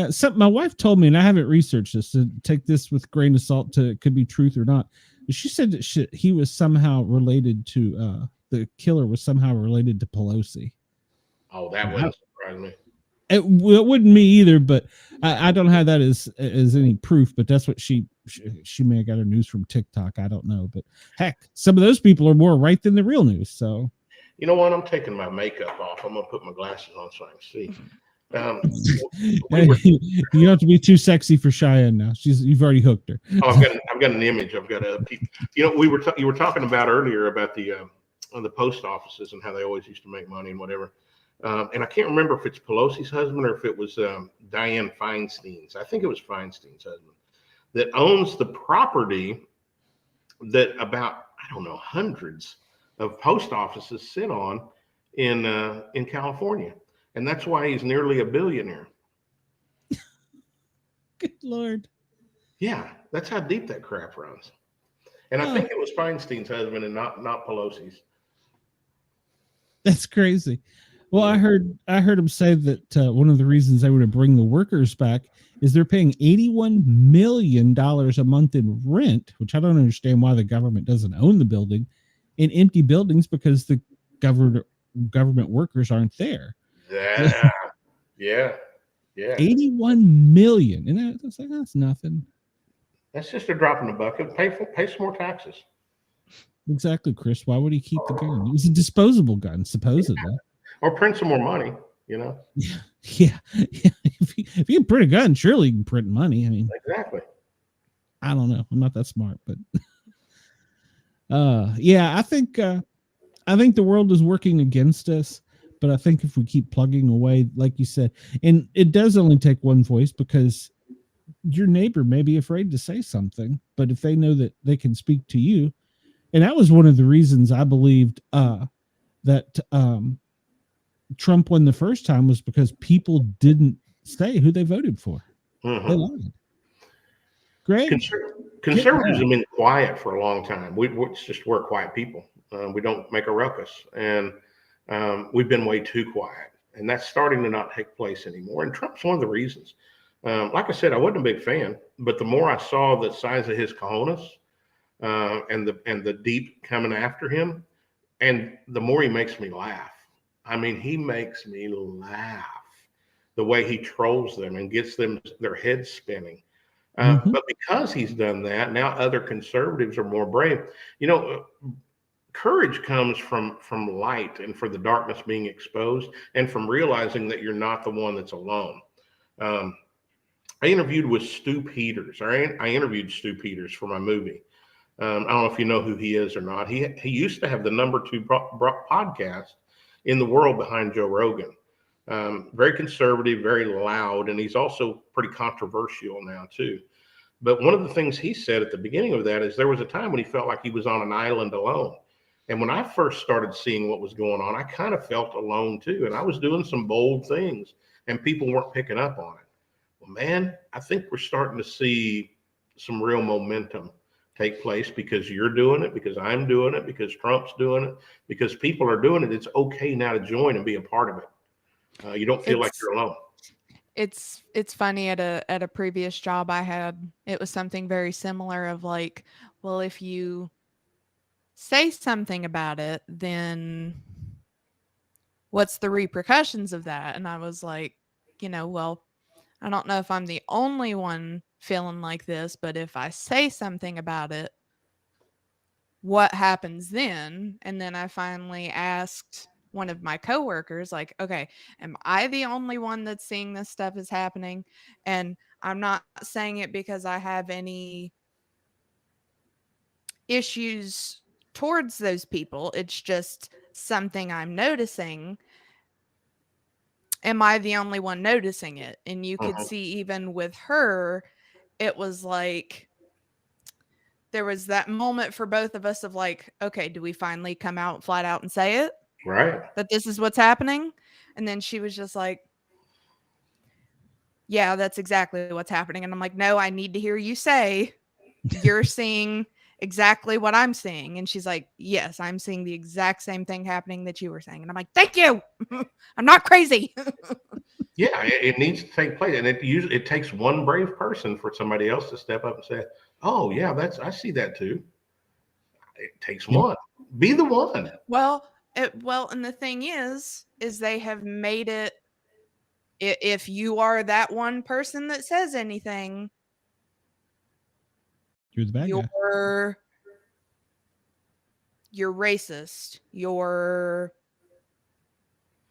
Something my wife told me, and I haven't researched this, to take this with a grain of salt. It could be truth or not. She said that he was somehow related to the killer was somehow related to Pelosi. Oh, that wouldn't surprise me. It wouldn't me either, but I don't have that as any proof. But that's what she may have got her news from TikTok. I don't know, but heck, some of those people are more right than the real news. So, you know what? I'm taking my makeup off. I'm gonna put my glasses on so I can see. You don't have to be too sexy for Cheyenne now. You've already hooked her. Oh, I've got an image. I've got a. You know, you were talking about earlier about the post offices and how they always used to make money and whatever. And I can't remember if it's Pelosi's husband or if it was Dianne Feinstein's. I think it was Feinstein's husband that owns the property that about, I don't know, hundreds of post offices sit on in California. And that's why he's nearly a billionaire. Good Lord. Yeah, that's how deep that crap runs. And I think it was Feinstein's husband and not Pelosi's. That's crazy. Well, I heard him say that one of the reasons they were to bring the workers back is they're paying $81 million a month in rent, which I don't understand why the government doesn't own the building, in empty buildings because the government workers aren't there. Yeah. 81 million, and that's like that's nothing. That's just a drop in the bucket. Pay some more taxes. Exactly, Chris. Why would he keep the gun? It was a disposable gun, supposedly. Yeah. Or print some more money, you know? Yeah. If you can print a gun, surely you can print money. I mean, exactly. I don't know. I'm not that smart, but I think the world is working against us. But I think if we keep plugging away, like you said, and it does only take one voice because your neighbor may be afraid to say something, but if they know that they can speak to you, and that was one of the reasons I believed that Trump won the first time was because people didn't say who they voted for. Mm-hmm. They lied. Great. Conservatives have been quiet for a long time. We're quiet people. We don't make a ruckus, and we've been way too quiet, and that's starting to not take place anymore. And Trump's one of the reasons. Like I said, I wasn't a big fan, but the more I saw the size of his cojones and the deep coming after him, and the more he makes me laugh. I mean, he makes me laugh the way he trolls them and gets them their heads spinning. But because he's done that, now other conservatives are more brave. You know, courage comes from light and for the darkness being exposed and from realizing that you're not the one that's alone. I interviewed with Stu Peters. I interviewed Stu Peters for my movie. I don't know if you know who he is or not. He used to have the #2 podcast in the world behind Joe Rogan. Very conservative, very loud, and he's also pretty controversial now too. But one of the things he said at the beginning of that is there was a time when he felt like he was on an island alone. And when I first started seeing what was going on, I kind of felt alone too. And I was doing some bold things and people weren't picking up on it. Well, man, I think we're starting to see some real momentum take place because you're doing it, because I'm doing it, because Trump's doing it, because people are doing it. It's okay now to join and be a part of it. You don't feel like you're alone. It's funny, at a previous job I had, it was something very similar of like, well, if you say something about it, then what's the repercussions of that? And I was like, well, I don't know if I'm the only one feeling like this, but if I say something about it, what happens then? And then I finally asked one of my coworkers, like, okay, am I the only one that's seeing this stuff is happening? And I'm not saying it because I have any issues towards those people. It's just something I'm noticing. Am I the only one noticing it? And you could see even with her, it was like there was that moment for both of us of like, okay, do we finally come out flat out and say it? Right. That this is what's happening? And then she was just like, yeah, that's exactly what's happening. And I'm like, no, I need to hear you say you're seeing exactly what I'm seeing. And she's like, yes, I'm seeing the exact same thing happening that you were saying. And I'm like, thank you. I'm not crazy. Yeah, it needs to take place. And it takes one brave person for somebody else to step up and say, oh yeah, I see that too. It takes one. Be the one. Well, and the thing is they have made it, if you are that one person that says anything, You're the bad guy. You're racist. You're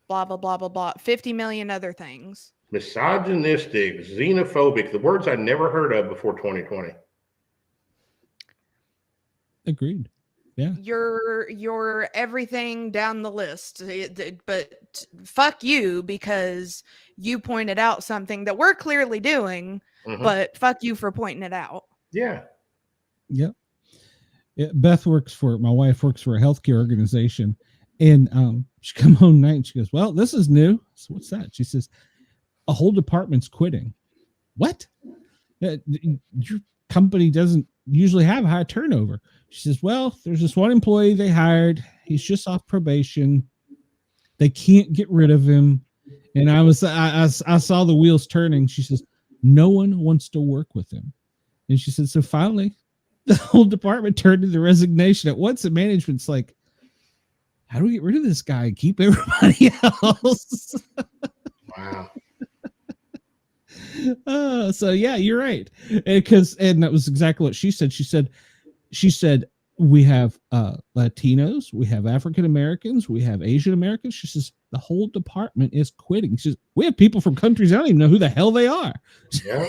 blah, blah, blah, blah, blah. 50 million other things. Misogynistic, xenophobic, the words I never heard of before 2020. Agreed. Yeah. You're everything down the list. But fuck you, because you pointed out something that we're clearly doing, but fuck you for pointing it out. Yeah. Yep. Yeah, Beth my wife works for a healthcare organization, and she come home night and she goes, well, this is new. So what's that? She says, a whole department's quitting. What? Your company doesn't usually have high turnover. She says, well, there's this one employee they hired. He's just off probation. They can't get rid of him. And I saw the wheels turning. She says, no one wants to work with him. And she said, so finally, the whole department turned into resignation at once. And management's like, how do we get rid of this guy and keep everybody else? Wow. So yeah, you're right. And that was exactly what she said. She said we have Latinos, we have African Americans, we have Asian Americans. She says the whole department is quitting. She says we have people from countries I don't even know who the hell they are. Yeah.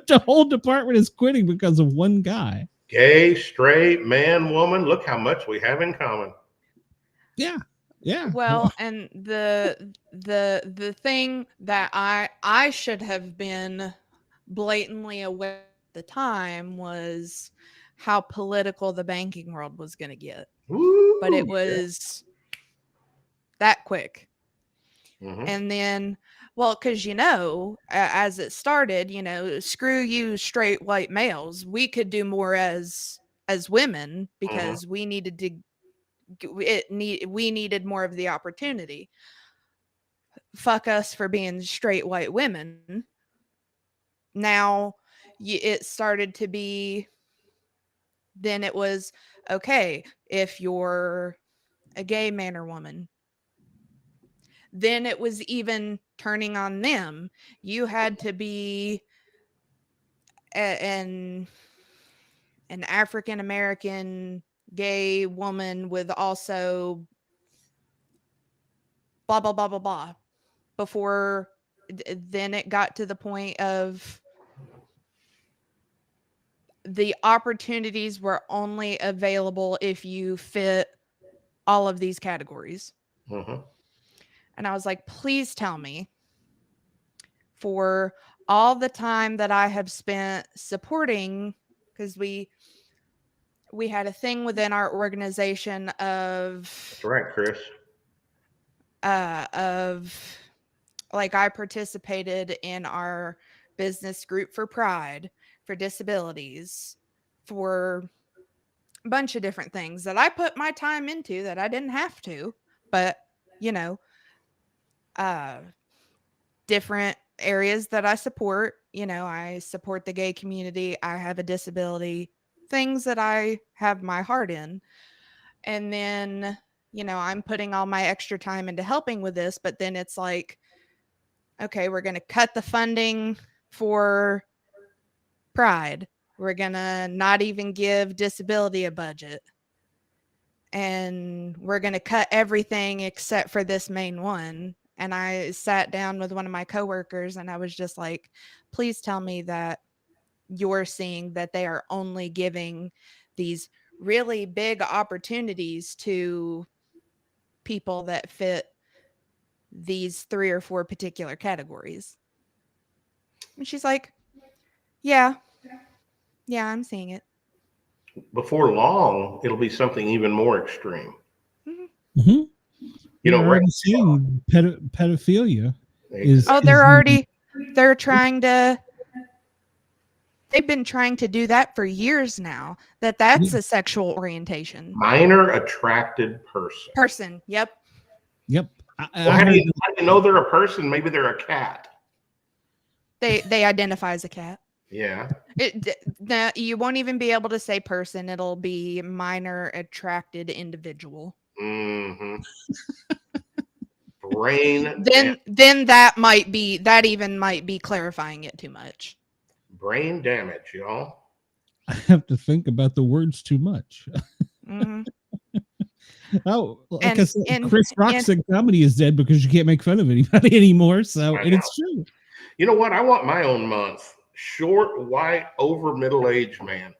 The whole department is quitting because of one guy. Gay, straight, man, woman. Look how much we have in common. Yeah. Yeah. Well, and the thing that I should have been blatantly aware at the time was how political the banking world was going to get. Ooh, but it was that quick. Mm-hmm. And then, well, because, as it started, screw you straight white males. We could do more as women because we needed we needed more of the opportunity. Fuck us for being straight white women. Now it started to be, then it was, okay, if you're a gay man or woman, then it was even turning on them. You had to be an African American gay woman with also blah, blah, blah, blah, blah. Before then it got to the point of the opportunities were only available if you fit all of these categories. Mm-hmm. And I was like, please tell me, for all the time that I have spent supporting, because we had a thing within our organization of That's right, Chris. like I participated in our business group for Pride, for disabilities, for a bunch of different things that I put my time into that I didn't have to, but you know, different areas that I support. You know, I support the gay community. I have a disability, things that I have my heart in. And then, you know, I'm putting all my extra time into helping with this, but then it's like, okay, we're going to cut the funding for Pride. We're going to not even give disability a budget. And we're going to cut everything except for this main one. And I sat down with one of my coworkers and I was just like, please tell me that you're seeing that they are only giving these really big opportunities to people that fit these 3 or 4 particular categories. And she's like, yeah, I'm seeing it. Before long, it'll be something even more extreme. Mm-hmm. You You're know, already right? seeing pedophilia. They've been trying to do that for years now. That's a sexual orientation. Minor attracted person. Yep. Well, how do you know they're a person? Maybe they're a cat. They identify as a cat. Yeah. You won't even be able to say person. It'll be minor attracted individual. Mm-hmm. Brain. Then that even might be clarifying it too much. Brain damage, y'all. I have to think about the words too much. Mm-hmm. Oh, like I said, Chris Rock said comedy is dead because you can't make fun of anybody anymore. So, and it's true. You know what? I want my own month. Short, white, over middle-aged man.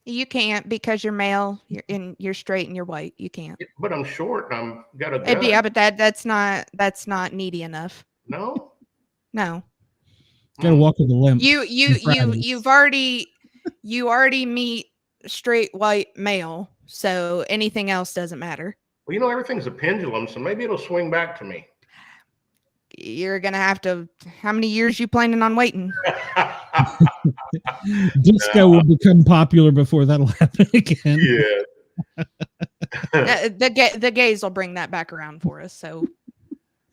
You can't because you're male. You're straight and you're white. You can't. But I'm short and I'm got a gun. Yeah, but that's not needy enough. No. Gotta walk with a limp. You already meet straight white male, so anything else doesn't matter. Well, you know, everything's a pendulum, so maybe it'll swing back to me. You're gonna have to. How many years you planning on waiting? Disco will become popular before that'll happen again. Yeah. The gays will bring that back around for us. So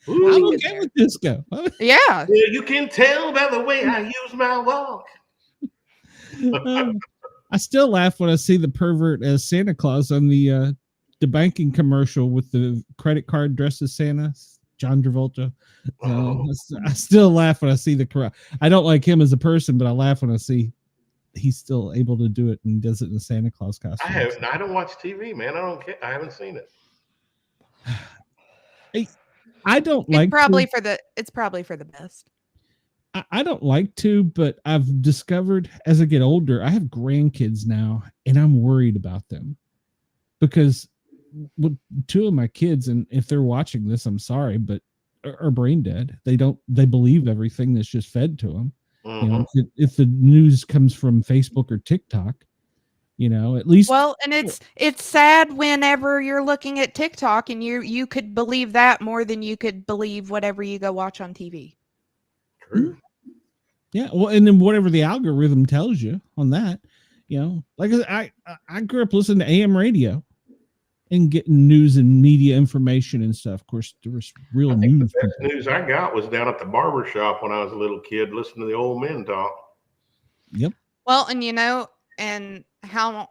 I'm okay with disco. Yeah. You can tell by the way I use my walk. I still laugh when I see the pervert as Santa Claus on the banking commercial with the credit card dressed as Santa, John Travolta. I still laugh when I see I don't like him as a person, but I laugh when I see he's still able to do it and does it in a Santa Claus costume. I don't watch TV, man. I don't care. I haven't seen it. I don't like. It's probably for the best. I don't like to, but I've discovered as I get older, I have grandkids now, and I'm worried about them because with 2 of my kids, and if they're watching this, I'm sorry, but are brain dead. They believe everything that's just fed to them. Mm-hmm. You know, if the news comes from Facebook or TikTok, you know, at least. Well, and it's sad whenever you're looking at TikTok and you could believe that more than you could believe whatever you go watch on TV. True. Yeah, well, and then whatever the algorithm tells you on that, you know, like I grew up listening to AM radio and getting news and media information and stuff. Of course, there was real news. The best news I got was down at the barber shop when I was a little kid, listening to the old men talk. Yep. Well, and you know, and how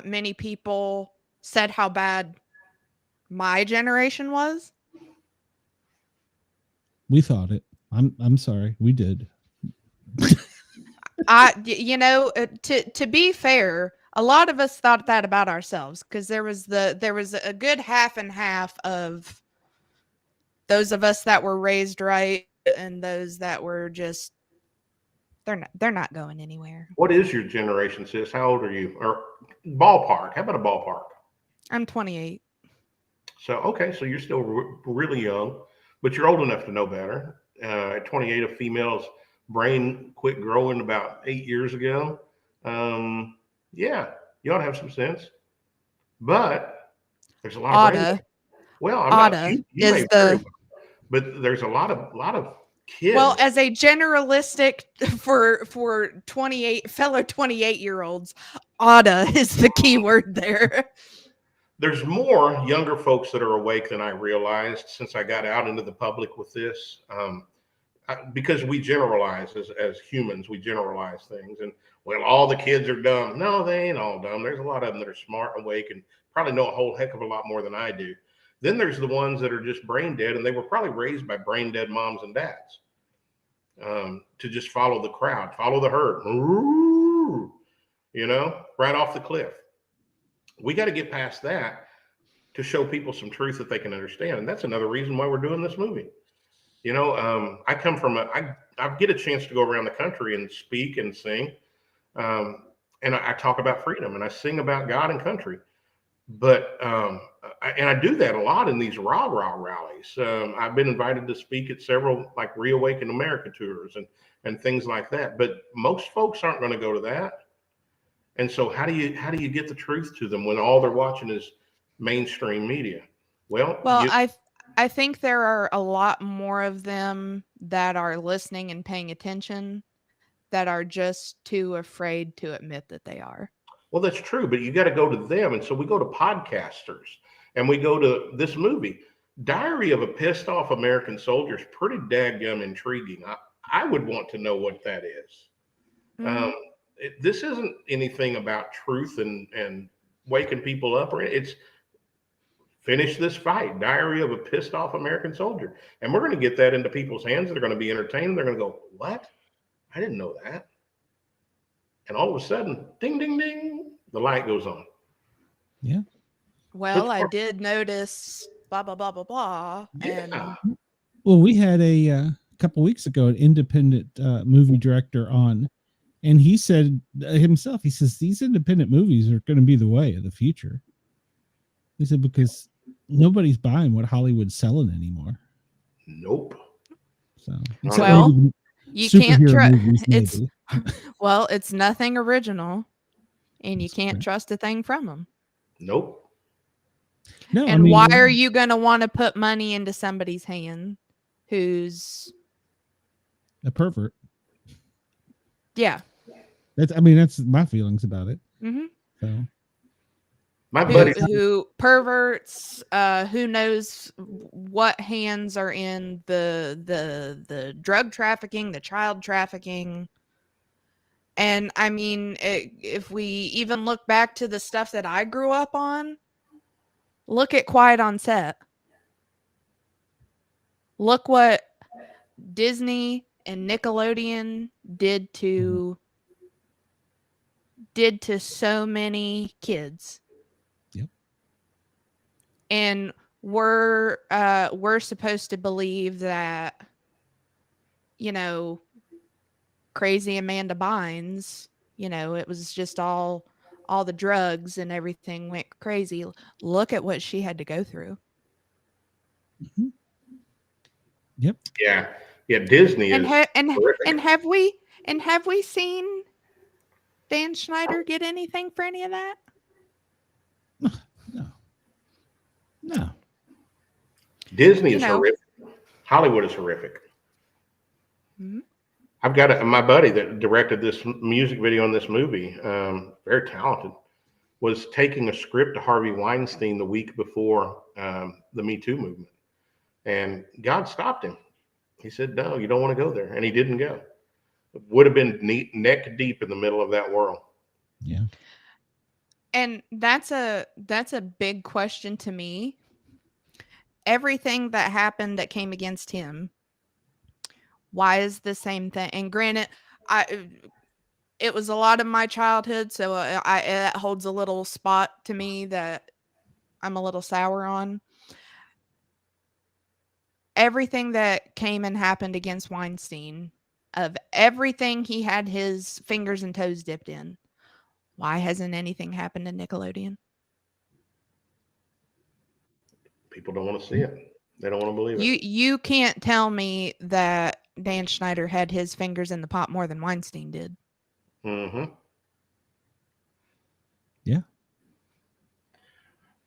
many people said how bad my generation was. We thought it. I'm sorry, we did. You know, to be fair, a lot of us thought that about ourselves because there was a good half and half of those of us that were raised right and those that were just they're not going anywhere. What is your generation, sis? How old are you? Or ballpark? How about a ballpark? I'm 28. So okay, so you're still really young, but you're old enough to know better. At 28, a female's brain quit growing about 8 years ago. Yeah, you ought to have some sense. But there's a lot of brain. Well, I'm not. Oughta You may is very the well, but there's a lot of kids. well, as a generalistic for 28 fellow 28-year-olds, oughta is the key word there. There's more younger folks that are awake than I realized since I got out into the public with this. Because we generalize as humans, we generalize things, and well, all the kids are dumb. No, they ain't all dumb. There's a lot of them that are smart and awake and probably know a whole heck of a lot more than I do. Then there's the ones that are just brain dead, and they were probably raised by brain dead moms and dads to just follow the crowd, follow the herd, right off the cliff. We got to get past that to show people some truth that they can understand, and that's another reason why we're doing this movie. I come from I get a chance to go around the country and speak and sing. And I talk about freedom and I sing about God and country. But I do that a lot in these rah rallies. I've been invited to speak at several like Reawaken America tours and things like that. But most folks aren't going to go to that. And so how do you get the truth to them when all they're watching is mainstream media? Well, I think there are a lot more of them that are listening and paying attention that are just too afraid to admit that they are. Well, that's true, but you got to go to them. And so we go to podcasters and we go to this movie. Diary of a Pissed Off American Soldier is pretty daggum intriguing. I would want to know what that is. Mm-hmm. This isn't anything about truth and waking people up, or it's finish this fight, Diary of a Pissed Off American Soldier. And we're going to get that into people's hands. They're going to be entertained. They're going to go, what? I didn't know that. And all of a sudden, ding, ding, ding, the light goes on. Yeah. Well, I did notice blah, blah, blah, blah, blah. Yeah. Well, we had a couple weeks ago, an independent movie director on, and he said himself, he says, these independent movies are going to be the way of the future. He said, because nobody's buying what Hollywood's selling anymore. Nope. So, well, you can't trust it's well, it's nothing original, and you can't trust a thing from them. Nope. No, and why are you going to want to put money into somebody's hand who's a pervert? Yeah. That's my feelings about it. Mm-hmm. So. My buddy who perverts, who knows what hands are in the drug trafficking, the child trafficking. And if we even look back to the stuff that I grew up on, look at Quiet on Set. Look what Disney and Nickelodeon did to so many kids. And we're supposed to believe that, crazy Amanda Bynes, it was just all the drugs and everything went crazy. Look at what she had to go through. Mm-hmm. Yep. Yeah. Disney and is have we seen Dan Schneider get anything for any of that? No. Disney is horrific. Hollywood is horrific. Mm-hmm. I've got my buddy that directed this music video on this movie, very talented, was taking a script to Harvey Weinstein the week before the Me Too movement. And God stopped him. He said, no, you don't want to go there. And he didn't go. It would have been neck deep in the middle of that world. Yeah. And that's a big question to me. Everything that happened that came against him, why is the same thing? And granted, it was a lot of my childhood, so that holds a little spot to me that I'm a little sour on. Everything that came and happened against Weinstein, of everything he had his fingers and toes dipped in, why hasn't anything happened to Nickelodeon? People don't want to see it. They don't want to believe it. You can't tell me that Dan Schneider had his fingers in the pot more than Weinstein did. Mm-hmm.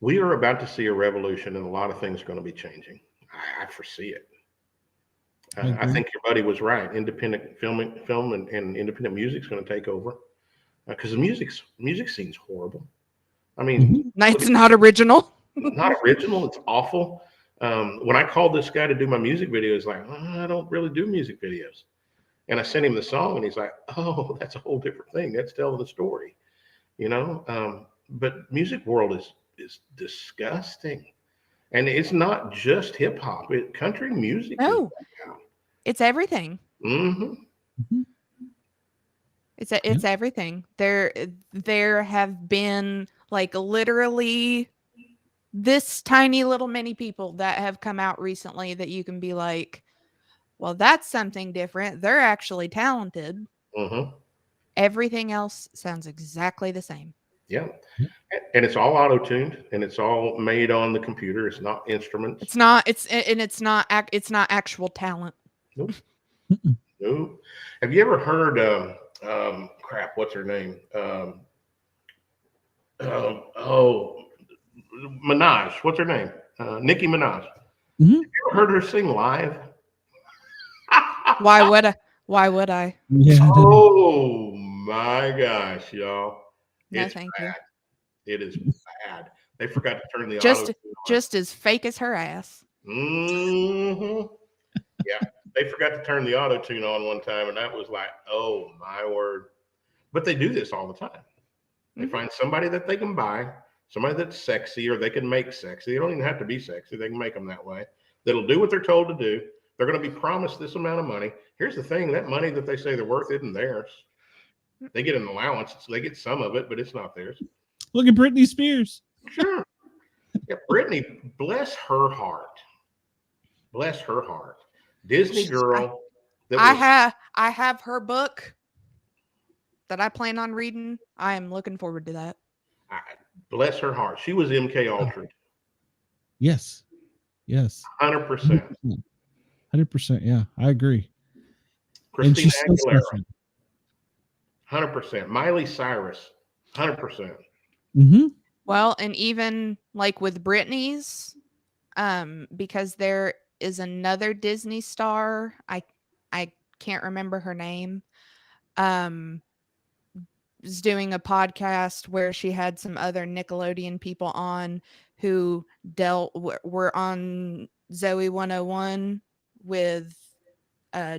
We are about to see a revolution, and a lot of things are going to be changing. I foresee it. I think your buddy was right. Independent film and independent music's going to take over because the music scene's horrible. I mean, It's not original. not original. It's awful. When I called this guy to do my music video, he's like, I don't really do music videos. And I sent him the song, and he's like, oh, that's a whole different thing. That's telling the story, But music world is disgusting. And it's not just hip hop. Country music. No, it's everything. Mm-hmm. It's everything. There have been like literally this tiny little many people that have come out recently that you can be like, well, that's something different. They're actually talented. Mm-hmm. Everything else sounds exactly the same. Yeah. And it's all auto-tuned, and it's all made on the computer. It's not instruments. It's not actual talent. Nope. Nope. Have you ever heard crap, what's her name? Minaj. What's her name? Nicki Minaj. Mm-hmm. Have you ever heard her sing live? Why would I? Yeah. Oh my gosh, y'all. No, It's thank bad. It is bad. They forgot to turn the just as fake as her ass. Mm-hmm. Yeah, they forgot to turn the auto tune on one time, and that was like, oh my word. But they do this all the time. They find somebody that they can buy, somebody that's sexy, or they can make sexy. They don't even have to be sexy. They can make them that way. That'll do what they're told to do. They're going to be promised this amount of money. Here's the thing: that money that they say they're worth isn't theirs. They get an allowance. So they get some of it, but it's not theirs. Look at Britney Spears. Sure. Yeah, Britney, bless her heart. Bless her heart. Disney girl. I have her book that I plan on reading. I am looking forward to that. Bless her heart. She was MK Ultra. Yes. 100%. 100%. Yeah, I agree. Christina still Aguilera. suffering. 100%. Miley Cyrus. 100%. Mm-hmm. Well, and even like with Britney's, because there is another Disney star, I can't remember her name, is doing a podcast where she had some other Nickelodeon people on who were on Zoe 101 with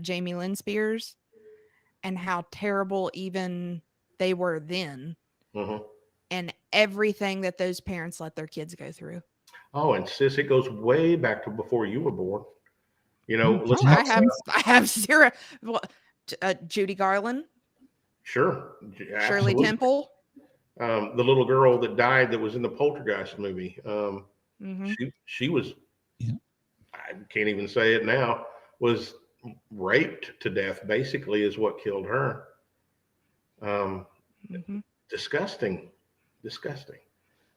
Jamie Lynn Spears, and how terrible even they were then. Mm-hmm. And everything that those parents let their kids go through. Oh, and sis, it goes way back to before you were born. I have zero. Well, Judy Garland. Sure. Shirley Temple. The little girl that died that was in the Poltergeist movie. She was, I can't even say it now, was raped to death, basically, is what killed her. Disgusting.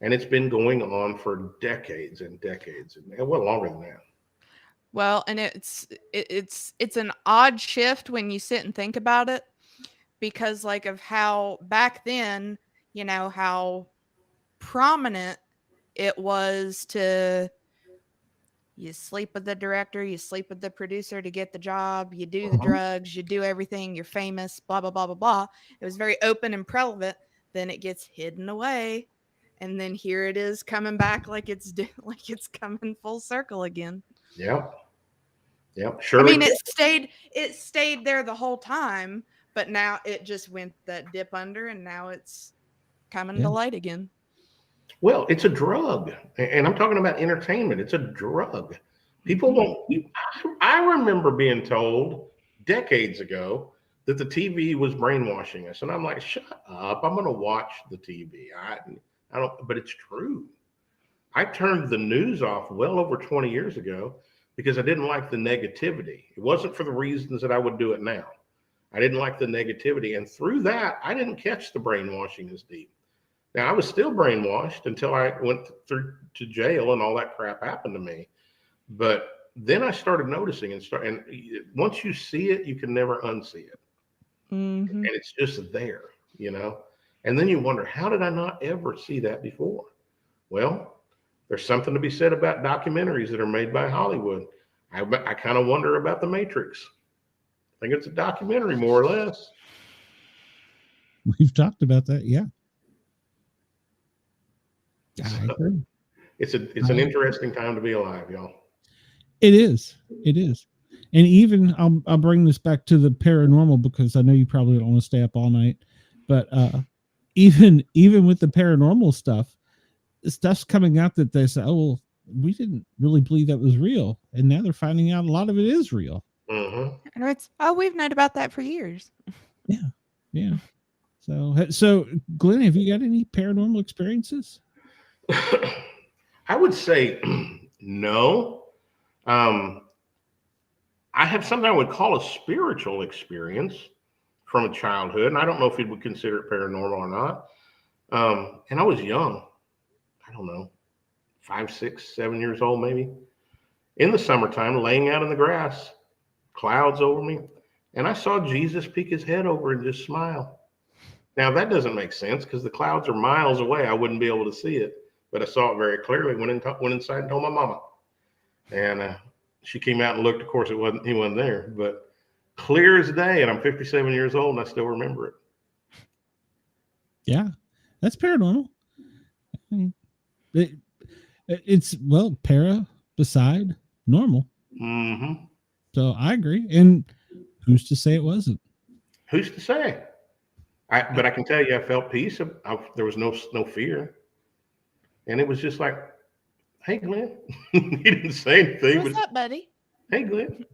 And it's been going on for decades and decades, and well, longer than that. Well, and it's an odd shift when you sit and think about it, because like of how back then, how prominent it was to, you sleep with the director, you sleep with the producer to get the job, you do the drugs, you do everything, you're famous, blah, blah, blah, blah, blah. It was very open and prevalent. Then it gets hidden away. And then here it is coming back like it's coming full circle again. Yep. Sure. I mean, it stayed there the whole time, but now it just went that dip under, and now it's coming to light again. Well, it's a drug, and I'm talking about entertainment. It's a drug. People don't. I remember being told decades ago that the TV was brainwashing us, and I'm like, shut up! I'm going to watch the TV. I don't. But it's true. I turned the news off well over 20 years ago because I didn't like the negativity. It wasn't for the reasons that I would do it now. I didn't like the negativity, and through that, I didn't catch the brainwashing as deep. Now, I was still brainwashed until I went through to jail and all that crap happened to me. But then I started noticing and once you see it, you can never unsee it. And it's just there, And then you wonder, how did I not ever see that before? Well, There's something to be said about documentaries that are made by Hollywood. I kind of wonder about The Matrix. I think it's a documentary, more or less. We've talked about that. Yeah. I So, agree. it's an interesting time to be alive, y'all. It is. It is. And even I'll bring this back to the paranormal because I know you probably don't want to stay up all night, but even with the paranormal stuff's coming out that they say, oh, well, we didn't really believe that was real, and now they're finding out a lot of it is real. Mm-hmm. And it's, we've known about that for years. Yeah. So Glenn, have you got any paranormal experiences? I would say no. I have something I would call a spiritual experience from a childhood, and I don't know if you would consider it paranormal or not. And I was young. I don't know, 5, 6, 7 years old, maybe, in the summertime, laying out in the grass, clouds over me. And I saw Jesus peek his head over and just smile. Now, that doesn't make sense because the clouds are miles away. I wouldn't be able to see it, but I saw it very clearly. Went inside and told my mama. And she came out and looked. Of course, he wasn't there, but clear as day. And I'm 57 years old and I still remember it. Yeah, that's paranormal. It's para beside normal. Mm-hmm. So I agree. And who's to say it wasn't? Who's to say? But I can tell you, I felt peace. There was no fear, and it was just like, "Hey, Glenn," he didn't say anything. What's up, buddy? Hey, Glenn,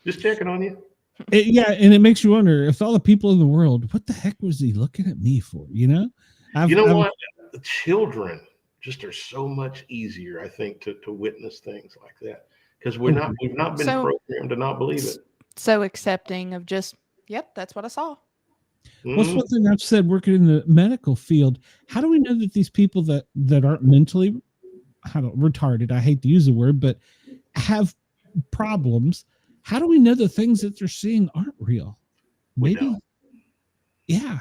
just checking on you. And it makes you wonder if all the people in the world, what the heck was he looking at me for? You know, What? The children just are so much easier, I think, to witness things like that because we've not been programmed to not believe it. So accepting of just, yep, that's what I saw. Well, it's one thing I've said working in the medical field. How do we know that these people that aren't mentally retarded, I hate to use the word, but have problems, how do we know the things that they're seeing aren't real? We Maybe. don't. Yeah.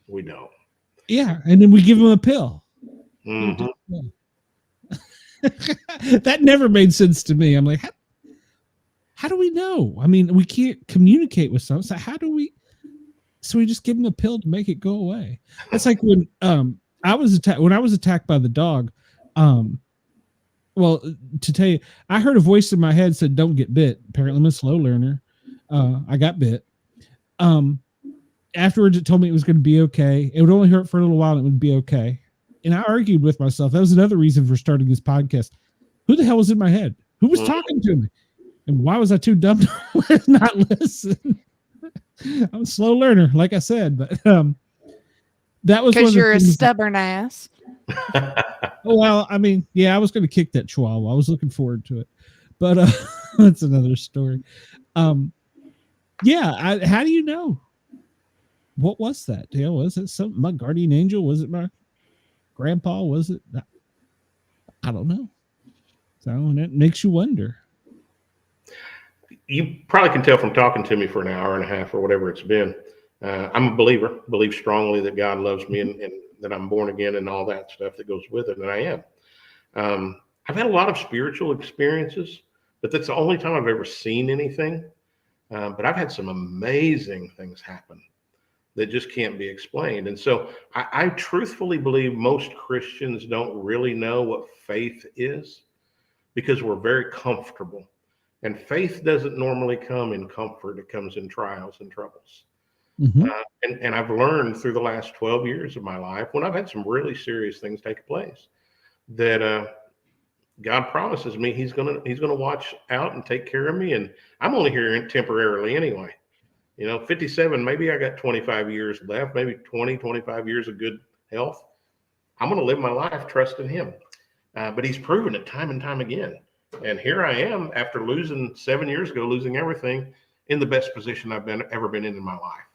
We don't. Yeah. And then we give them a pill. Mm-hmm. That never made sense to me. I'm like, how do we know? I mean, we can't communicate with someone. So how do we? So we just give them a pill to make it go away. That's like when I was attacked by the dog. Well, to tell you, I heard a voice in my head said, "Don't get bit." Apparently, I'm a slow learner. I got bit. Afterwards, it told me it was going to be okay. It would only hurt for a little while, and it would be okay. And I argued with myself. That was another reason for starting this podcast. Who the hell was in my head? Who was talking to me? And why was I too dumb to not listen? I'm a slow learner, like I said, but that was because you're a stubborn ass. Well, I mean, yeah, I was going to kick that chihuahua. I was looking forward to it, but that's another story. Yeah, how do you know? What was that? Yeah, was it my guardian angel? Was it my grandpa? Was it? I don't know. So that makes you wonder. You probably can tell from talking to me for an hour and a half or whatever it's been. I'm a believer, believe strongly that God loves me and that I'm born again and all that stuff that goes with it. And I am. I've had a lot of spiritual experiences, but that's the only time I've ever seen anything. But I've had some amazing things happen that just can't be explained. And so I truthfully believe most Christians don't really know what faith is because we're very comfortable. And faith doesn't normally come in comfort. It comes in trials and troubles. Mm-hmm. And I've learned through the last 12 years of my life, when I've had some really serious things take place, that God promises me he's gonna watch out and take care of me. And I'm only here temporarily anyway. 57, maybe I got 25 years left, maybe 20, 25 years of good health. I'm going to live my life trusting him. But he's proven it time and time again. And here I am after losing 7 years ago, losing everything, in the best position I've ever been in my life.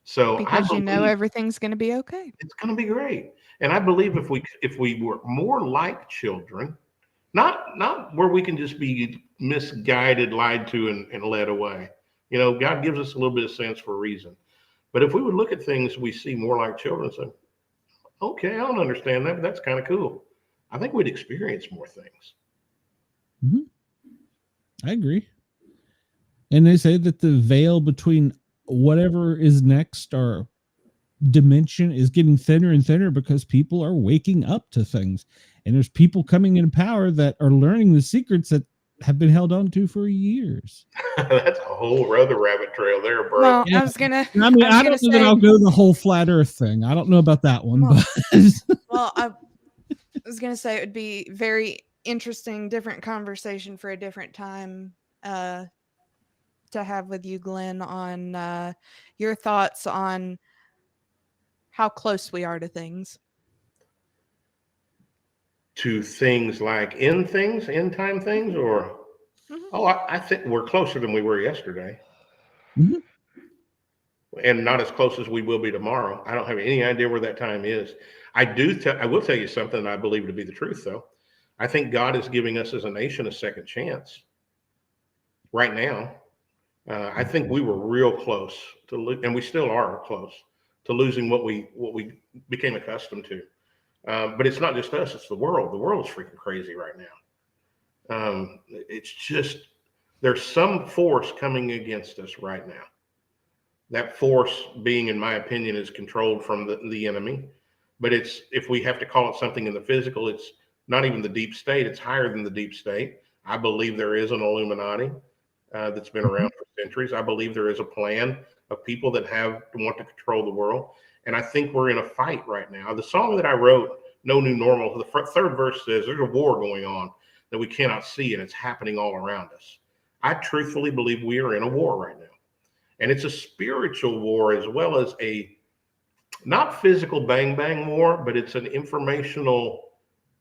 So because everything's going to be okay. It's going to be great. And I believe if we were more like children, not where we can just be misguided, lied to, and led away. God gives us a little bit of sense for a reason. But if we would look at things we see more like children and say, okay, I don't understand that, but that's kind of cool. I think we'd experience more things. I agree. And they say that the veil between whatever is next or dimension is getting thinner and thinner because people are waking up to things. And there's people coming in power that are learning the secrets that have been held on to for years. That's a whole other rabbit trail there, bro. Well, Yeah. I was gonna. I mean, I I was don't gonna know that say- I'll go the whole flat earth thing. I don't know about that one, Well, but Well, I was gonna say it would be very interesting, different conversation for a different time to have with you, Glenn, on your thoughts on how close we are to things. To things like end time things, or I think we're closer than we were yesterday. Mhm. And not as close as we will be tomorrow. I don't have any idea where that time is. I will tell you something I believe to be the truth, though. I think God is giving us as a nation a second chance right now. I think we were real close to, and we still are close to losing what we became accustomed to. But it's not just us; it's the world. The world is freaking crazy right now. It's just there's some force coming against us right now. That force being, in my opinion, is controlled from the enemy. But if we have to call it something in the physical, it's not even the deep state. It's higher than the deep state. I believe there is an Illuminati that's been around for centuries. I believe there is a plan of people that want to control the world. And I think we're in a fight right now. The song that I wrote, No New Normal, the third verse says there's a war going on that we cannot see, and it's happening all around us. I truthfully believe we are in a war right now. And it's a spiritual war as well as a not physical bang bang war, but it's an informational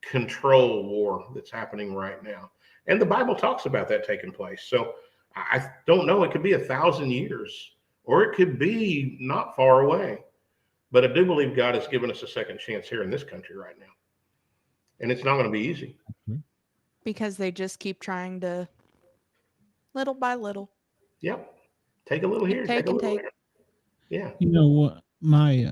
control war that's happening right now. And the Bible talks about that taking place. So I don't know. It could be 1,000 years, or it could be not far away. But I do believe God has given us a second chance here in this country right now. And it's not going to be easy. Because they just keep trying to, little by little. Yep. Take a little here, take a little there. Yeah. you know what? My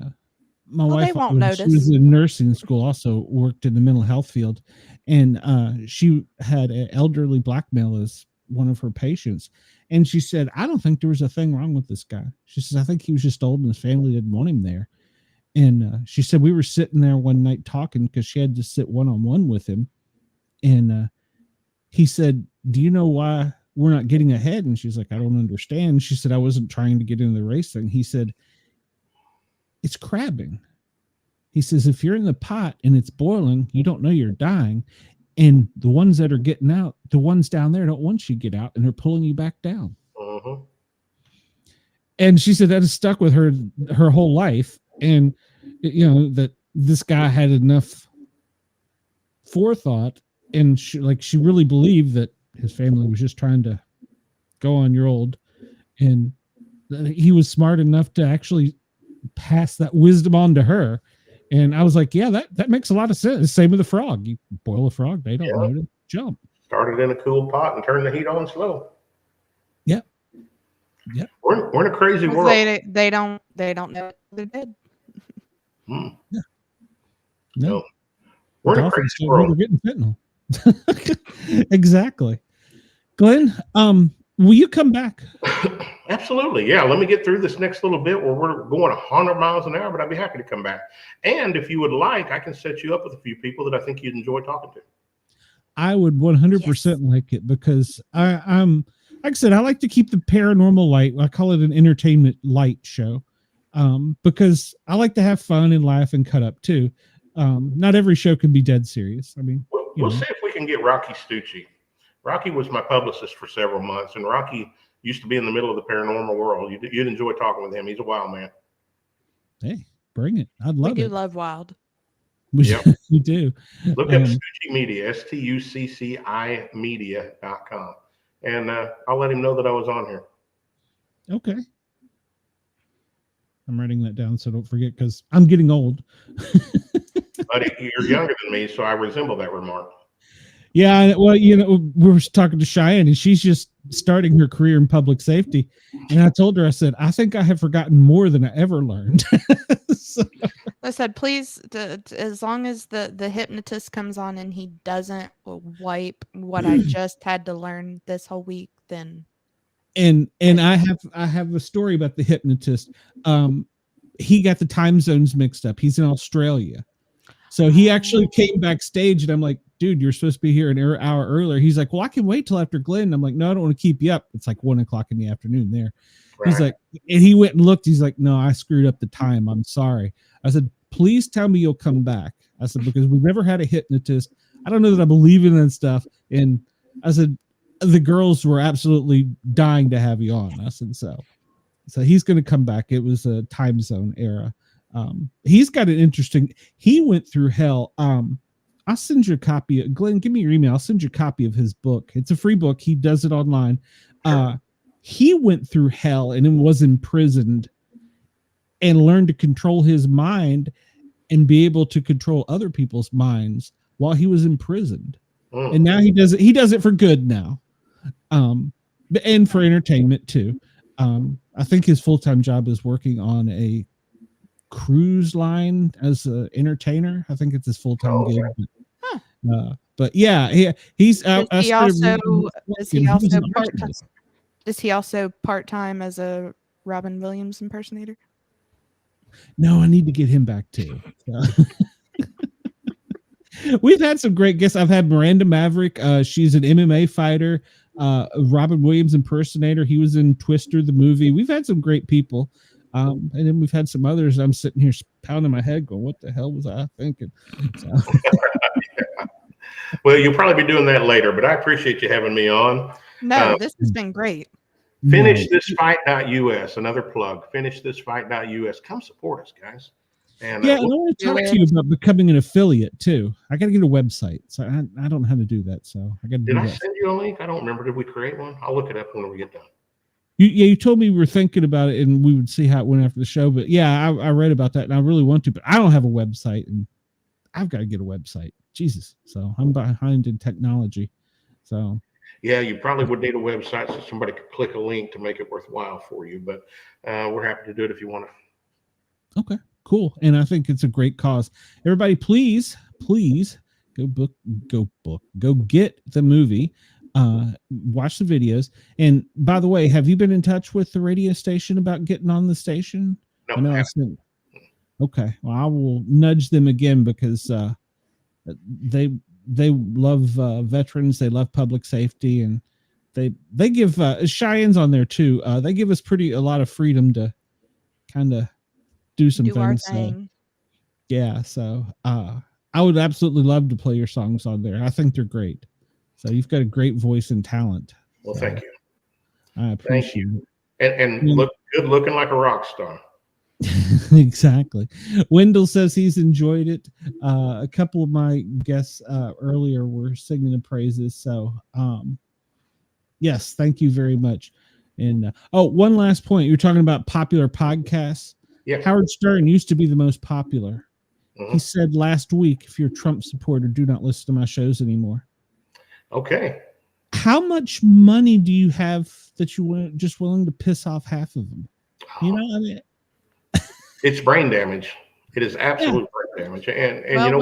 Well, wife, they won't when she notice. was in nursing school, also worked in the mental health field, and she had an elderly black male as one of her patients. And she said, I don't think there was a thing wrong with this guy. She says, I think he was just old and his family didn't want him there. And she said, we were sitting there one night talking because she had to sit one-on-one with him. And he said, do you know why we're not getting ahead? And she's like, I don't understand. She said, I wasn't trying to get into the race thing. He said, it's crabbing. He says, if you're in the pot and it's boiling, you don't know you're dying. And the ones that are getting out, the ones down there don't want you to get out, and they're pulling you back down. Uh-huh. And she said that has stuck with her whole life. And, you know, that this guy had enough forethought, and she really believed that his family was just trying to go on your old, and he was smart enough to actually pass that wisdom on to her. And I was like, yeah, that makes a lot of sense. Same with the frog. You boil a frog, they don't know to jump. Started in a cool pot and turn the heat on slow. Yep. Yep. We're in a crazy Well, world. they don't know they're dead. Mm. Yeah. No. We're in a Dolphins crazy said we were world. getting fentanyl. Exactly. Glenn, will you come back? Absolutely. Yeah. Let me get through this next little bit where we're going 100 miles an hour, but I'd be happy to come back. And if you would like, I can set you up with a few people that I think you'd enjoy talking to. I would 100% like it, because I'm like I said, I like to keep the paranormal light. I call it an entertainment light show, because I like to have fun and laugh and cut up too. Not every show can be dead serious. I mean, We'll see if we can get Rocky Stucci. Rocky was my publicist for several months, and Rocky used to be in the middle of the paranormal world. You'd enjoy talking with him. He's a wild man. Hey, bring it. I'd We love do it. love wild. Yep. We do. Look up Stucci Media, STUCCI media.com. And I'll let him know that I was on here. Okay. I'm writing that down so don't forget, because I'm getting old. But you're younger than me, so I resemble that remark. Yeah, well, you know, we were talking to Cheyenne, and she's just starting her career in public safety. And I told her, I said, I think I have forgotten more than I ever learned. So, I said, please, as long as the hypnotist comes on and he doesn't wipe what I just had to learn this whole week, then. And I have a story about the hypnotist. He got the time zones mixed up. He's in Australia. So he actually came backstage, and I'm like, dude, you're supposed to be here an hour earlier. He's like, well, I can wait till after Glenn. I'm like, no, I don't want to keep you up. It's like 1 o'clock in the afternoon there. Right. He's like, and he went and looked. He's like, no, I screwed up the time. I'm sorry. I said, please tell me you'll come back. I said, because we've never had a hypnotist. I don't know that I believe in that stuff. And I said, the girls were absolutely dying to have you on. I said, so he's going to come back. It was a time zone era. He's got an interesting, he went through hell. I'll send you a copy. Glenn, give me your email. I'll send you a copy of his book. It's a free book. He does it online. He went through hell and was imprisoned and learned to control his mind and be able to control other people's minds while he was imprisoned. And now he does it for good now. And for entertainment too. I think his full-time job is working on a cruise line as an entertainer. I think it's his full-time gig. But yeah, he's Is he also part-time as a Robin Williams impersonator? No, I need to get him back too. We've had some great guests. I've had Miranda Maverick. She's an MMA fighter. Robin Williams impersonator. He was in Twister, the movie. We've had some great people. And then we've had some others. I'm sitting here pounding my head going, what the hell was I thinking? So. Well, you'll probably be doing that later, but I appreciate you having me on. No, this has been great. Finishthisfight.us, another plug. Finishthisfight.us. Come support us, guys. And I want to talk to you about becoming an affiliate too. I got to get a website, so I don't know how to do that. So I got to. Did I send you a link? I don't remember. Did we create one? I'll look it up when we get done. You told me we were thinking about it, and we would see how it went after the show. But yeah, I read about that, and I really want to, but I don't have a website, and I've got to get a website. Jesus, so I'm behind in technology. So. Yeah, you probably would need a website so somebody could click a link to make it worthwhile for you. But we're happy to do it if you want to. Okay, cool. And I think it's a great cause. Everybody, please go get the movie, watch the videos. And by the way, have you been in touch with the radio station about getting on the station? No. I know okay, well, I will nudge them again because they love veterans, they love public safety, and they give Cheyenne's on there too. They give us a lot of freedom to kind of do some things. So, yeah, so I would absolutely love to play your songs on there. I think they're great. So you've got a great voice and talent. Well, thank you. I appreciate it. And look good looking like a rock star. Exactly. Wendell says he's enjoyed it. A couple of my guests earlier were singing the praises. So yes, thank you very much. And one last point. You're talking about popular podcasts. Yeah. Howard Stern used to be the most popular. He said last week, if you're a Trump supporter, do not listen to my shows anymore. Okay. How much money do you have that you were just willing to piss off half of them? You know, I mean, it's brain damage. It is absolute brain damage. And well, you know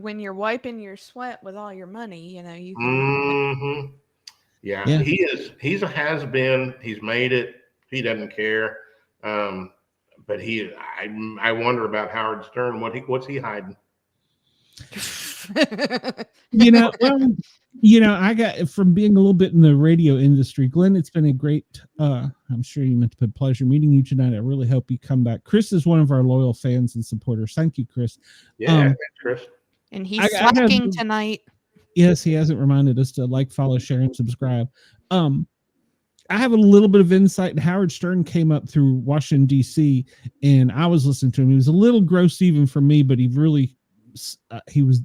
when you're wiping your sweat with all your money, you know, you can yeah. He's a has-been. He's made it. He doesn't care. But I wonder about Howard Stern. What's he hiding? I got from being a little bit in the radio industry. Glenn, it's been a great, I'm sure you meant to put pleasure meeting you tonight. I really hope you come back. Chris is one of our loyal fans and supporters. Thank you, Chris. Yeah, thanks, Chris. And he's slacking tonight. Yes, he hasn't reminded us to like, follow, share, and subscribe. I have a little bit of insight. Howard Stern came up through Washington, D.C., and I was listening to him. He was a little gross even for me, but he really... he was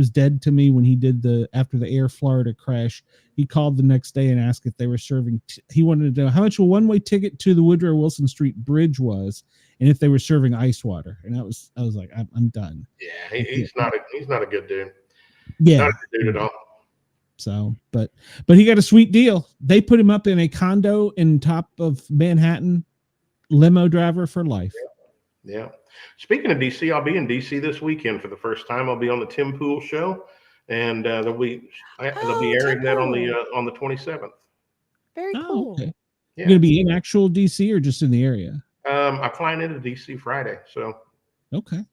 dead to me when he did after the Air Florida crash. He called the next day and asked if they were serving. He wanted to know how much a one-way ticket to the Woodrow Wilson Street Bridge was, and if they were serving ice water. And I was like, I'm done. Yeah, he's not a good dude. Yeah, not a good dude at all. So, but he got a sweet deal. They put him up in a condo in top of Manhattan, limo driver for life. Yeah. Speaking of DC, I'll be in DC this weekend for the first time. I'll be on the Tim Pool show, and they'll be airing Tim that on Pool. the 27th. Very Oh, cool. okay. Yeah. You're gonna be in actual DC or just in the area? I'm flying into DC Friday, so Okay,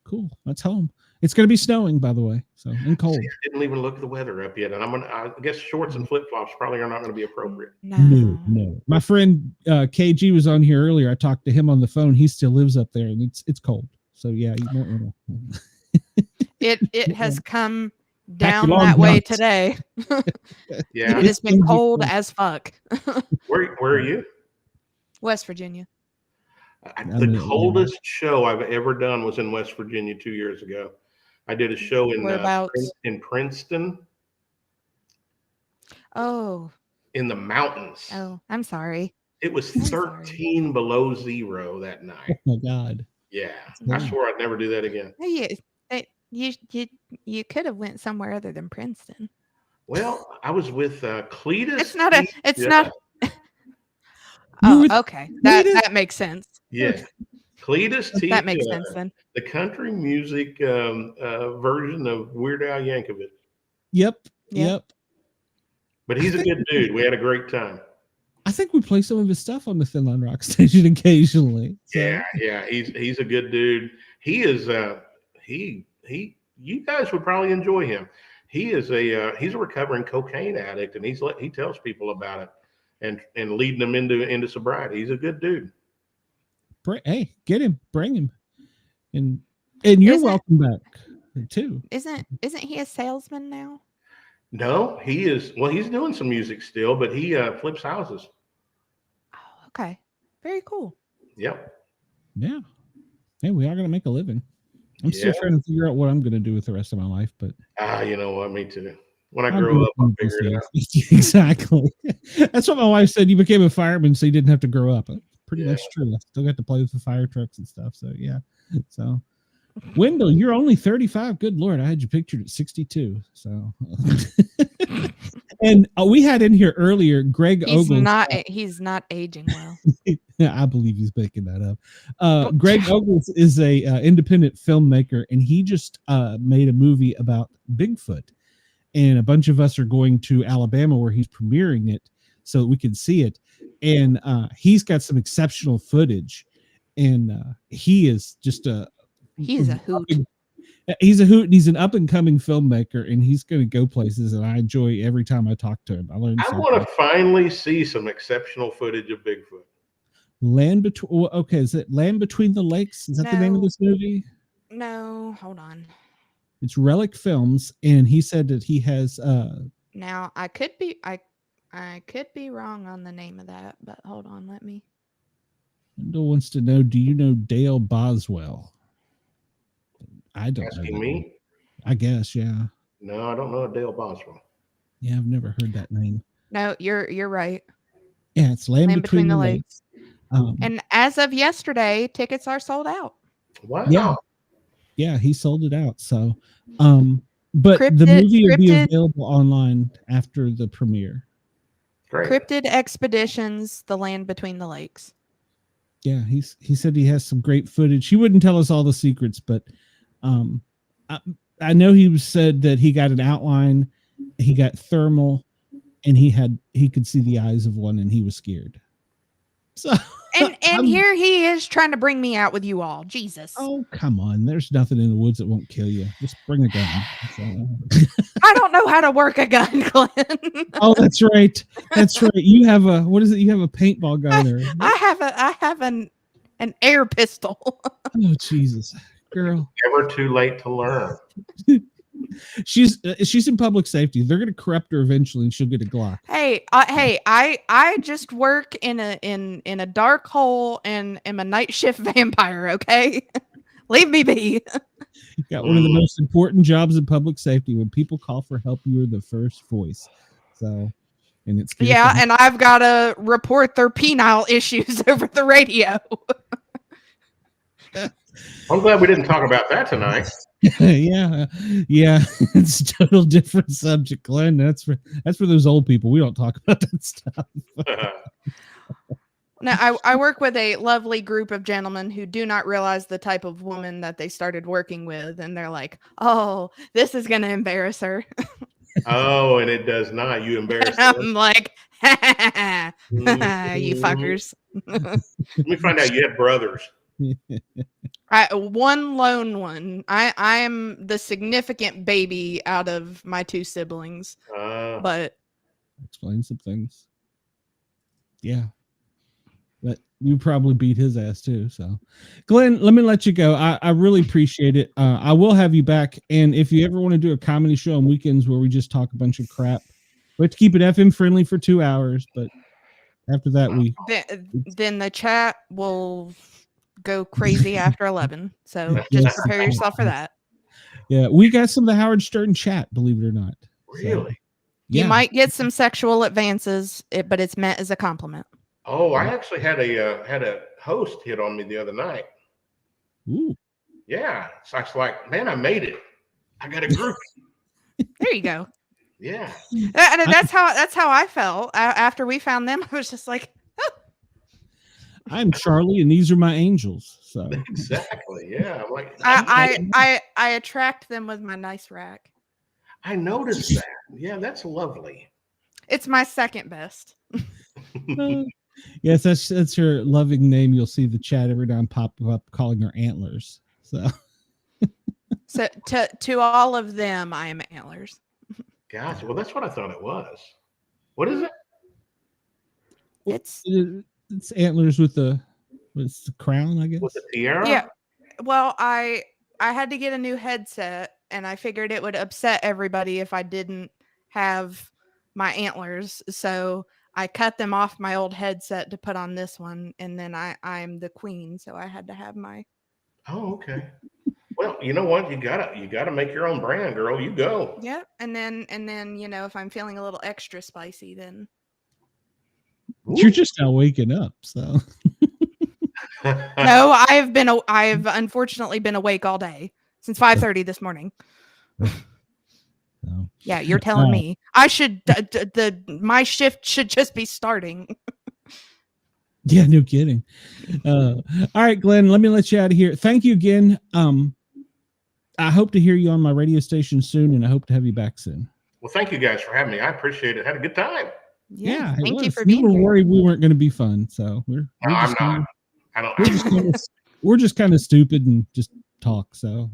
cool. That's home. It's gonna be snowing, by the way, so and cold. see, I didn't even look the weather up yet, and I guess shorts and flip flops probably are not going to be appropriate. No. My friend KG was on here earlier. I talked to him on the phone. He still lives up there, and it's cold. So yeah, you might want to. It has come Pack down your long that way pants. today. Yeah. It has been cold as fuck. Where are you? West Virginia. The coldest show I've ever done was in West Virginia 2 years ago. I did a show Whereabouts? in Princeton Oh, in the mountains. I'm sorry. It was I'm sorry. 13 below zero that Oh night. my God. Yeah, Yeah. I swore I'd never do that again. You could have went somewhere other than Princeton. Well, I was with Cletus. It's not a. It's yeah. not. You were Oh, okay. That Cletus? makes sense. Yeah, Cletus teach That makes sense then. the country music version of Weird Al Yankovic. Yep. Yeah. Yep. But he's a good dude. We had a great time. I think we play some of his stuff on the Thin Line Rock station occasionally. So. Yeah. He's a good dude. He is you guys would probably enjoy him. He is he's a recovering cocaine addict, and he tells people about it and leading them into sobriety. He's a good dude. Hey, get him, bring him, and you're Isn't- welcome back too. Isn't he a salesman now? No, he is. Well, he's doing some music still, but he flips houses. Oh, okay. Very cool. Yep. Yeah. Hey, we are gonna make a living. I'm still Yeah. trying to figure out what I'm gonna do with the rest of my life, but You know what? Me too. When I I'll grow do up, it I'll one of figure these it out. days. Exactly. That's what my wife said. You became a fireman, so you didn't have to grow up. Pretty much true. I still got to play with the fire trucks and stuff. So yeah. So Wendell, you're only 35. Good Lord, I had you pictured at 62. So and we had in here earlier Greg Ogles. He's not aging well. I believe he's making that up. Greg Ogles is a independent filmmaker, and he just made a movie about Bigfoot. And a bunch of us are going to Alabama where he's premiering it so that we can see it. And he's got some exceptional footage. And he is just He's a hoot. He's a hoot, and he's an up and coming filmmaker, and he's going to go places. And I enjoy every time I talk to him. I learn. I want to finally see some exceptional footage of Bigfoot. Land Between. Okay, is it Land Between the Lakes? Is that the name of this movie? No, hold on. It's Relic Films, and he said that he has. Now I could be wrong on the name of that, but hold on, let me. Wendell wants to know, do you know Dale Boswell? I don't know. Asking me? I guess, yeah. No, I don't know Dale Boswell. Yeah, I've never heard that name. No, you're right. Yeah, it's Land Between the Lakes. And as of yesterday, tickets are sold out. Wow. Yeah, he sold it out. So, but the movie will be available online after the premiere. Great. Cryptid Expeditions: The Land Between the Lakes. Yeah, he said he has some great footage. He wouldn't tell us all the secrets, but I know he said that he got an outline, he got thermal, and he could see the eyes of one, and he was scared. So and here he is trying to bring me out with you all. Jesus. Oh, come on. There's nothing in the woods that won't kill you. Just bring a gun. So. I don't know how to work a gun, Glenn. Oh, that's right. That's right. You have what is it? You have a paintball gun or I have an air pistol. Oh, Jesus. Girl. Never too late to learn. She's in public safety. They're going to corrupt her eventually, and she'll get a Glock. Hey, I just work in a dark hole and am a night shift vampire. Okay, leave me be. You got one of the most important jobs in public safety. When people call for help, you are the first voice. So, and it's and I've got to report their penile issues over the radio. I'm glad we didn't talk about that tonight. yeah, it's a total different subject, Glenn. That's for those old people. We don't talk about that stuff. No, I work with a lovely group of gentlemen who do not realize the type of woman that they started working with, and they're like, "Oh, this is gonna embarrass her." Oh, and it does not. You embarrass I'm them. like, you Mhm. fuckers. Let me find out you have brothers. One lone one. I'm the significant baby out of my two siblings, but Explain some things. Yeah. But you probably beat his ass too. So, Glenn, let me let you go. I really appreciate it. I will have you back. And if you ever want to do a comedy show on weekends where we just talk a bunch of crap, we have to keep it FM friendly for 2 hours. But after that, then the chat will go crazy after 11. So just prepare yourself for that. Yeah, we got some of the Howard Stern chat, believe it or not. Really? So, you might get some sexual advances, but it's meant as a compliment. Oh, I actually had a host hit on me the other night. Ooh. Yeah. So I was like, man, I made it. I got a group. There you go. Yeah. And that's how I felt after we found them. I was just like, oh. I'm Charlie, and these are my angels. So exactly. Yeah. I'm like, I attract them with my nice rack. I noticed that. Yeah, that's lovely. It's my second best. Yes, that's her loving name. You'll see the chat every time pop up calling her Antlers. So to all of them, I am Antlers. Gotcha. Well, that's what I thought it was. What is it? It's antlers with the crown, I guess. With the tiara? Yeah. Well, I had to get a new headset, and I figured it would upset everybody if I didn't have my antlers. So I cut them off my old headset to put on this one, and then I'm the queen, so I had to have my. Oh, okay. Well, you know what? You gotta make your own brand, girl. You go. Yeah, and then if I'm feeling a little extra spicy, then. You're just now waking up, so. No, I've unfortunately been awake all day since 5:30 this morning. No. Yeah, you're telling me I should. My shift should just be starting. Yeah, no kidding. All right, Glenn, let me let you out of here. Thank you again. I hope to hear you on my radio station soon, and I hope to have you back soon. Well, thank you guys for having me. I appreciate it. Had a good time. Yeah, thank you for You being were here. worried we weren't going to be fun, so we're I'm just not. we're just kind of stupid and just talk. So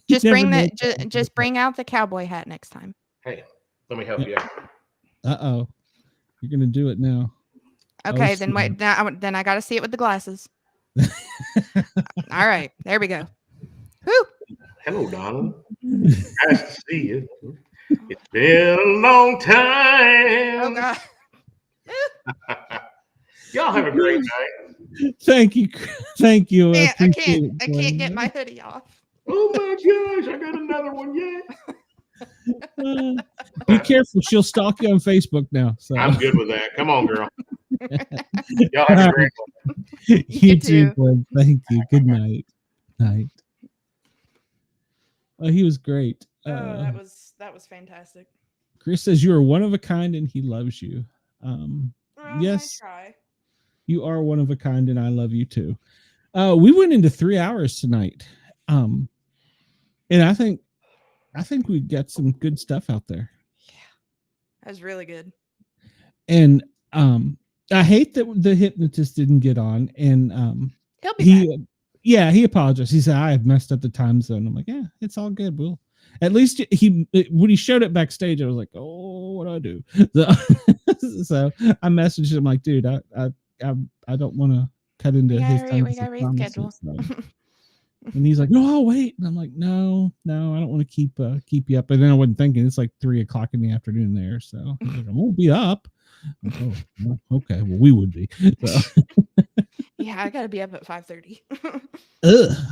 just bring out the cowboy hat next time. Hey, let me help you out. Uh-oh, you're going to do it now. Okay, then wait. Then I got to see it with the glasses. All right, there we go. Whew. Hello, Donald. Nice to see you. It's been a long time. Oh God. Y'all have a great night. Thank you. I can't get my hoodie off. Oh my gosh, I got another one yet. Be careful, she'll stalk you on Facebook now. So I'm good with that. Come on, girl. Y'all have a great one. You too, Glenn. Thank you. Good night. Night. Oh, he was great. That was fantastic. Chris says you are one of a kind and he loves you. Yes, I try. you are one of a kind and I love you too. We went into 3 hours tonight. And I think we got some good stuff out there. Yeah. That was really good. And I hate that the hypnotist didn't get on, and He'll be back. Yeah, he apologized. He said I have messed up the time zone. I'm like, yeah, it's all good. Will at least when he showed it backstage, I was like, oh, what do I do? So I messaged him like, dude, I don't want to cut into his time. We gotta reschedule. And he's like, no, I'll wait. And I'm like, no, I don't want to keep you up. And then I wasn't thinking it's like 3:00 in the afternoon there. So I won't be up. Like, oh, well, okay. Well, we would be. So. Yeah, I gotta be up at 5:30.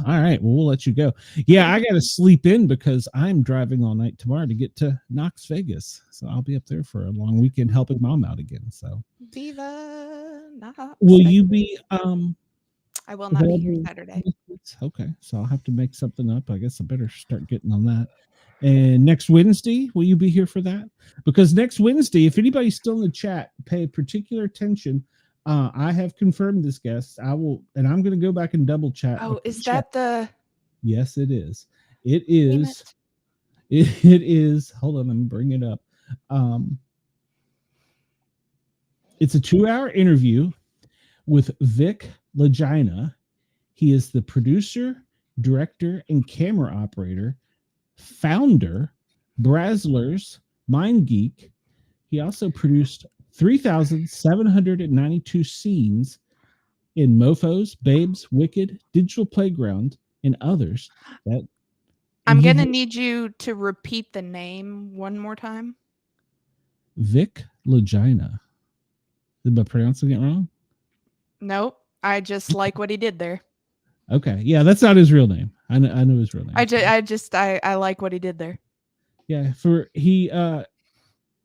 All right. Well, we'll let you go. Yeah, I gotta sleep in because I'm driving all night tomorrow to get to Knox Vegas. So I'll be up there for a long weekend helping mom out again. So Viva Knox. Will you be I will not be here Saturday. Okay, so I'll have to make something up. I guess I better start getting on that. And next Wednesday, will you be here for that? Because next Wednesday, if anybody's still in the chat, pay particular attention. I have confirmed this guest. I will, and I'm going to go back and double chat. Oh, is that the? Yes, it is. It Damn is. It is. Hold on, let me bring it up. It's a 2-hour interview with Vic Legina. He is the producer, director, and camera operator, founder, Brazzlers, Mind Geek. He also produced 3,792 scenes in Mofos, Babes, Wicked, Digital Playground, and others. I'm going to need you to repeat the name one more time. Vic Legina. Did I pronouncing it wrong? Nope. I just like what he did there. Okay. Yeah, that's not his real name. I know his real name. I like what he did there. Yeah,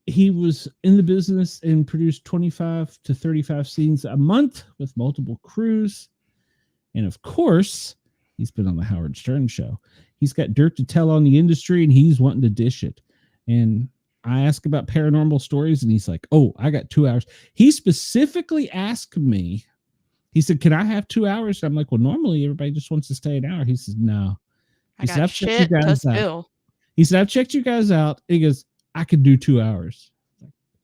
he was in the business and produced 25 to 35 scenes a month with multiple crews. And of course, he's been on the Howard Stern show. He's got dirt to tell on the industry and he's wanting to dish it. And I asked about paranormal stories and he's like, oh, I got 2 hours. He specifically asked me, he said, can I have 2 hours? I'm like, well, normally everybody just wants to stay an hour. He says, no. I got shit to spill. He said, I've checked you guys out. He goes, I could do 2 hours.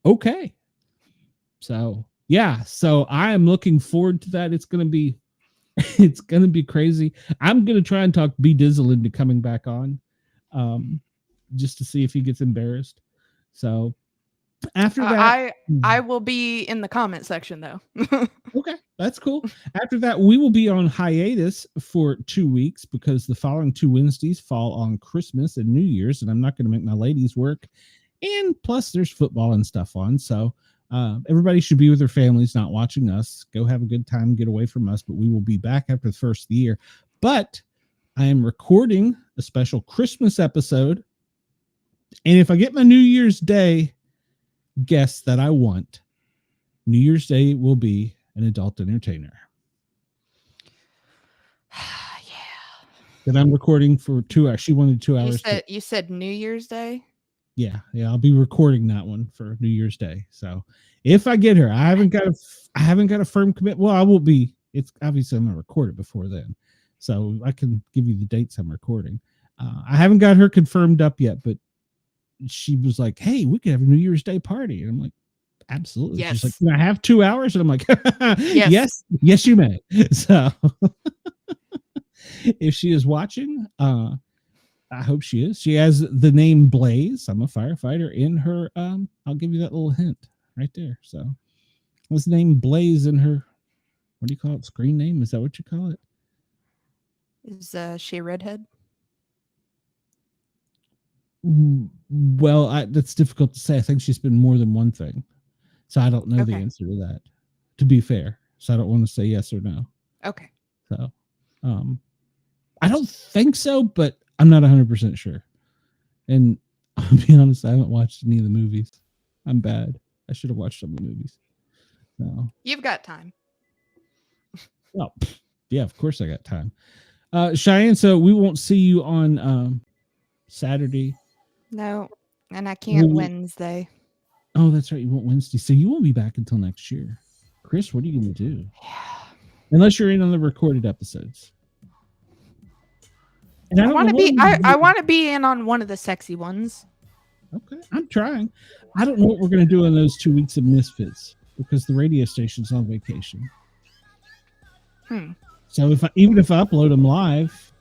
Okay. So yeah. So I am looking forward to that. It's going to be crazy. I'm going to try and talk B Dizzle into coming back on, just to see if he gets embarrassed. So after that, I will be in the comment section though. Okay, that's cool. After that, we will be on hiatus for 2 weeks because the following 2 Wednesdays fall on Christmas and New Year's, and I'm not going to make my ladies work. And plus, there's football and stuff on, so everybody should be with their families, not watching us. Go have a good time, get away from us. But we will be back after the first of the year. But I am recording a special Christmas episode, and if I get my New Year's Day guest that I want, New Year's Day will be an adult entertainer. Yeah. That I'm recording for 2 hours. She wanted 2 hours. You said New Year's Day? Yeah. I'll be recording that one for New Year's Day. So if I get her, I haven't got a firm commit. Well, I will be. It's obviously I'm gonna record it before then, so I can give you the dates I'm recording. I haven't got her confirmed up yet, but she was like, "Hey, we could have a New Year's Day party," and I'm like, "Absolutely." Yes. She's like, "Can I have 2 hours?" And I'm like, Yes. yes, you may." So if she is watching, I hope she is. She has the name Blaze. I'm a firefighter in her. I'll give you that little hint right there. So what's the name Blaze in her? What do you call it? Screen name? Is that what you call it? Is she a redhead? Well, that's difficult to say. I think she's been more than one thing. So I don't know the Okay. answer to that, to be fair. So I don't want to say yes or no. Okay. So I don't think so, but I'm not 100% sure. And I'll be honest, I haven't watched any of the movies. I'm bad. I should have watched some of the movies. No. You've got time. Well, yeah, of course I got time. Cheyenne, so we won't see you on Saturday. No, and I can't Really? Wednesday. Oh, that's right. You won't Wednesday. So you won't be back until next year. Chris, what are you going to do? Yeah. Unless you're in on the recorded episodes. And I want to be. I want to be in on one of the sexy ones. Okay, I'm trying. I don't know what we're going to do in those 2 weeks of Misfits because the radio station's on vacation. So even if I upload them live,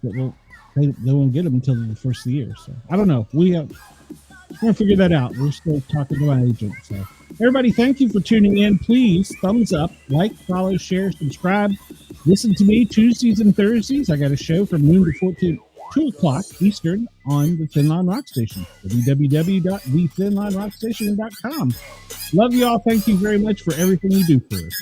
they won't get them until the first of the year. So I don't know. We're going to figure that out. We're still talking to my agent. So everybody, thank you for tuning in. Please thumbs up, like, follow, share, subscribe. Listen to me Tuesdays and Thursdays. I got a show from noon to 2 o'clock Eastern on the Thin Line Rock Station, www.thethinlinerockstation.com. Love you all. Thank you very much for everything you do for us.